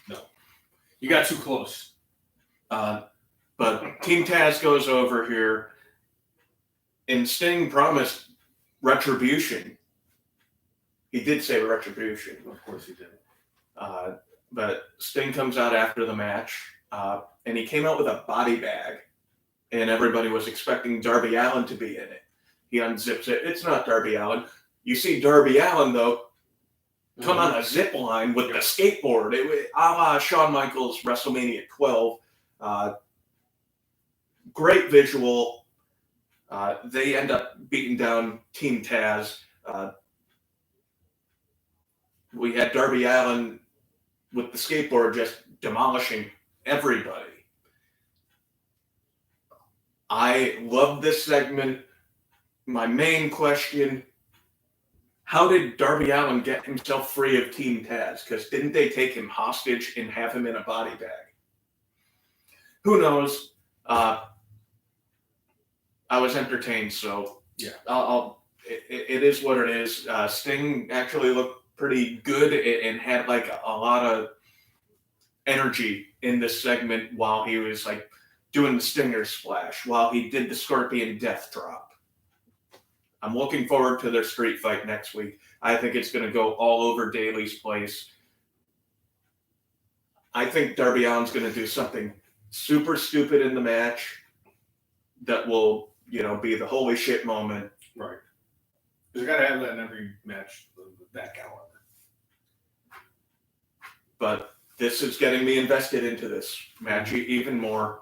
No, you got too close. But Team Taz goes over here, and Sting promised retribution. He did say retribution. Of course he did. But Sting comes out after the match, and he came out with a body bag, and everybody was expecting Darby Allin to be in it. He unzips it. It's not Darby Allin. You see Darby Allin, though, come on a zip line with the skateboard. A la Shawn Michaels WrestleMania 12. Great visual. They end up beating down Team Taz. We had Darby Allin with the skateboard just demolishing everybody. I love this segment. My main question, how did Darby Allin get himself free of Team Taz? Because didn't they take him hostage and have him in a body bag? Who knows? I was entertained, so Yeah. It is what it is. Sting actually looked pretty good and had like a lot of energy in this segment while he was like doing the Stinger splash, while he did the Scorpion Death Drop. I'm looking forward to their street fight next week. I think it's going to go all over Daly's place. I think Darby Allin's going to do something super stupid in the match that will, be the holy shit moment. Right. Because you got to have that in every match, that caliber. But this is getting me invested into this match even more.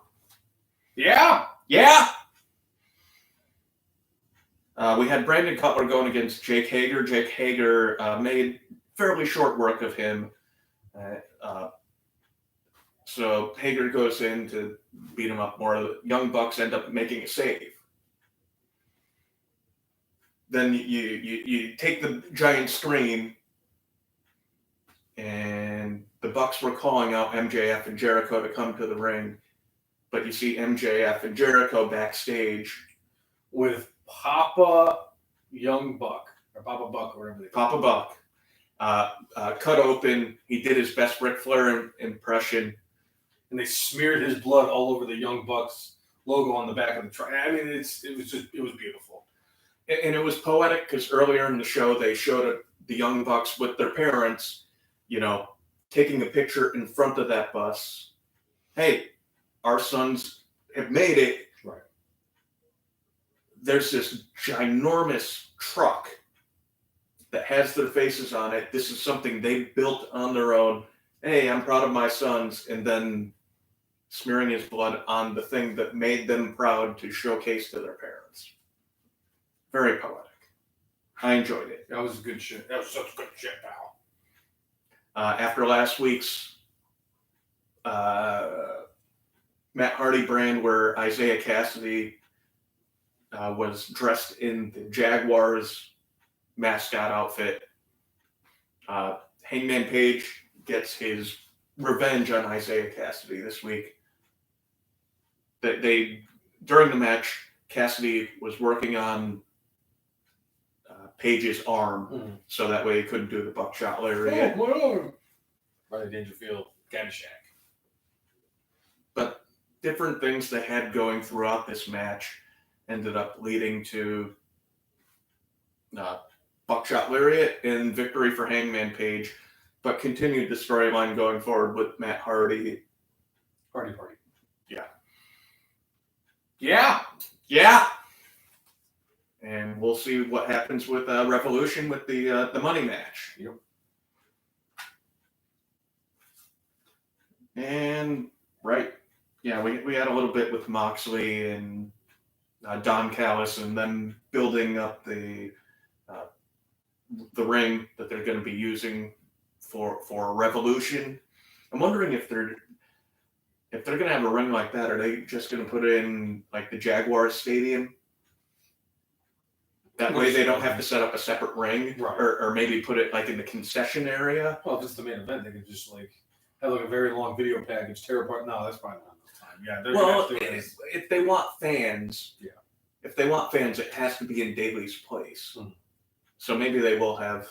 Yeah. Yeah! We had Brandon Cutler going against Jake Hager. Jake Hager made fairly short work of him. So Hager goes in to beat him up more. The Young Bucks end up making a save. Then you take the giant screen, and the Bucks were calling out MJF and Jericho to come to the ring. But you see MJF and Jericho backstage with Papa Young Buck, or Papa Buck, or whatever they call Papa Buck. Cut open. He did his best Ric Flair impression. And they smeared his blood all over the Young Bucks logo on the back of the truck. I mean, it was beautiful. And it was poetic because earlier in the show, they showed the Young Bucks with their parents, taking a picture in front of that bus. Hey, our sons have made it. Right. There's this ginormous truck that has their faces on it. This is something they built on their own. Hey, I'm proud of my sons. And then smearing his blood on the thing that made them proud to showcase to their parents. Very poetic. I enjoyed it. That was good shit. That was such good shit, pal. After last week's Matt Hardy brand, where Isaiah Cassidy was dressed in the Jaguars mascot outfit, Hangman Page gets his revenge on Isaiah Cassidy this week. They during the match, Cassidy was working on Page's arm, so that way he couldn't do the buckshot lariat. Rodney Dangerfield, Caddyshack. But different things they had going throughout this match ended up leading to buckshot lariat and victory for Hangman Page, but continued the storyline going forward with Matt Hardy. Party. Yeah. Yeah. Yeah. And we'll see what happens with Revolution with the money match. Yep. And right, yeah, we had a little bit with Moxley and Don Callis, and them building up the ring that they're going to be using for Revolution. I'm wondering if they're going to have a ring like that, are they just going to put it in like the Jaguars Stadium? That way they don't have to set up a separate ring, right. or maybe put it like in the concession area. Well, if it's the main event, they could just have a very long video package, tear apart. No, that's probably not enough time. Yeah, they're gonna have to do it. If they want fans, yeah. If they want fans, it has to be in Daly's place. So maybe they'll have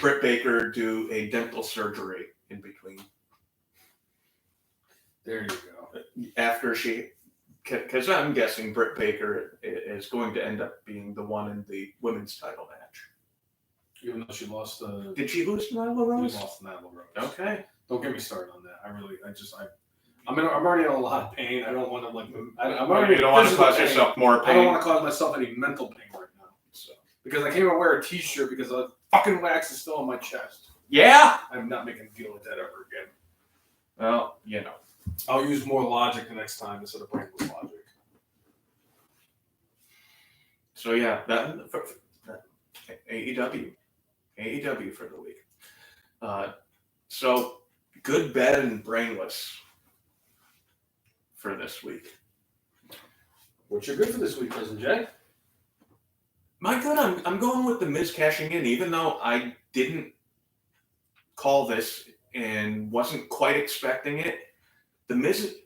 Britt Baker do a dental surgery in between. There you go. After because I'm guessing Britt Baker is going to end up being the one in the women's title match. Even though she lost the... Did she lose to Nyla Rose? She lost to Nyla Rose. Okay. Don't get me started on that. I'm already in a lot of pain. I don't want to I'm already. You don't want to cause yourself more pain. I don't want to cause myself any mental pain right now. So because I can't even wear a t-shirt because the fucking wax is still on my chest. Yeah. I'm not making a deal with that ever again. Well, I'll use more logic the next time instead of brainless logic. So yeah, that AEW for the week. So good, bad, and brainless for this week. What's your good for this week, Cousin Jay? My good, I'm going with the Miz cashing in, even though I didn't call this and wasn't quite expecting it. The Miz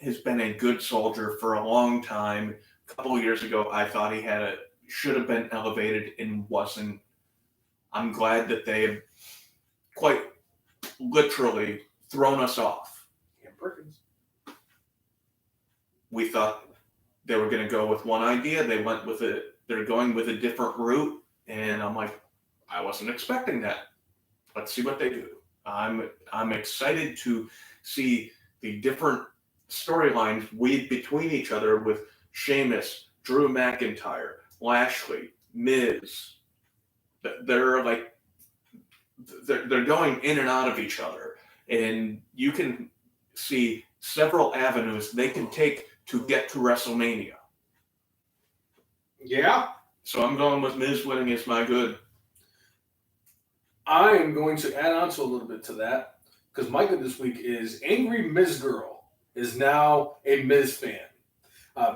has been a good soldier for a long time. A couple of years ago, I thought he should have been elevated and wasn't. I'm glad that they have quite literally thrown us off. Yeah, Perkins. We thought they were going to go with one idea. They're going with a different route, and I'm like, I wasn't expecting that. Let's see what they do. I'm excited to see the different storylines weave between each other with Sheamus, Drew McIntyre, Lashley, Miz. They're going in and out of each other, and you can see several avenues they can take to get to WrestleMania. Yeah. So I'm going with Miz winning is my good. I am going to add on to a little bit to that because my good this week is Angry Miz Girl is now a Miz fan.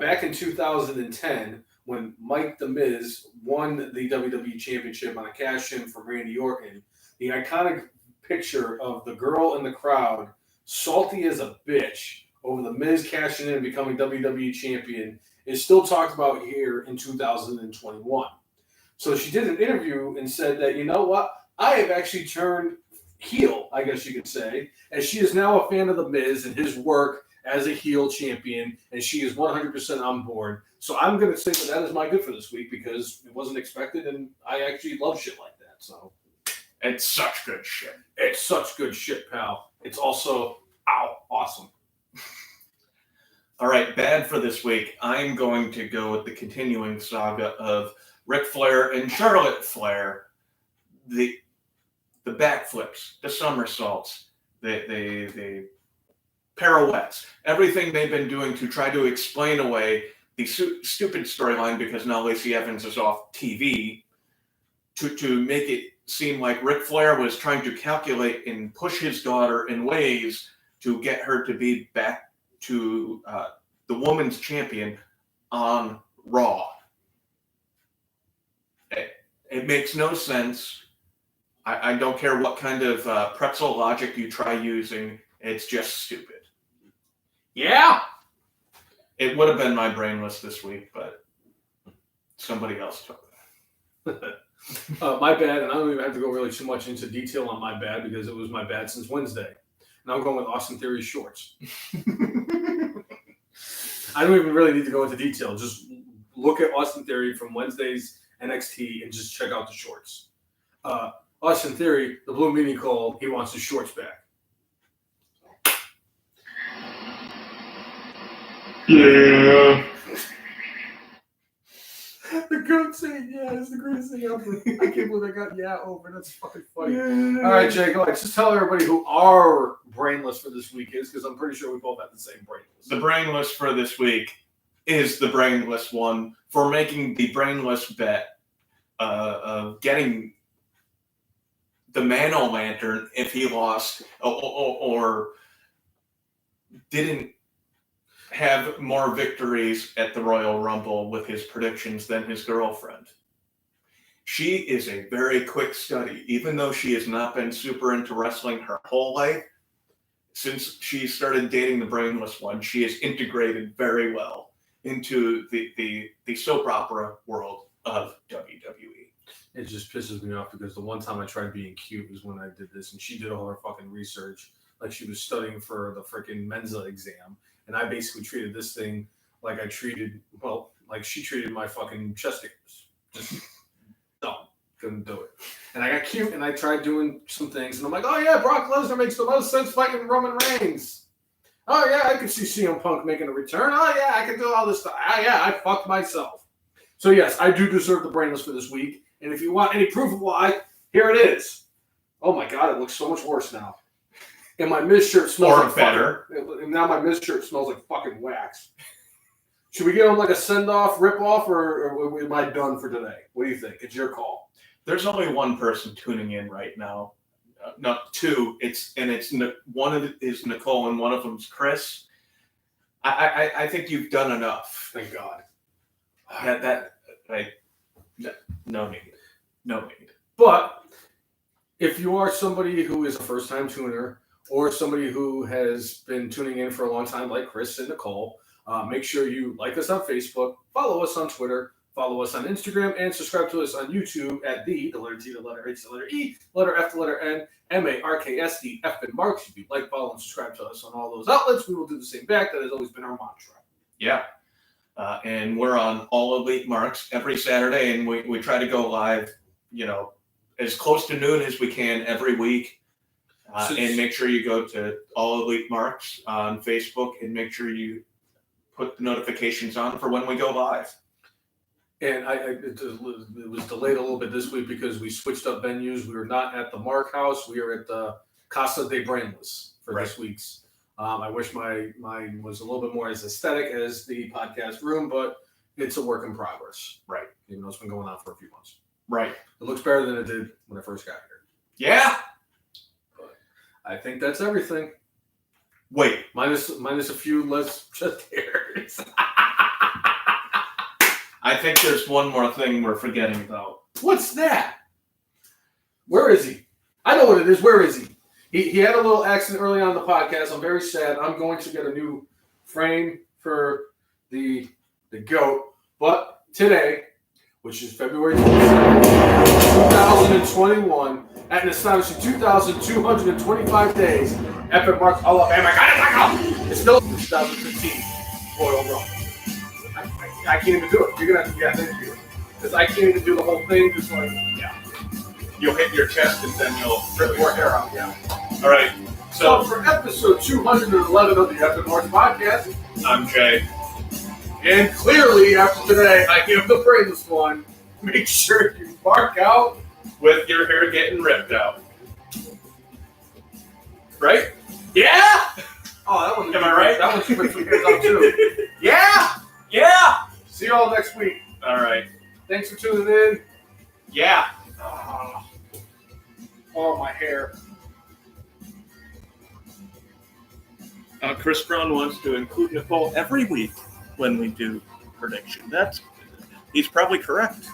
Back in 2010, when Mike the Miz won the WWE Championship on a cash-in from Randy Orton, the iconic picture of the girl in the crowd, salty as a bitch, over the Miz cashing in and becoming WWE Champion is still talked about here in 2021. So she did an interview and said that, you know what? I have actually turned heel, I guess you could say, as she is now a fan of The Miz and his work as a heel champion, and she is 100% on board. So I'm going to say that is my good for this week because it wasn't expected, and I actually love shit like that. So it's such good shit. It's such good shit, pal. It's also, awesome. All right, bad for this week. I'm going to go with the continuing saga of Ric Flair and Charlotte Flair. The backflips, the somersaults, the pirouettes, everything they've been doing to try to explain away the stupid storyline because now Lacey Evans is off TV to make it seem like Ric Flair was trying to calculate and push his daughter in ways to get her to be back to the woman's champion on Raw. It makes no sense. I don't care what kind of pretzel logic you try using. It's just stupid. Yeah. It would have been my brainless this week, but somebody else took it. My bad, and I don't even have to go really too much into detail on my bad because it was my bad since Wednesday. And I'm going with Austin Theory's shorts. I don't even really need to go into detail. Just look at Austin Theory from Wednesday's NXT and just check out the shorts. Austin Theory, the Blue Meanie called, he wants his shorts back. Yeah. The goat saying yeah is the greatest thing ever. I can't believe I got yeah over. That's fucking funny. Yeah. All right, Jay, go ahead. Just tell everybody who our brainless for this week is, because I'm pretty sure we both have the same brainless. The brainless for this week is the brainless one for making the brainless bet of getting the Man O'Lantern if he lost or didn't have more victories at the Royal Rumble with his predictions than his girlfriend. She is a very quick study, even though she has not been super into wrestling her whole life. Since she started dating the brainless one, she has integrated very well into the soap opera world of WWE. It just pisses me off because the one time I tried being cute was when I did this, and she did all her fucking research like she was studying for the freaking Mensa exam. And I basically treated this thing like like she treated my fucking chest hairs. Just dumb. Couldn't do it. And I got cute and I tried doing some things. And I'm like, oh yeah, Brock Lesnar makes the most sense fighting Roman Reigns. Oh yeah, I could see CM Punk making a return. Oh yeah, I can do all this stuff. Oh yeah, I fucked myself. So yes, I do deserve the Brainless for this week. And if you want any proof of why, here it is. Oh my God, it looks so much worse now. And my mist shirt smells Or like better. And now my mist shirt smells like fucking wax. Should we give him like a send-off, rip-off, or am I done for today? What do you think? It's your call. There's only one person tuning in right now. Not two. It's one of is Nicole and one of them's Chris. I think you've done enough. Thank God. No need. But if you are somebody who is a first-time tuner or somebody who has been tuning in for a long time, like Chris and Nicole, make sure you like us on Facebook, follow us on Twitter, follow us on Instagram, and subscribe to us on YouTube at the letter T, the letter H, the letter E, letter F, the letter N, MARKSD, F and Marks. If you like, follow, and subscribe to us on all those outlets, we will do the same back. That has always been our mantra. Yeah. And we're on all Elite Marks every Saturday, and we try to go live, as close to noon as we can every week. And make sure you go to All Elite Marks on Facebook and make sure you put the notifications on for when we go live. And it was delayed a little bit this week because we switched up venues. We were not at the Mark House. We are at the Casa de Brainless for this week's. I wish mine was a little bit more as aesthetic as the podcast room, but it's a work in progress. Right. Even though it's been going on for a few months. Right. It looks better than it did when I first got here. Yeah. But I think that's everything. Wait. Minus a few less chest hairs. I think there's one more thing we're forgetting about. What's that? Where is he? I know what it is. Where is he? He had a little accident early on in the podcast. I'm very sad. I'm going to get a new frame for the goat. But today, which is February 27th, 2021, at an astonishing 2,225 days, Epic Marks all up. Oh my God, it's still 2015 Royal Rumble. I can't even do it. You're going to have to interview it. Because I can't even do the whole thing. Just like, You'll hit your chest and then you'll rip more hair out. Yeah. All right. So for episode 211 of the Epic Marks podcast, I'm Jay. and clearly after today, I give the Brainless one. Make sure you mark out With your hair getting ripped out. right. Yeah. Oh, that one. Am I right? That one's super hairs out too. Yeah. Yeah. See you all next week. All right. Thanks for tuning in. Yeah. Oh, my hair. Chris Brown wants to include Nicole every week when we do prediction. He's probably correct.